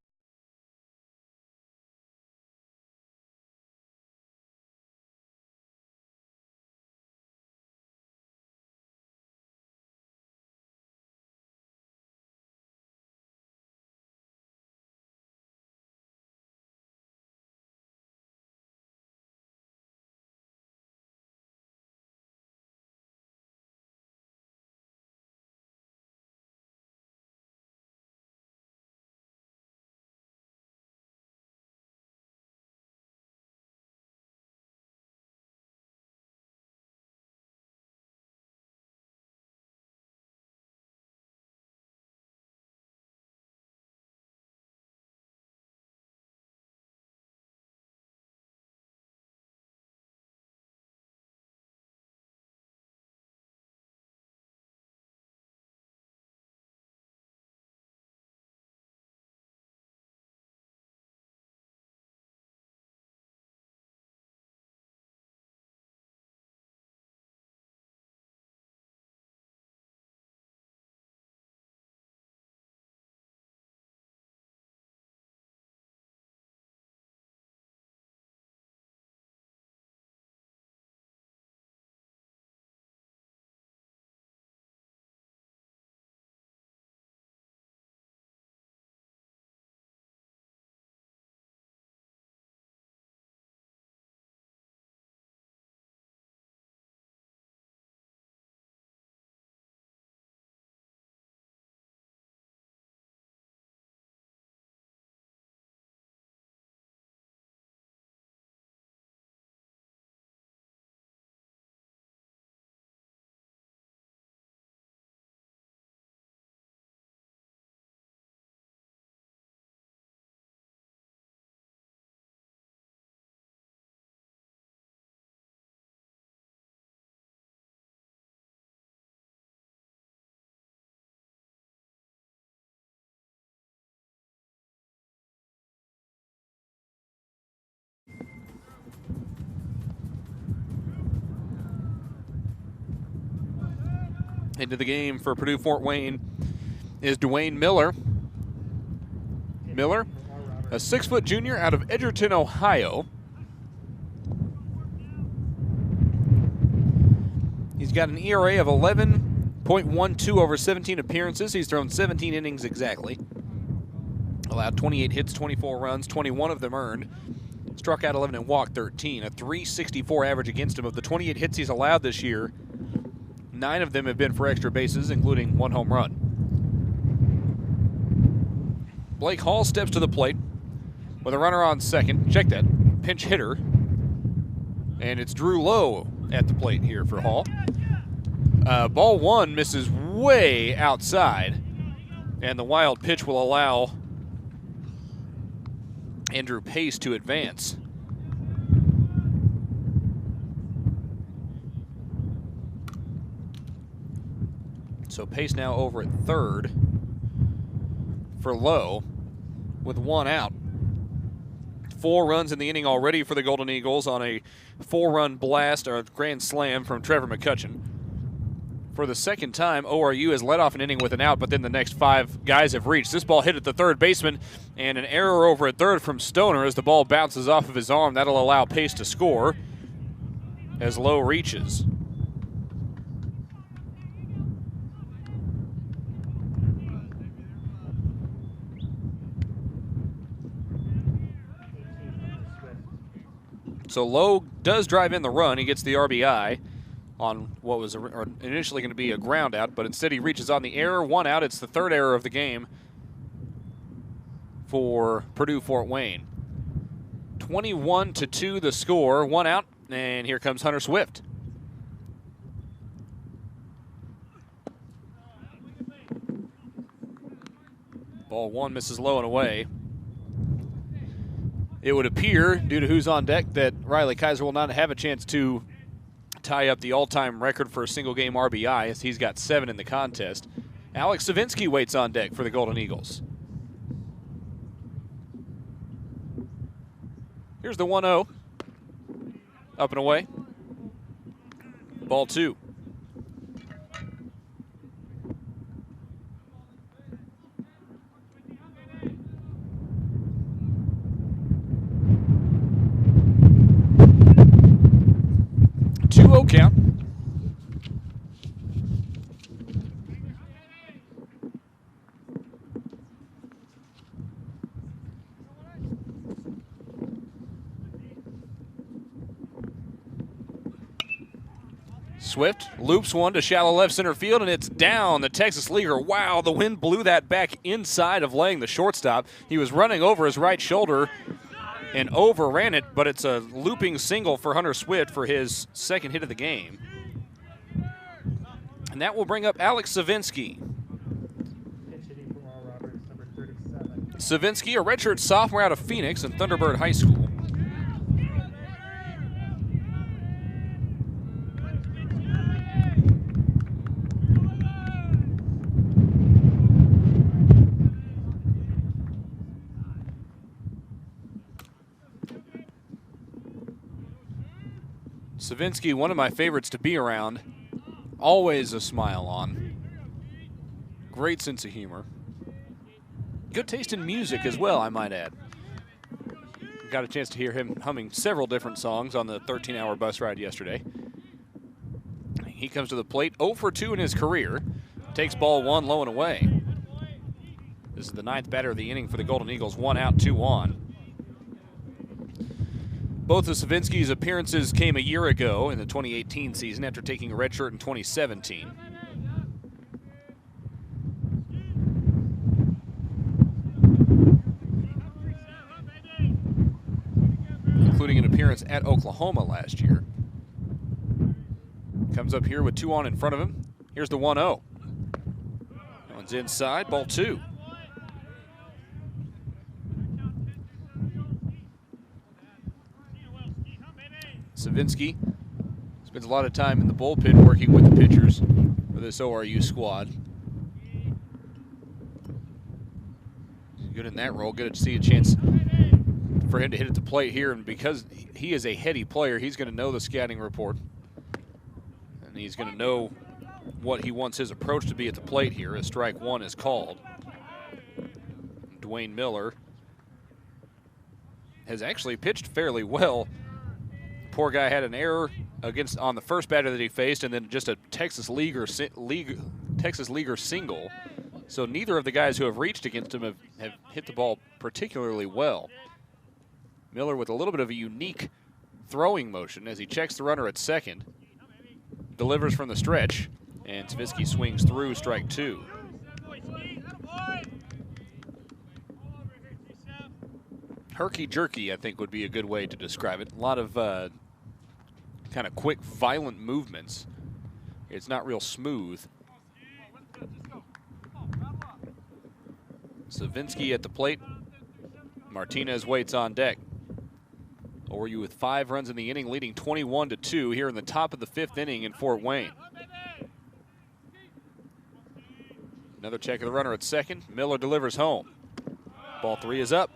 [SPEAKER 1] Into the game for Purdue Fort Wayne is Dwayne Miller. Miller, a 6-foot junior out of Edgerton, Ohio. He's got an ERA of 11.12 over 17 appearances. He's thrown 17 innings exactly. Allowed 28 hits, 24 runs, 21 of them earned. Struck out 11 and walked 13. A .364 average against him. Of the 28 hits he's allowed this year, 9 of them have been for extra bases, including 1 home run. Blake Hall steps to the plate with a runner on second. Check that, pinch hitter. And it's Drew Lowe at the plate here for Hall. Ball 1 misses way outside, and the wild pitch will allow Andrew Pace to advance. So Pace now over at third for Lowe with 1 out. 4 runs in the inning already for the Golden Eagles on a 4-run blast or grand slam from Trevor McCutcheon. For the second time, ORU has led off an inning with an out, but then the next 5 guys have reached. This ball hit at the third baseman, and an error over at third from Stoner as the ball bounces off of his arm. That'll allow Pace to score as Lowe reaches. So Lowe does drive in the run. He gets the RBI on what was initially going to be a ground out, but instead he reaches on the error. 1 out. It's the 3rd error of the game for Purdue Fort Wayne. 21-2 the score. 1 out, and here comes Hunter Swift. Ball 1 misses low and away. It would appear, due to who's on deck, that Riley Kaiser will not have a chance to tie up the all-time record for a single-game RBI, as he's got 7 in the contest. Alex Savinsky waits on deck for the Golden Eagles. Here's the 1-0. Up and away. Ball 2. Count. Swift loops one to shallow left center field, and it's down. The Texas leaguer, wow, the wind blew that back inside of laying the shortstop. He was running over his right shoulder and overran it, but it's a looping single for Hunter Swift for his 2nd hit of the game. And that will bring up Alex Savinsky. Savinsky, a redshirt sophomore out of Phoenix and Thunderbird High School. Savinsky, one of my favorites to be around. Always a smile on. Great sense of humor. Good taste in music as well, I might add. Got a chance to hear him humming several different songs on the 13-hour bus ride yesterday. He comes to the plate 0 for 2 in his career. Takes ball 1 low and away. This is the 9th batter of the inning for the Golden Eagles. 1 out, 2 on. Both of Savinsky's appearances came a year ago in the 2018 season after taking a red shirt in 2017. Including an appearance at Oklahoma last year. Comes up here with 2 on in front of him. Here's the 1-0. That one's inside, ball 2. Savinsky spends a lot of time in the bullpen working with the pitchers for this ORU squad. He's good in that role. Good to see a chance for him to hit at the plate here. And because he is a heady player, he's going to know the scouting report. And he's going to know what he wants his approach to be at the plate here as strike 1 is called. Dwayne Miller has actually pitched fairly well. Poor guy had an error on the first batter that he faced, and then just a Texas leaguer single. So neither of the guys who have reached against him have hit the ball particularly well. Miller with a little bit of a unique throwing motion as he checks the runner at second. Delivers from the stretch. And Savinsky swings through, strike 2. Herky-jerky, I think, would be a good way to describe it. A lot of kind of quick, violent movements. It's not real smooth. Savinsky at the plate. Martinez waits on deck. ORU with 5 runs in the inning, leading 21-2 here in the top of the 5th inning in Fort Wayne. Another check of the runner at second. Miller delivers home. Ball 3 is up.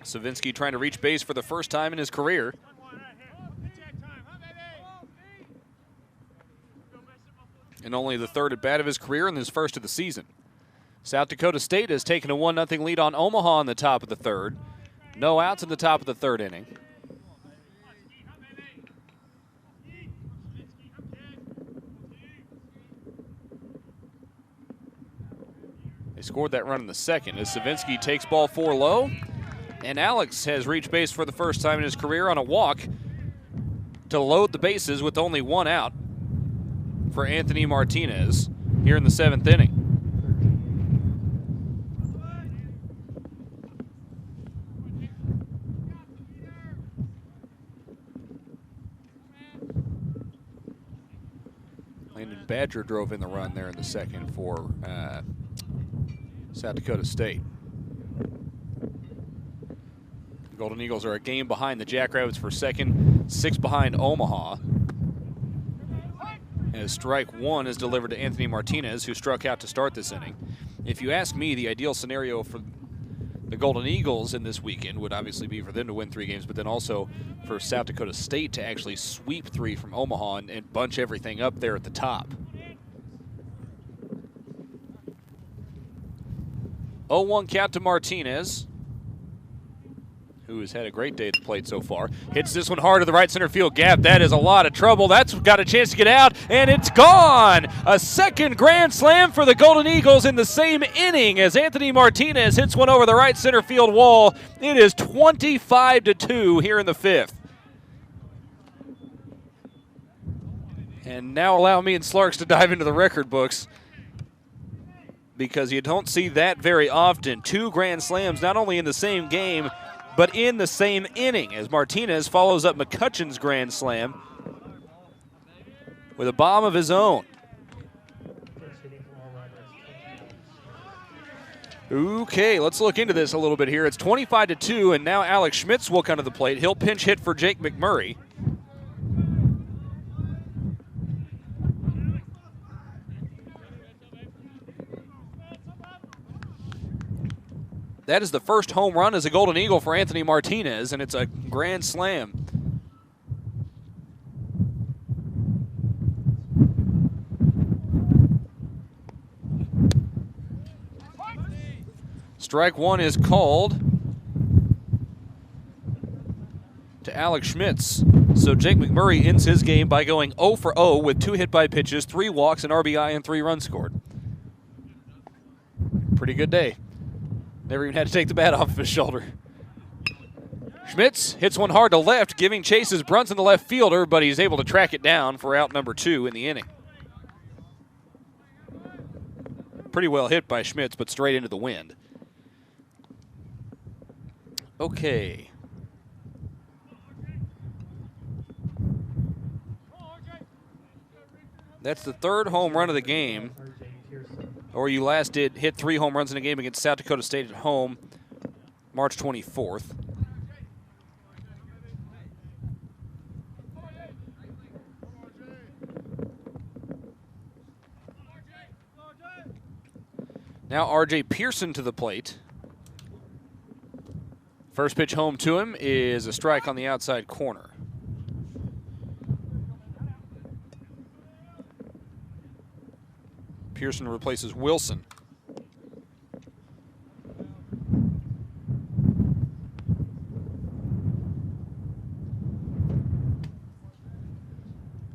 [SPEAKER 1] Savinsky trying to reach base for the first time in his career. And only the 3rd at bat of his career and his first of the season. South Dakota State has taken a 1-0 lead on Omaha in the top of the 3rd. No outs in the top of the 3rd inning. They scored that run in the 2nd as Savinsky takes ball 4 low. And Alex has reached base for the first time in his career on a walk to load the bases with only 1 out for Anthony Martinez here in the 7th inning. Landon Badger drove in the run there in the 2nd for South Dakota State. The Golden Eagles are a game behind the Jackrabbits for 2nd, 6 behind Omaha. As strike 1 is delivered to Anthony Martinez, who struck out to start this inning. If you ask me, the ideal scenario for the Golden Eagles in this weekend would obviously be for them to win 3 games, but then also for South Dakota State to actually sweep 3 from Omaha and bunch everything up there at the top. 0-1 count to Martinez, who has had a great day at the plate so far. Hits this one hard to the right center field gap. That is a lot of trouble. That's got a chance to get out, and it's gone! A 2nd grand slam for the Golden Eagles in the same inning as Anthony Martinez hits one over the right center field wall. It is 25-2 here in the 5th. And now allow me and Slarks to dive into the record books, because you don't see that very often. 2 grand slams, not only in the same game, but in the same inning, as Martinez follows up McCutcheon's grand slam with a bomb of his own. Okay, let's look into this a little bit here. It's 25-2, and now Alex Schmitz will come to the plate. He'll pinch hit for Jake McMurray. That is the first home run as a Golden Eagle for Anthony Martinez, and it's a grand slam. Strike 1 is called to Alex Schmitz. So Jake McMurray ends his game by going 0 for 0 with 2 hit by pitches, 3 walks, an RBI, and 3 runs scored. Pretty good day. Never even had to take the bat off of his shoulder. Schmitz hits one hard to left, giving chases Brunson, the left fielder, but he's able to track it down for out number 2 in the inning. Pretty well hit by Schmitz, but straight into the wind. Okay. That's the 3rd home run of the game. ORU last hit 3 home runs in a game against South Dakota State at home, March 24th. Now R.J. Pearson to the plate. First pitch home to him is a strike on the outside corner. Pearson replaces Wilson.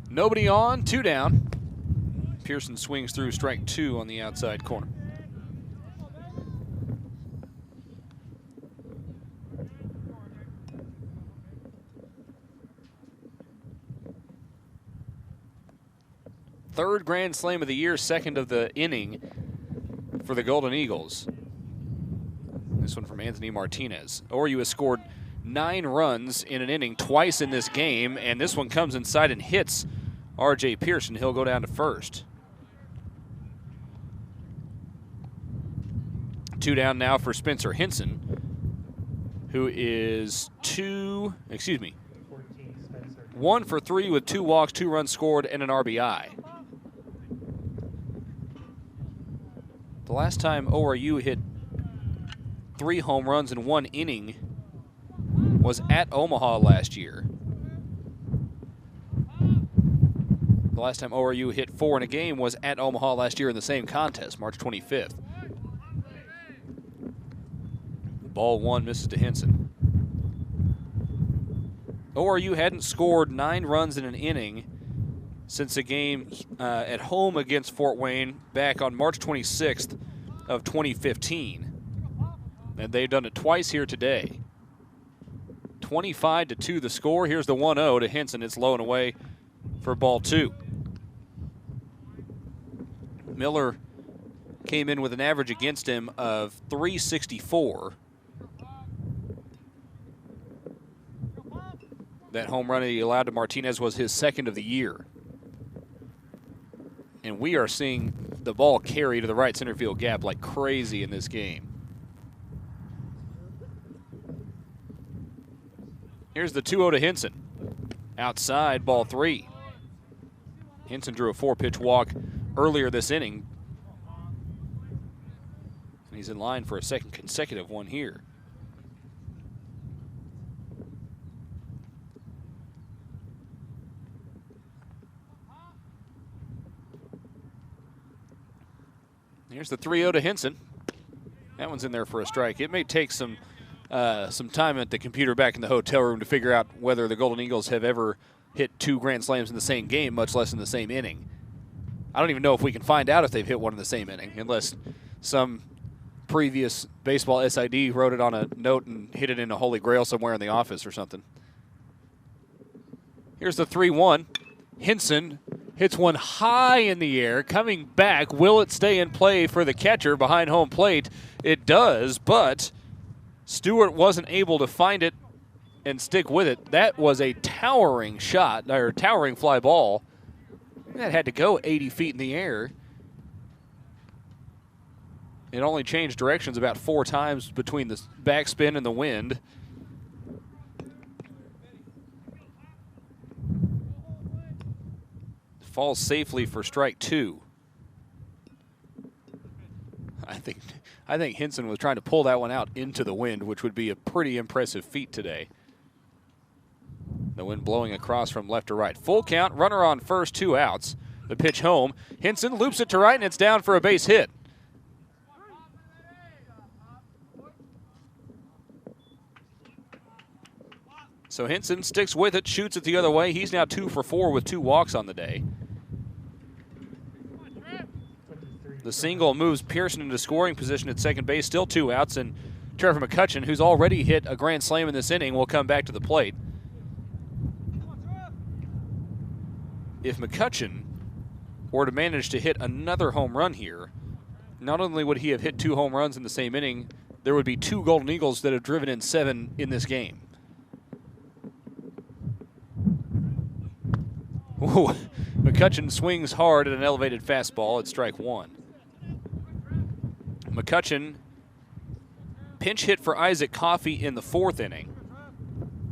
[SPEAKER 1] Nobody on, 2 down. Pearson swings through strike 2 on the outside corner. third grand slam of the year, second of the inning for the Golden Eagles. This one from Anthony Martinez. ORU has scored 9 runs in an inning twice in this game, and this one comes inside and hits R.J. Pearson. He'll go down to first. 2 down now for Spencer Henson, who is 1 for 3 with 2 walks, 2 runs scored, and an RBI. The last time ORU hit 3 home runs in 1 inning was at Omaha last year. The last time ORU hit 4 in a game was at Omaha last year in the same contest, March 25th. Ball 1 misses to Henson. ORU hadn't scored 9 runs in an inning since a game at home against Fort Wayne back on March 26th of 2015. And they've done it twice here today. 25-2 the score. Here's the 1-0 to Henson. It's low and away for ball 2. Miller came in with an average against him of .364. That home run he allowed to Martinez was his second of the year. And we are seeing the ball carry to the right center field gap like crazy in this game. Here's the 2-0 to Henson. Outside, ball 3. Henson drew a 4-pitch walk earlier this inning. And he's in line for a second consecutive one here. Here's the 3-0 to Henson. That one's in there for a strike. It may take some time at the computer back in the hotel room to figure out whether the Golden Eagles have ever hit 2 grand slams in the same game, much less in the same inning. I don't even know if we can find out if they've hit one in the same inning, unless some previous baseball SID wrote it on a note and hit it in a Holy Grail somewhere in the office or something. Here's the 3-1. Henson hits one high in the air, coming back. Will it stay in play for the catcher behind home plate? It does, but Stewart wasn't able to find it and stick with it. That was a towering shot, or towering fly ball. That had to go 80 feet in the air. It only changed directions about 4 times between the backspin and the wind. Falls safely for strike 2. I think Henson was trying to pull that one out into the wind, which would be a pretty impressive feat today. The wind blowing across from left to right. Full count, runner on first, 2 outs. The pitch home. Henson loops it to right, and it's down for a base hit. So Henson sticks with it, shoots it the other way. He's now 2 for 4 with 2 walks on the day. The single moves Pearson into scoring position at second base, still 2 outs, and Trevor McCutcheon, who's already hit a grand slam in this inning, will come back to the plate. If McCutcheon were to manage to hit another home run here, not only would he have hit 2 home runs in the same inning, there would be 2 Golden Eagles that have driven in 7 in this game. Ooh, McCutcheon swings hard at an elevated fastball at strike 1. McCutcheon pinch hit for Isaac Coffey in the 4th inning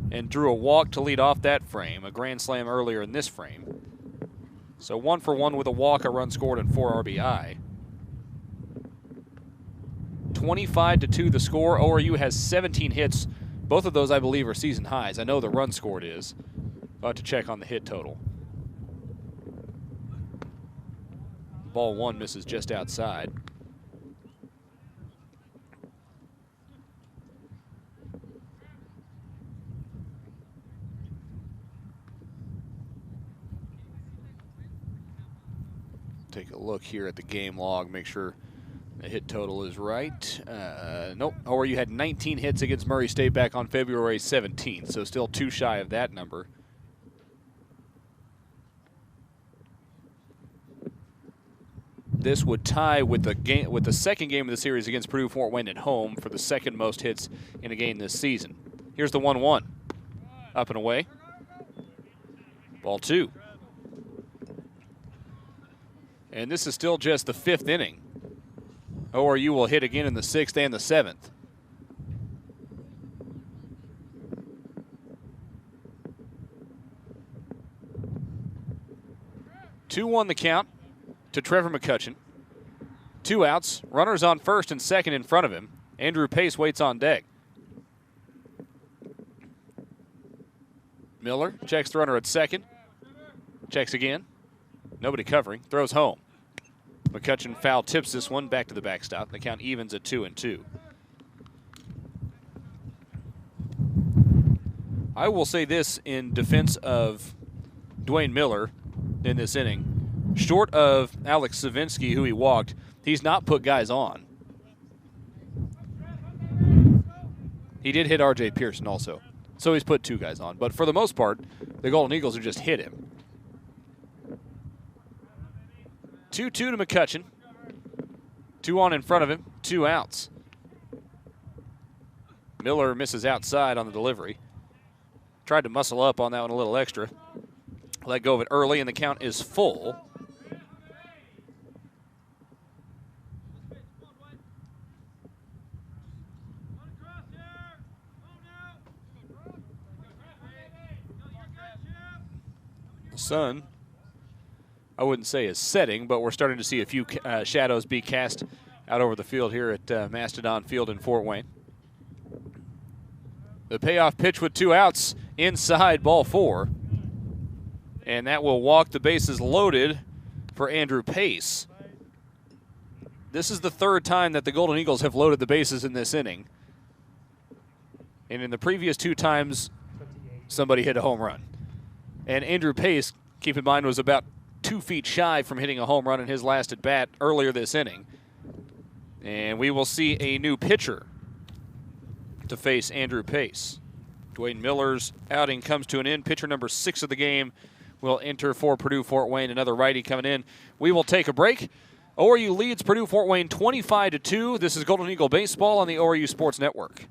[SPEAKER 1] and drew a walk to lead off that frame, a grand slam earlier in this frame. So 1 for 1 with a walk, a run scored, and 4 RBI. 25-2 the score. ORU has 17 hits. Both of those, I believe, are season highs. I know the run scored is. I'll have to check on the hit total. Ball 1 misses just outside. Take a look here at the game log, make sure the hit total is right. Nope, ORU had 19 hits against Murray State back on February 17th, so still 2 shy of that number. this would tie with the second game of the series against Purdue Fort Wayne at home for the second most hits in a game this season. Here's the 1-1. Up and away. Ball 2. And this is still just the 5th inning. ORU will hit again in the 6th and the 7th. Two-1 the count to Trevor McCutcheon. 2 outs. Runners on first and second in front of him. Andrew Pace waits on deck. Miller checks the runner at second. Checks again. Nobody covering. Throws home. McCutcheon foul tips this one back to the backstop. The count evens at 2-2. I will say this in defense of Dwayne Miller in this inning. Short of Alex Savinsky, who he walked, he's not put guys on. He did hit R.J. Pearson also. So he's put 2 guys on. But for the most part, the Golden Eagles have just hit him. 2-2 to McCutcheon. 2 on in front of him. 2 outs. Miller misses outside on the delivery. Tried to muscle up on that one a little extra. Let go of it early, and the count is full. The sun, I wouldn't say is setting, but we're starting to see a few shadows be cast out over the field here at Mastodon Field in Fort Wayne. The payoff pitch with 2 outs inside, ball 4. And that will walk the bases loaded for Andrew Pace. This is the 3rd time that the Golden Eagles have loaded the bases in this inning. And in the previous 2 times, somebody hit a home run. And Andrew Pace, keep in mind, was about 2 feet shy from hitting a home run in his last at-bat earlier this inning. And we will see a new pitcher to face Andrew Pace. Dwayne Miller's outing comes to an end. Pitcher number 6 of the game will enter for Purdue Fort Wayne. Another righty coming in. We will take a break. ORU leads Purdue Fort Wayne 25-2. This is Golden Eagle Baseball on the ORU Sports Network.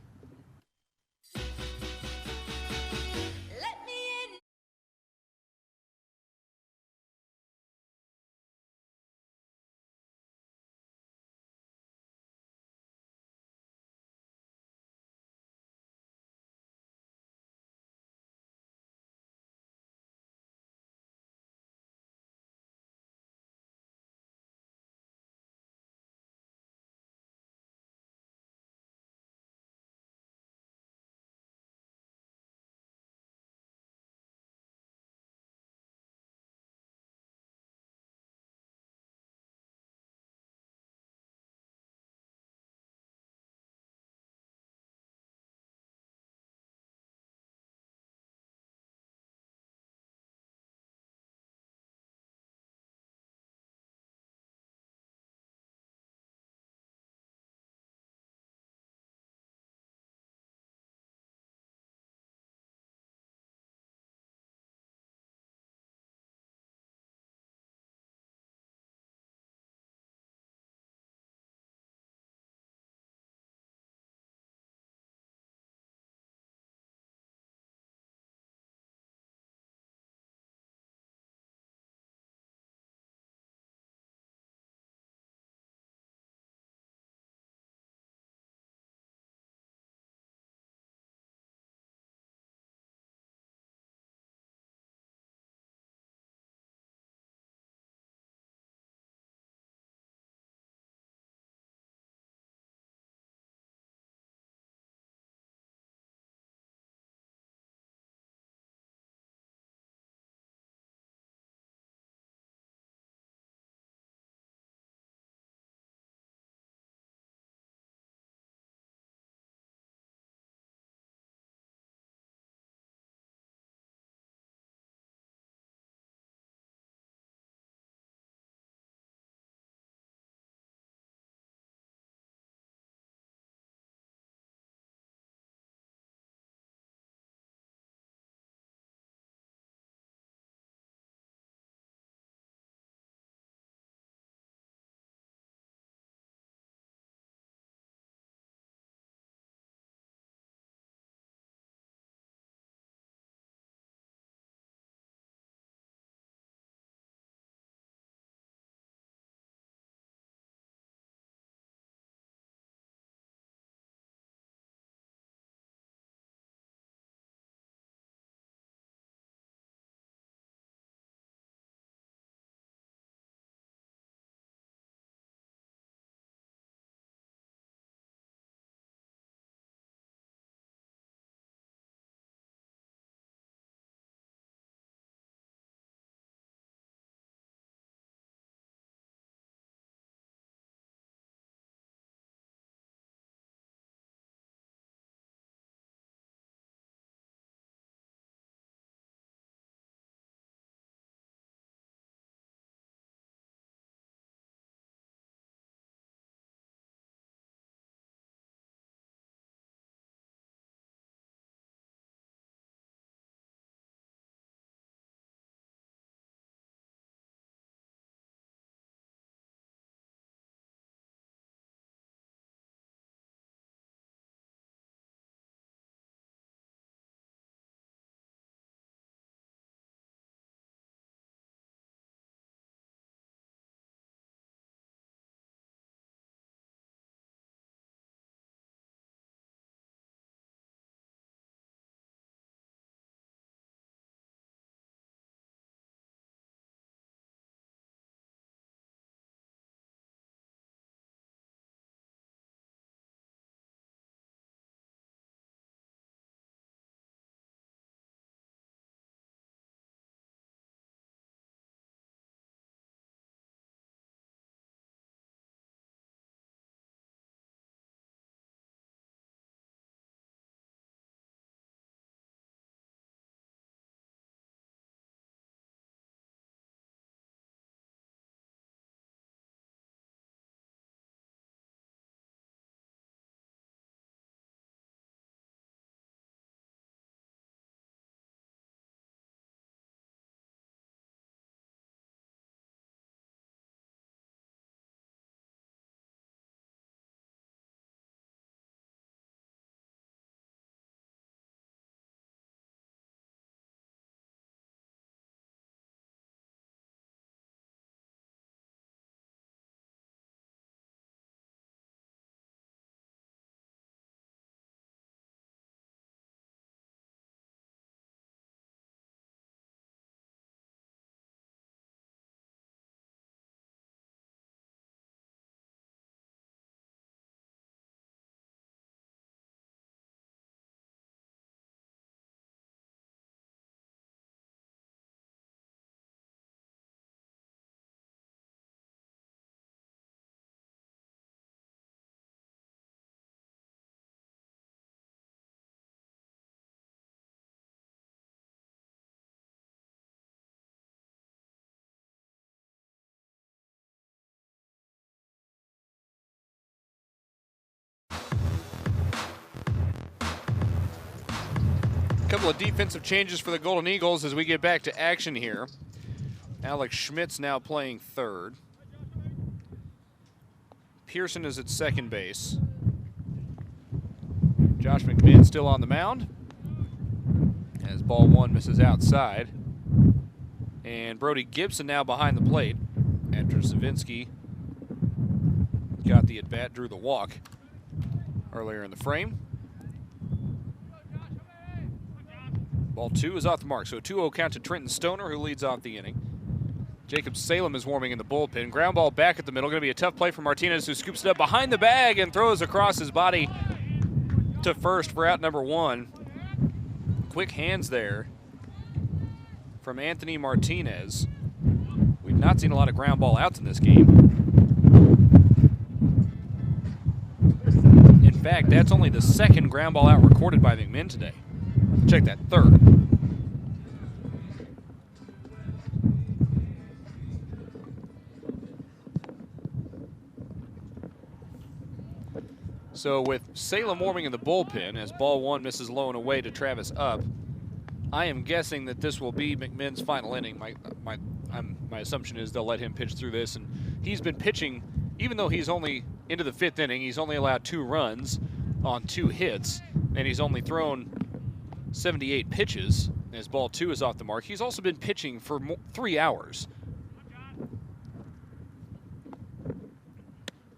[SPEAKER 1] couple of defensive changes for the Golden Eagles as we get back to action here. Alex Schmidt's now playing third. Pearson is at second base. Josh McMinn still on the mound as ball one misses outside. And Brody Gibson now behind the plate after Savinsky got the at-bat, drew the walk earlier in the frame. Ball two is off the mark, so a 2-0 count to Trenton Stoner, who leads off the inning. Jacob Salem is warming in the bullpen. Ground ball back at the middle. Going to be a tough play for Martinez, who scoops it up behind the bag and throws across his body to first for out number one. Quick hands there from Anthony Martinez. We've not seen a lot of ground ball outs in this game. In fact, that's only the second ground ball out recorded by McMinn today. Check that, third. So with Salem warming in the bullpen as ball one misses low and away to Travis Up, I am guessing that this will be McMinn's final inning. My assumption is they'll let him pitch through this, and he's been pitching, even though he's only into the fifth inning, he's only allowed 2 runs on 2 hits, and he's only thrown 78 pitches as ball two is off the mark. He's also been pitching for 3 hours.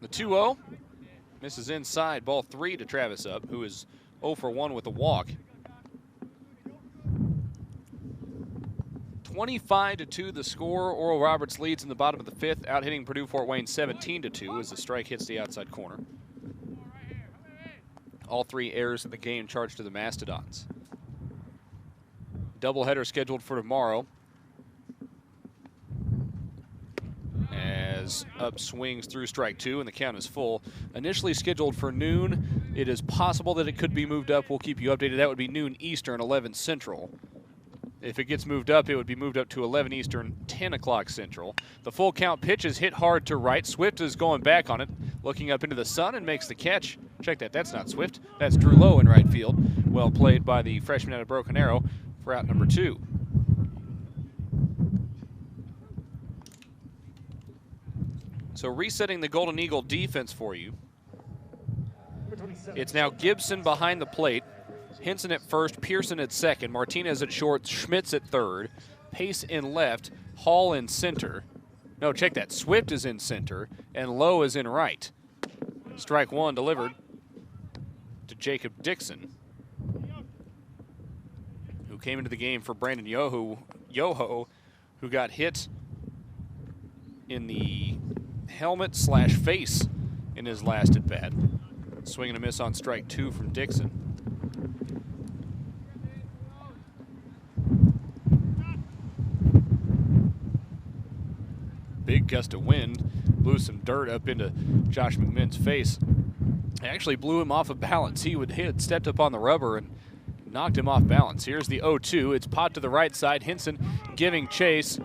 [SPEAKER 1] The 2-0 misses inside, ball 3 to Travis Up, who is 0 for 1 with a walk. 25-2 the score. Oral Roberts leads in the bottom of the 5th, out hitting Purdue Fort Wayne 17-2 as the strike hits the outside corner. All 3 errors in the game charged to the Mastodons. Doubleheader scheduled for tomorrow as Up swings through strike 2 and the count is full. Initially scheduled for noon. It is possible that it could be moved up. We'll keep you updated. That would be noon Eastern, 11 Central. If it gets moved up, it would be moved up to 11 Eastern, 10 o'clock Central. The full count pitch is hit hard to right. Swift is going back on it, looking up into the sun and makes the catch. Check that, that's not Swift. That's Drew Lowe in right field. Well played by the freshman out of Broken Arrow for out number 2. So resetting the Golden Eagle defense for you. It's now Gibson behind the plate. Henson at first, Pearson at second, Martinez at short, Schmitz at third, Pace in left, Hall in center. No, check that. Swift is in center, and Lowe is in right. Strike 1 delivered to Jacob Dixon, who came into the game for Brandon Yoho, who got hit in the helmet/face in his last at bat. Swing and a miss on strike 2 from Dixon. Big gust of wind blew some dirt up into Josh McMinn's face. It actually blew him off of balance. He had stepped up on the rubber and knocked him off balance. Here's the 0-2. It's pot to the right side. Henson giving chase,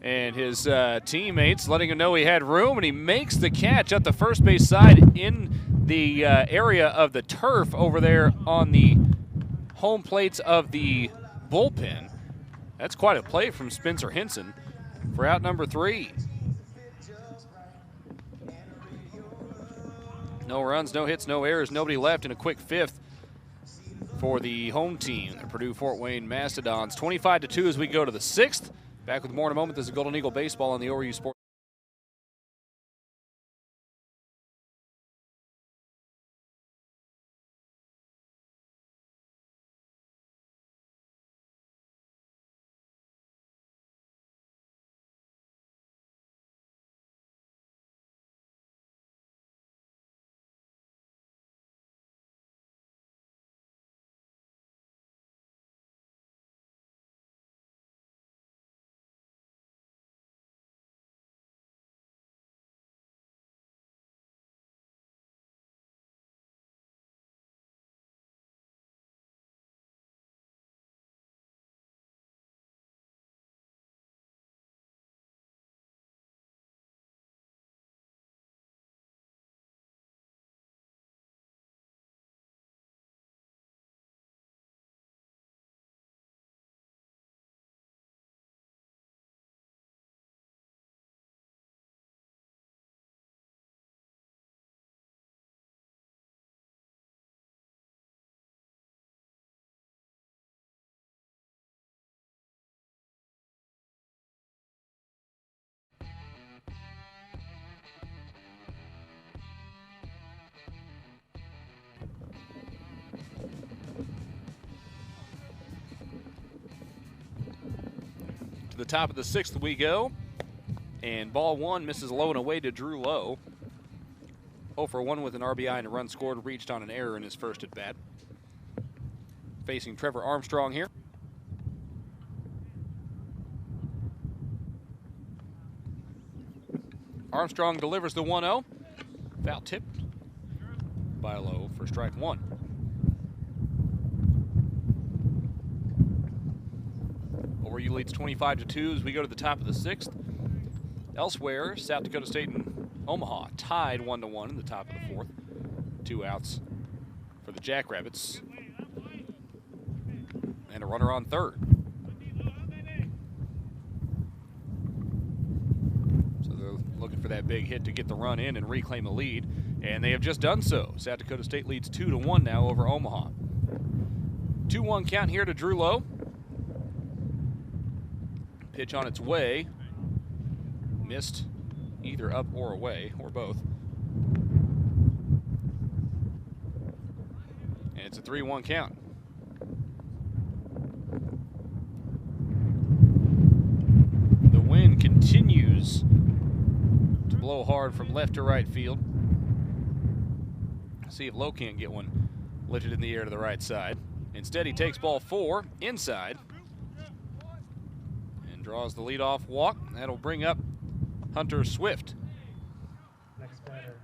[SPEAKER 1] and his teammates letting him know he had room, and he makes the catch at the first base side in the area of the turf over there on the home plates of the bullpen. That's quite a play from Spencer Henson for out number 3. No runs, no hits, no errors, nobody left in a quick 5th for the home team, the Purdue Fort Wayne Mastodons. 25-2 as we go to the 6th. Back with more in a moment. This is Golden Eagle Baseball on the ORU Sports. To the top of the 6th we go. And ball 1 misses low and away to Drew Lowe. 0 for 1 with an RBI and a run scored, reached on an error in his first at bat. Facing Trevor Armstrong here. Armstrong delivers the 1-0. Foul tipped by Lowe for strike 1. ORU leads 25-2 as we go to the top of the 6th. Elsewhere, South Dakota State and Omaha tied 1-1 in the top of the 4th. 2 outs for the Jackrabbits. And a runner on third. So they're looking for that big hit to get the run in and reclaim a lead. And they have just done so. South Dakota State leads 2-1 now over Omaha. 2-1 count here to Drew Lowe. Pitch on its way. Missed either up or away, or both. And it's a 3-1 count. The wind continues to blow hard from left to right field. See if Lowe can't get one lifted in the air to the right side. Instead, he takes ball 4 inside and draws the leadoff walk. That'll bring up Hunter Swift.
[SPEAKER 2] Next batter,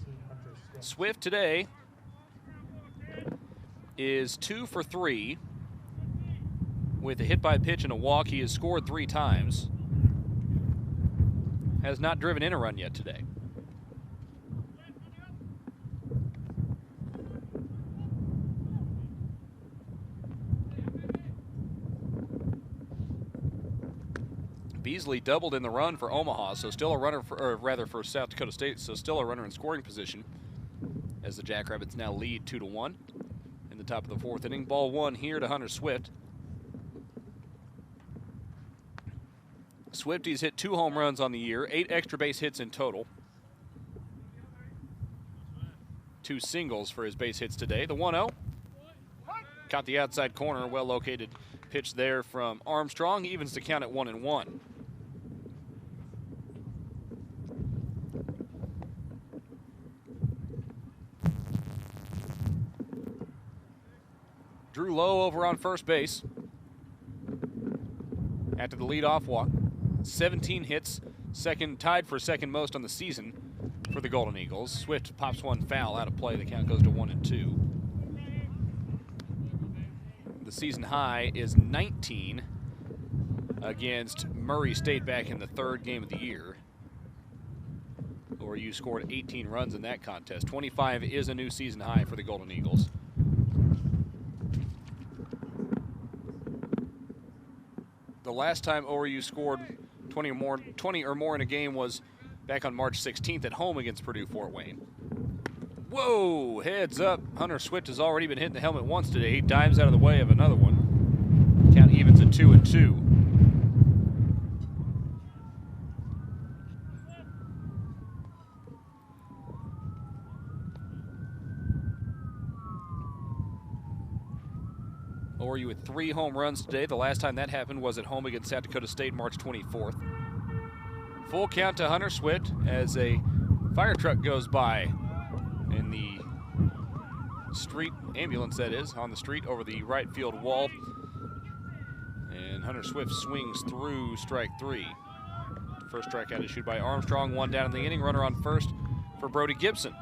[SPEAKER 2] 18, Hunter Swift.
[SPEAKER 1] Swift today is 2 for 3 with a hit by pitch and a walk. He has scored 3 times. Has not driven in a run yet today. Beasley doubled in the run for Omaha, so still a runner, for South Dakota State, so still a runner in scoring position as the Jackrabbits now lead 2-1 in the top of the 4th inning. Ball 1 here to Hunter Swift. Swifty's hit 2 home runs on the year, 8 extra base hits in total. 2 singles for his base hits today. The 1-0. Caught the outside corner, well located pitch there from Armstrong. He evens the count at 1-1. Drew Lowe over on first base after the leadoff walk. 17 hits, tied for second most on the season for the Golden Eagles. Swift pops one foul out of play. The count goes to 1-2. The season high is 19 against Murray State back in the 3rd game of the year. ORU scored 18 runs in that contest. 25 is a new season high for the Golden Eagles. The last time ORU scored 20 or more in a game was back on March 16th at home against Purdue Fort Wayne. Whoa, heads up. Hunter Swift has already been hitting the helmet once today. He dives out of the way of another one. Count evens at 2-2. ORU with 3 home runs today. The last time that happened was at home against South Dakota State March 24th. Full count to Hunter Swift as a fire truck goes by in the street, ambulance that is, on the street over the right field wall. And Hunter Swift swings through strike 3. First strikeout issued by Armstrong, 1 down in the inning. Runner on first for Brody Gibson.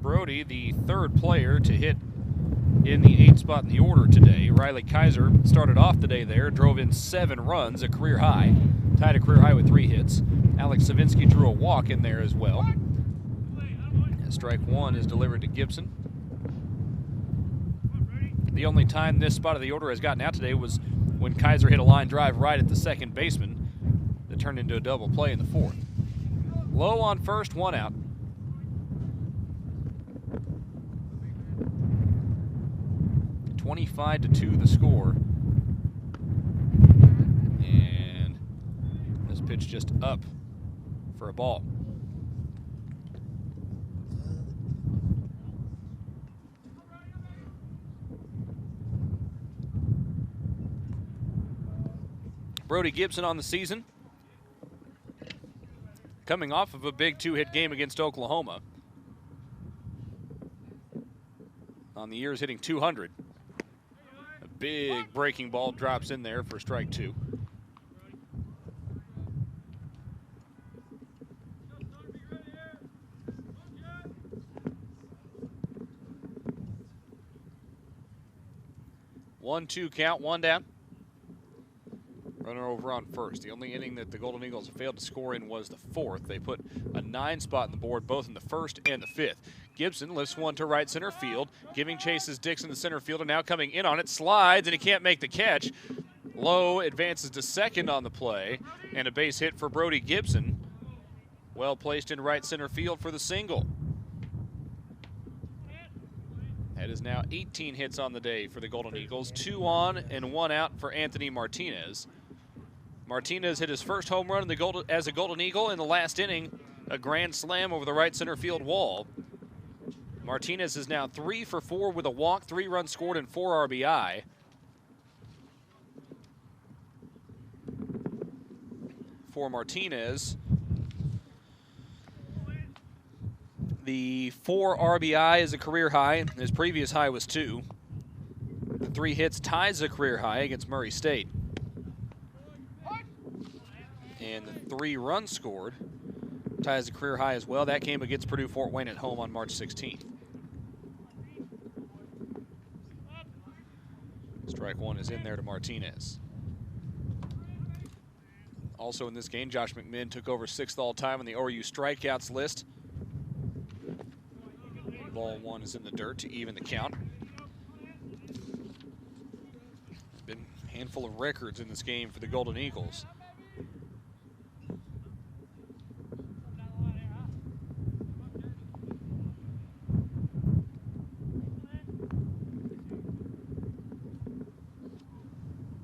[SPEAKER 1] Brody, the 3rd player to hit in the 8th spot in the order today. Riley Kaiser started off the day there, drove in 7 runs, a career high, tied a career high with 3 hits. Alex Savinsky drew a walk in there as well. And strike 1 is delivered to Gibson. The only time this spot of the order has gotten out today was when Kaiser hit a line drive right at the second baseman that turned into a double play in the 4th. Low on first, 1 out. (25-2) the score. And this pitch just up for a ball. Brody Gibson on the season, coming off of a big 2-hit game against Oklahoma. On the year is hitting 200. A big breaking ball drops in there for strike 2. One-two count, one down. Runner over on first. The only inning that the Golden Eagles have failed to score in was the 4th. They put a 9 spot in the board, both in the 1st and the 5th. Gibson lifts one to right center field, giving chases Dixon the center fielder. Now coming in on it, slides, and he can't make the catch. Lowe advances to second on the play, and a base hit for Brody Gibson. Well placed in right center field for the single. That is now 18 hits on the day for the Golden Eagles. 2 on and 1 out for Anthony Martinez. Martinez hit his first home run as a Golden Eagle in the last inning, a grand slam over the right center field wall. Martinez is now 3 for 4 with a walk, 3 runs scored, and 4 RBI. For Martinez, the 4 RBI is a career high. His previous high was 2. The 3 hits ties a career high against Murray State. And the 3 runs scored ties a career high as well. That came against Purdue Fort Wayne at home on March 16th. Strike 1 is in there to Martinez. Also in this game, Josh McMinn took over 6th all-time on the ORU strikeouts list. Ball 1 is in the dirt to even the count. Been a handful of records in this game for the Golden Eagles.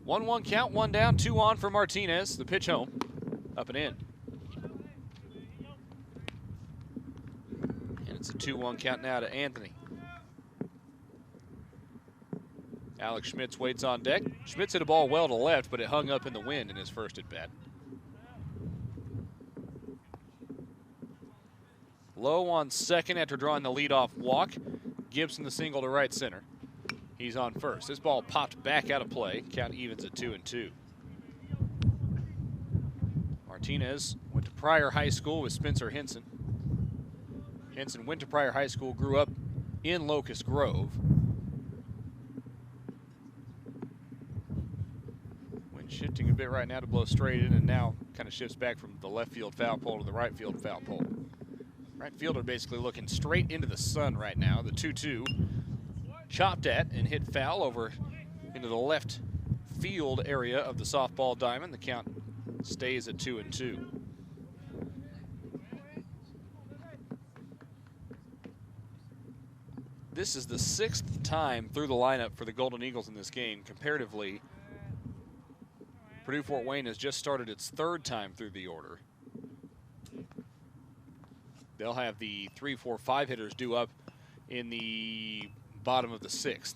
[SPEAKER 1] One count, 1 down, 2 on for Martinez. The pitch home, up and in. And it's a 2-1 count now to Anthony. Alex Schmitz waits on deck. Schmitz hit a ball well to left, but it hung up in the wind in his first at bat. Lowe on second after drawing the leadoff walk. Gibson the single to right center. He's on first. This ball popped back out of play. Count evens at 2-2. Martinez went to Pryor High School with Spencer Henson. Henson went to Pryor High School, grew up in Locust Grove. Wind shifting a bit right now to blow straight in, and now kind of shifts back from the left field foul pole to the right field foul pole. Right fielder basically looking straight into the sun right now. The 2-2. Chopped at and hit foul over into the left field area of the softball diamond. The count stays at 2-2. This is the 6th time through the lineup for the Golden Eagles in this game. Comparatively, Purdue Fort Wayne has just started its 3rd time through the order. They'll have the 3, 4, 5 hitters due up in the bottom of the 6th.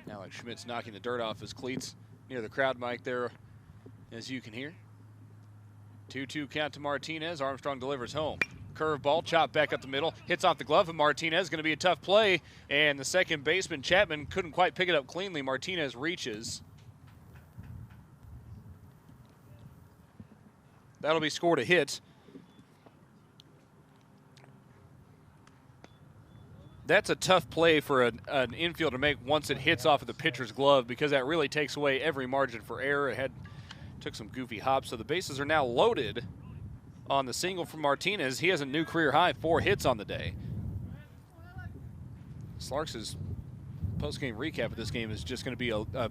[SPEAKER 1] Alex Schmitz knocking the dirt off his cleats near the crowd mic there, as you can hear. 2-2 count to Martinez. Armstrong delivers home. Curveball, chopped back up the middle, hits off the glove of Martinez. Going to be a tough play, and the second baseman, Chapman, couldn't quite pick it up cleanly. Martinez reaches. That'll be scored a hit. That's a tough play for an infielder to make once it hits off of the pitcher's glove, because that really takes away every margin for error. It took some goofy hops, so the bases are now loaded on the single from Martinez. He has a new career high, 4 hits on the day. Slarks' post-game recap of this game is just going to be a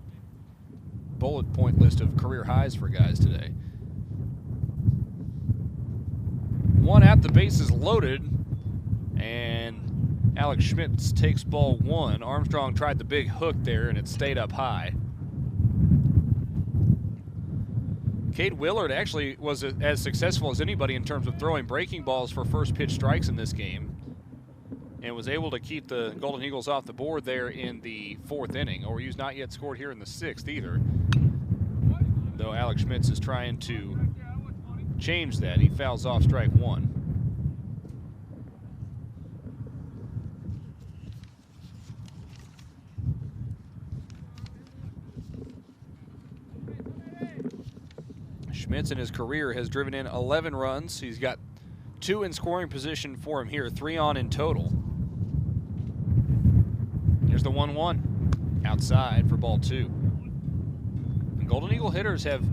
[SPEAKER 1] bullet point list of career highs for guys today. 1 out, the base is loaded, and Alex Schmitz takes ball 1. Armstrong tried the big hook there, and it stayed up high. Cade Willard actually was as successful as anybody in terms of throwing breaking balls for first pitch strikes in this game. and was able to keep the Golden Eagles off the board there in the 4th inning. ORU's not yet scored here in the 6th either, though Alex Schmitz is trying to change that. He fouls off strike 1. Schmitz in his career has driven in 11 runs. He's got 2 in scoring position for him here, 3 on in total. Here's the 1-1 outside for ball 2. And Golden Eagle hitters have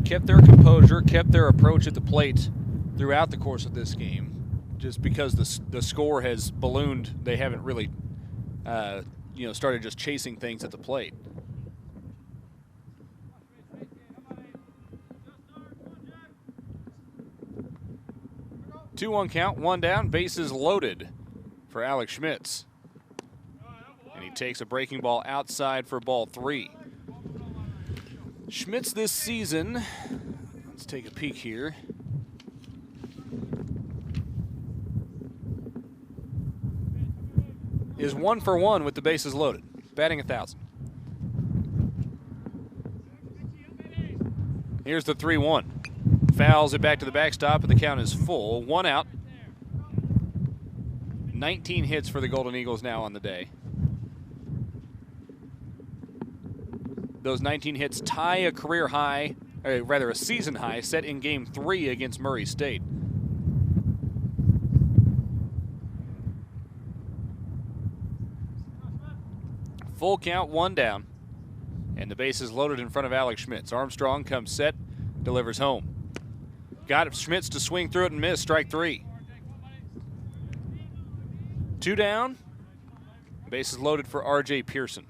[SPEAKER 1] kept their composure, kept their approach at the plate throughout the course of this game. Just because the score has ballooned, they haven't really started just chasing things at the plate. 2-1 count, 1 down, bases loaded for Alex Schmitz. And he takes a breaking ball outside for ball 3. Schmitz this season, let's take a peek here. Is 1 for 1 with the bases loaded, batting 1,000. Here's the 3-1. Fouls it back to the backstop, and the count is full. 1 out. 19 hits for the Golden Eagles now on the day. Those 19 hits tie a career high, or rather a season high, set in Game 3 against Murray State. Full count, 1 down. And the bases loaded in front of Alex Schmitz. Armstrong comes set, delivers home. Got Schmitz to swing through it and miss, strike 3. 2 down. Bases loaded for R.J. Pearson.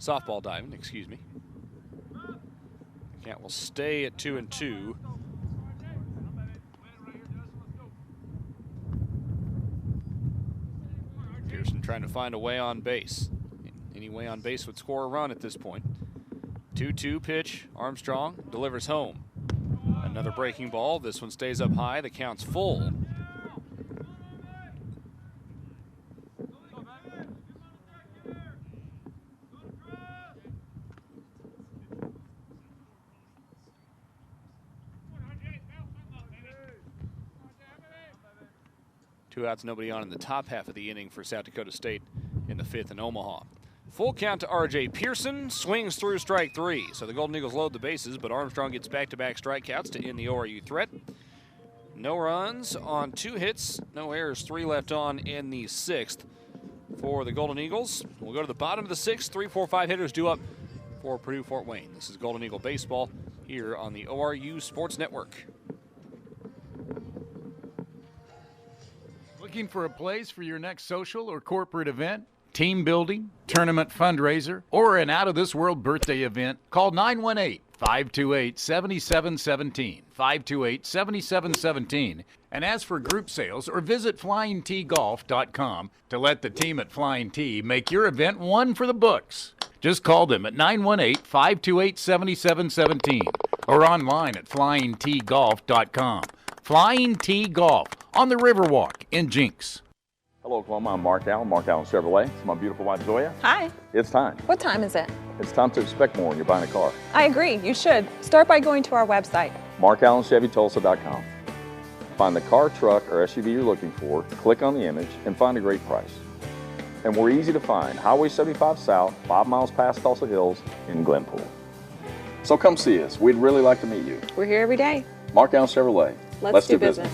[SPEAKER 1] Softball diving, excuse me. The count will stay at 2-2. Pearson trying to find a way on base. Any way on base would score a run at this point. 2-2 pitch. Armstrong delivers home. Another breaking ball. This one stays up high. The count's full. Two outs, nobody on in the top half of the inning for South Dakota State in the 5th in Omaha. Full count to R.J. Pearson, swings through strike 3. So the Golden Eagles load the bases, but Armstrong gets back-to-back strikeouts to end the ORU threat. No runs on 2 hits, no errors, 3 left on in the 6th for the Golden Eagles. We'll go to the bottom of the 6th, 3, 4, 5 hitters due up for Purdue Fort Wayne. This is Golden Eagle Baseball here on the ORU Sports Network.
[SPEAKER 9] Looking for a place for your next social or corporate event? Team building, tournament fundraiser, or an out-of-this-world birthday event? Call 918-528-7717, 528-7717. And as for group sales, or visit flyingtgolf.com to let the team at Flying T make your event one for the books. Just call them at 918-528-7717 or online at flyingtgolf.com. Flying T Golf on the Riverwalk in Jinx.
[SPEAKER 4] Hello, Oklahoma. I'm Mark Allen Chevrolet. It's my beautiful wife, Zoya.
[SPEAKER 10] Hi.
[SPEAKER 4] It's time.
[SPEAKER 10] What time is it?
[SPEAKER 4] It's time to expect more when you're buying a car.
[SPEAKER 10] I agree. You should. Start by going to our website.
[SPEAKER 4] MarkAllenChevyTulsa.com. Find the car, truck, or SUV you're looking for, click on the image, and find a great price. And we're easy to find. Highway 75 South, 5 miles past Tulsa Hills in Glenpool. So come see us. We'd really like to meet you.
[SPEAKER 10] We're here every day.
[SPEAKER 4] Mark Allen Chevrolet.
[SPEAKER 10] Let's do business.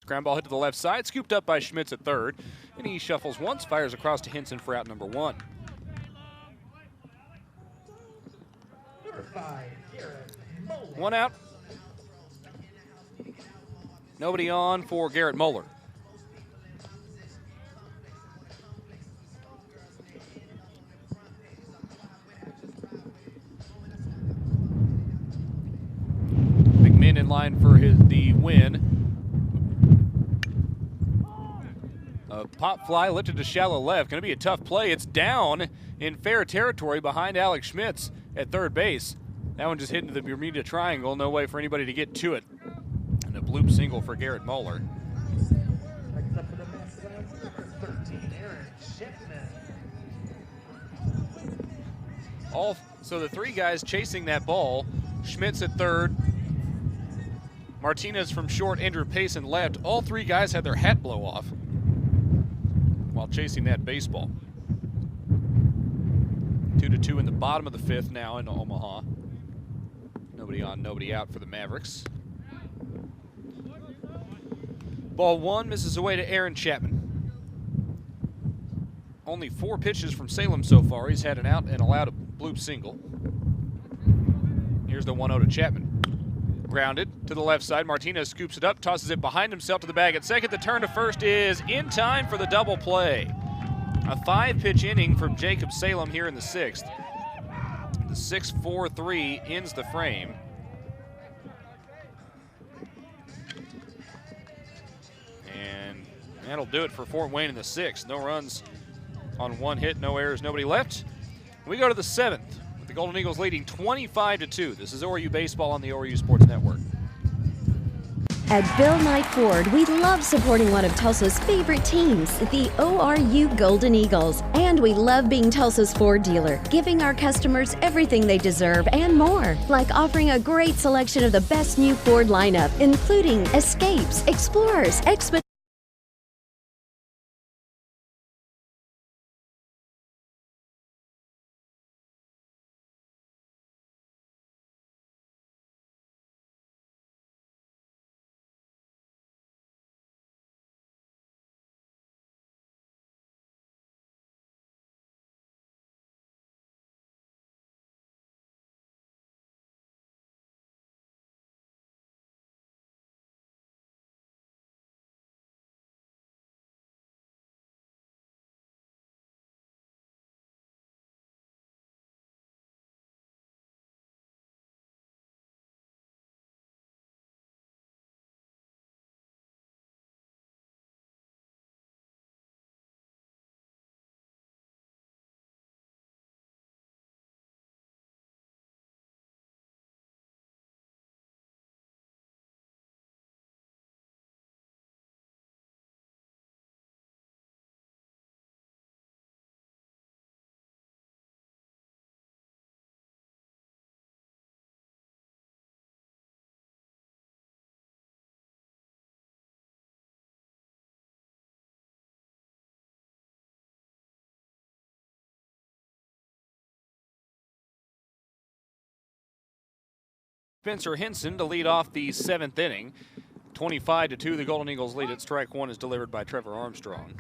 [SPEAKER 1] Ground ball hit to the left side, scooped up by Schmitz at third, and he shuffles once, fires across to Henson for out number 1.
[SPEAKER 2] Number 5, Garrett Moeller.
[SPEAKER 1] 1 out. Nobody on for Garrett Moeller. McMinn in line for the win. A pop fly lifted to shallow left. Going to be a tough play. It's down in fair territory behind Alex Schmitz at third base. That one just hit into the Bermuda Triangle. No way for anybody to get to it. And a bloop single for Garrett Moeller.
[SPEAKER 2] Next up for the Mastodon, number 13, Aaron Shipman.
[SPEAKER 1] So the 3 guys chasing that ball. Schmitz at third. Martinez from short, Andrew Payson left. All 3 guys had their hat blow off while chasing that baseball. 2-2 in the bottom of the 5th now in Omaha. Nobody on, nobody out for the Mavericks. Ball 1 misses away to Aaron Chapman. Only 4 pitches from Salem so far. He's had an out and allowed a bloop single. Here's the 1-0 to Chapman. Grounded to the left side. Martinez scoops it up, tosses it behind himself to the bag at second. The turn to first is in time for the double play. A 5-pitch inning from Jacob Salem here in the 6th. The 6-4-3 ends the frame. And that'll do it for Fort Wayne in the 6th. No runs on 1 hit, no errors, nobody left. We go to the 7th. The Golden Eagles leading 25-2. This is ORU Baseball on the ORU Sports Network.
[SPEAKER 11] At Bill Knight Ford, we love supporting one of Tulsa's favorite teams, the ORU Golden Eagles. And we love being Tulsa's Ford dealer, giving our customers everything they deserve and more, like offering a great selection of the best new Ford lineup, including Escapes, Explorers, Expeditions.
[SPEAKER 1] Spencer Henson to lead off the 7th inning. 25-2, the Golden Eagles lead. At strike one is delivered by Trevor Armstrong.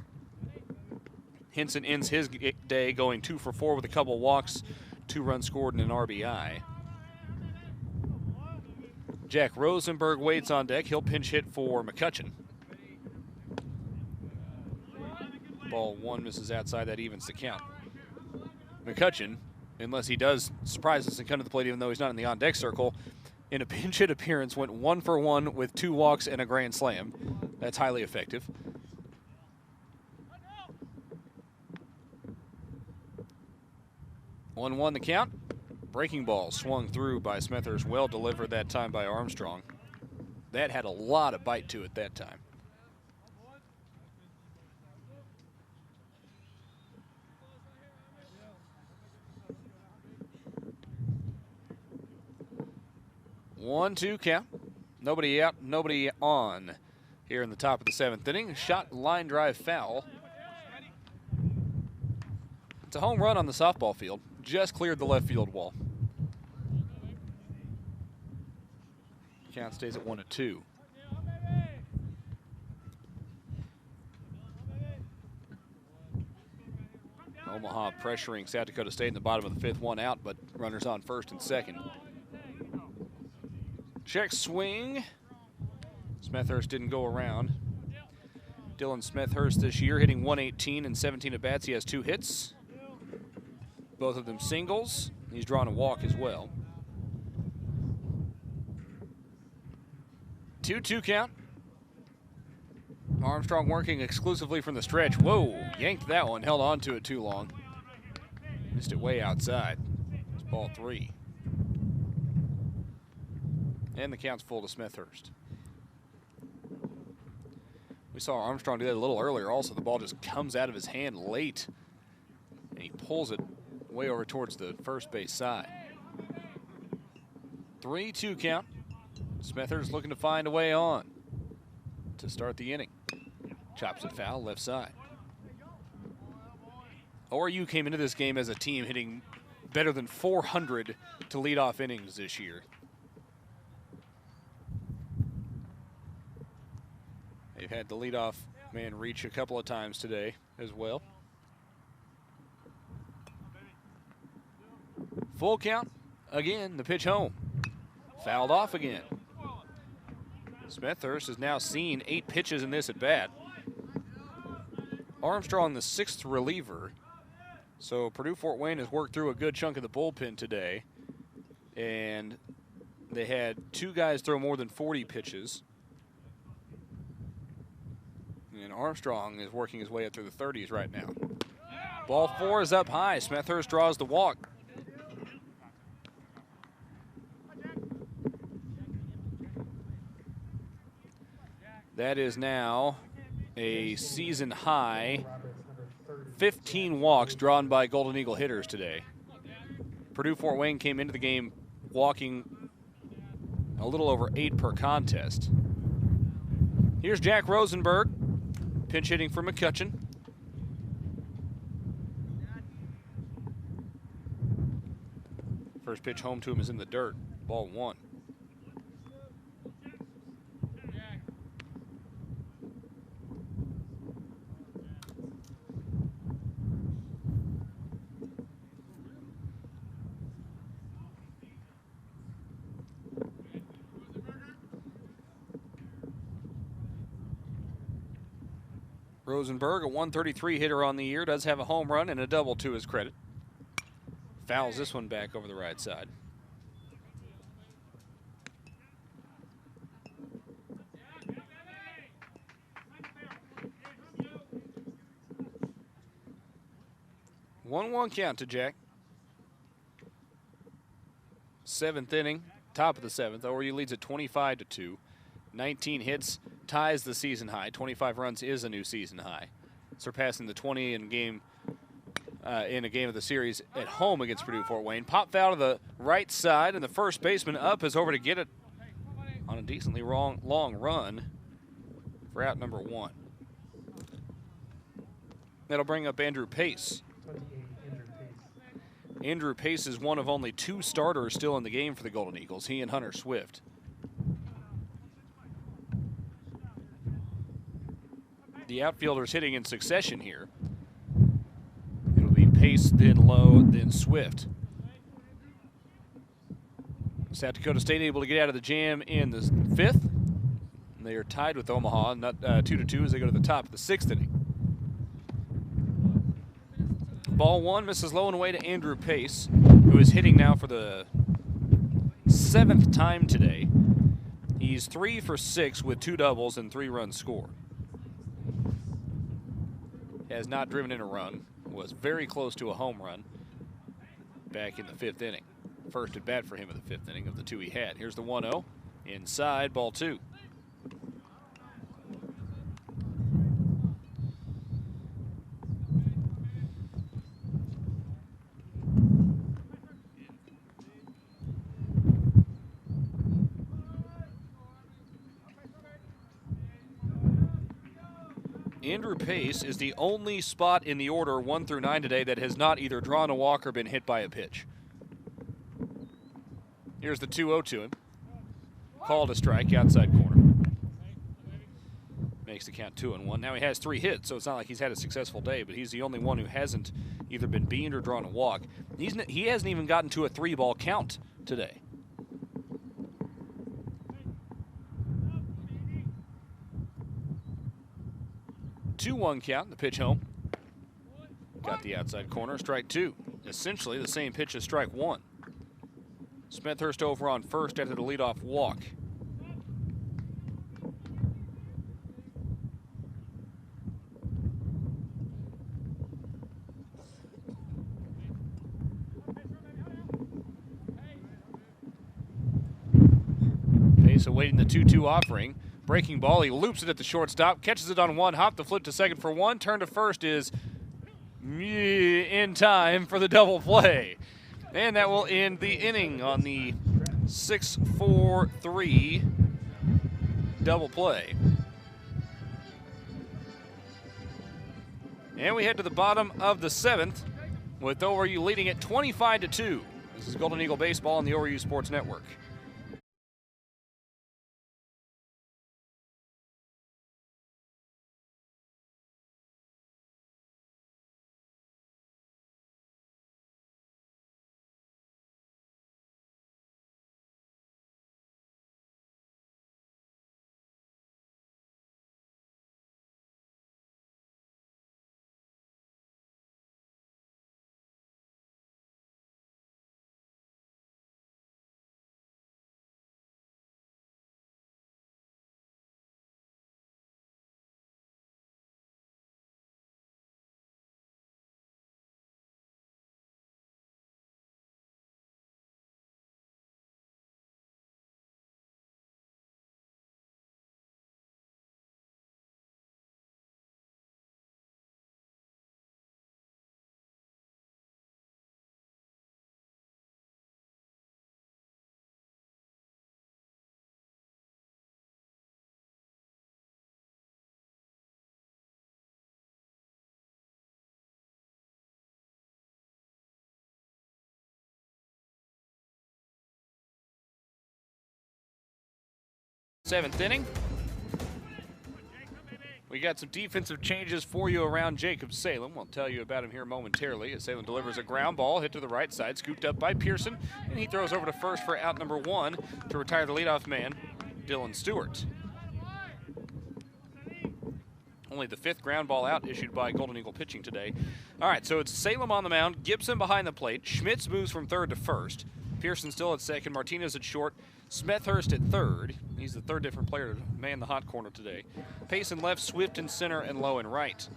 [SPEAKER 1] Henson ends his day going 2 for 4 with a couple walks, 2 runs scored and an RBI. Jack Rosenberg waits on deck. He'll pinch hit for McCutcheon. Ball 1 misses outside. That evens the count. McCutcheon, unless he does surprise us and come to the plate even though he's not in the on-deck circle, in a pinch hit appearance went 1 for 1 with 2 walks and a grand slam. That's highly effective. One the count. Breaking ball swung through by Smethurst. Well delivered that time by Armstrong. That had a lot of bite to it that time. One-two count. Nobody out, nobody on here in the top of the 7th inning. Shot, line drive, foul. It's a home run on the softball field. Just cleared the left field wall. Count stays at 1-2. Omaha pressuring South Dakota State in the bottom of the 5th, 1 out, but runners on 1st and 2nd. Check swing. Smethurst didn't go around. Dylan Smethurst this year hitting 118 and 17 at bats. He has 2 hits. Both of them singles. He's drawn a walk as well. 2-2 count. Armstrong working exclusively from the stretch. Whoa, yanked that one, held on to it too long. Missed it way outside. It's ball 3. And the count's full to Smethurst. We saw Armstrong do that a little earlier also. The ball just comes out of his hand late, and he pulls it way over towards the first base side. 3-2 count. Smethurst looking to find a way on to start the inning. Chops it foul, left side. ORU came into this game as a team hitting better than 400 to lead off innings this year. They've had the leadoff man reach a couple of times today as well. Full count. Again, the pitch home. Fouled off again. Smethurst has now seen 8 pitches in this at bat. Armstrong, the 6th reliever. So Purdue Fort Wayne has worked through a good chunk of the bullpen today. And they had 2 guys throw more than 40 pitches. And Armstrong is working his way up through the 30s right now. Ball 4 is up high. Smethurst draws the walk. That is now a season high 15 walks drawn by Golden Eagle hitters today. Purdue-Fort Wayne came into the game walking a little over 8 per contest. Here's Jack Rosenberg, pinch hitting for McCutcheon. First pitch home to him is in the dirt, ball 1. Rosenberg, a 133 hitter on the year, does have a home run and a double to his credit. Fouls this one back over the right side. One count to Jack. 7th inning, top of the 7th. ORU leads at 25-2. 19 hits, ties the season high. 25 runs is a new season high, surpassing the 20 in a game of the series at home against Purdue-Fort Wayne. Pop foul to the right side, and the first baseman up is over to get it on a decently long run for out number 1. That'll bring up Andrew Pace. Andrew Pace is one of only 2 starters still in the game for the Golden Eagles, he and Hunter Swift. The outfielders hitting in succession here. It'll be Pace, then Lowe, then Swift. South Dakota State able to get out of the jam in the 5th. And they are tied with Omaha, 2-2 as they go to the top of the 6th inning. Ball 1 misses low and away to Andrew Pace, who is hitting now for the 7th time today. He's 3 for 6 with 2 doubles and 3 runs scored. Has not driven in a run, was very close to a home run back in the 5th inning. First at bat for him in the 5th inning of the 2 he had. Here's the 1-0, inside, ball 2. Andrew Pace is the only spot in the order 1 through 9 today that has not either drawn a walk or been hit by a pitch. Here's the 2-0 to him. Called a strike, outside corner. Makes the count 2-1. Now he has 3 hits, so it's not like he's had a successful day, but he's the only one who hasn't either been beamed or drawn a walk. He hasn't even gotten to a 3-ball count today. Two-one count, the pitch home. Got the outside corner, strike 2. Essentially the same pitch as strike 1. Smethurst over on first after the leadoff walk. Pace awaiting the 2-2 offering. Breaking ball, he loops it at the shortstop, catches it on 1 hop, the flip to second for 1, turn to first is in time for the double play. And that will end the inning on the 6-4-3 double play. And we head to the bottom of the 7th with ORU leading at 25-2. This is Golden Eagle Baseball on the ORU Sports Network. 7th inning. We got some defensive changes for you around Jacob Salem. We'll tell you about him here momentarily as Salem delivers a ground ball hit to the right side, scooped up by Pearson, and he throws over to first for out number 1 to retire the leadoff man, Dylan Stewart. Only the 5th ground ball out issued by Golden Eagle pitching today. All right, so it's Salem on the mound, Gibson behind the plate, Schmitz moves from 3rd to 1st, Pearson still at 2nd, Martinez at short, Smethurst at 3rd. He's the 3rd different player to man the hot corner today. Pace in left, Swift in center, and Lowe in right.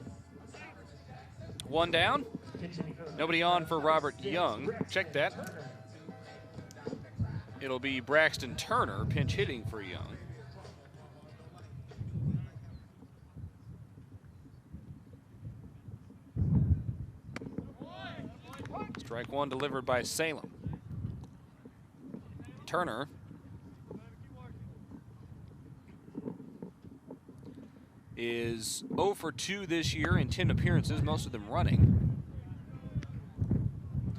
[SPEAKER 1] 1 down. Nobody on for Robert Young. Check that. It'll be Braxton Turner pinch hitting for Young. Strike 1 delivered by Salem. Turner is 0 for 2 this year in 10 appearances, most of them running.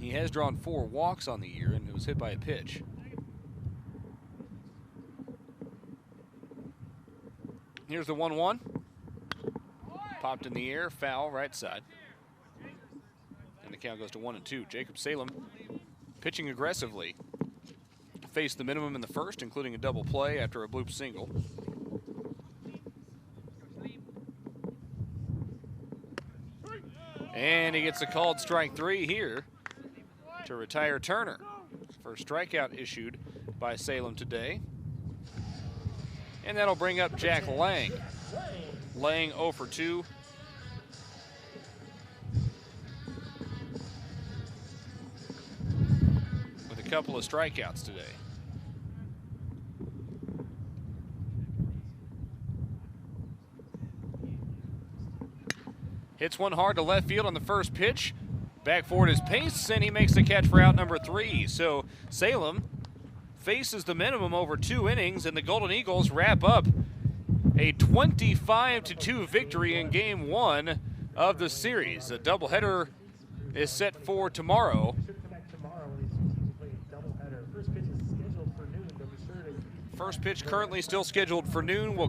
[SPEAKER 1] He has drawn 4 walks on the year and was hit by a pitch. Here's the 1-1. Popped in the air, foul, right side. And the count goes to 1-2. Jacob Salem pitching aggressively. Faced the minimum in the 1st, including a double play after a bloop single. And he gets a called strike 3 here to retire Turner. First strikeout issued by Salem today. And that'll bring up Jack Lang. Lang 0 for 2. With a couple of strikeouts today. Hits one hard to left field on the first pitch. Back forward is Pace, and he makes the catch for out number 3. So Salem faces the minimum over 2 innings, and the Golden Eagles wrap up a 25-2 victory in Game 1 of the series. A doubleheader is set for tomorrow. First pitch currently still scheduled for noon. We'll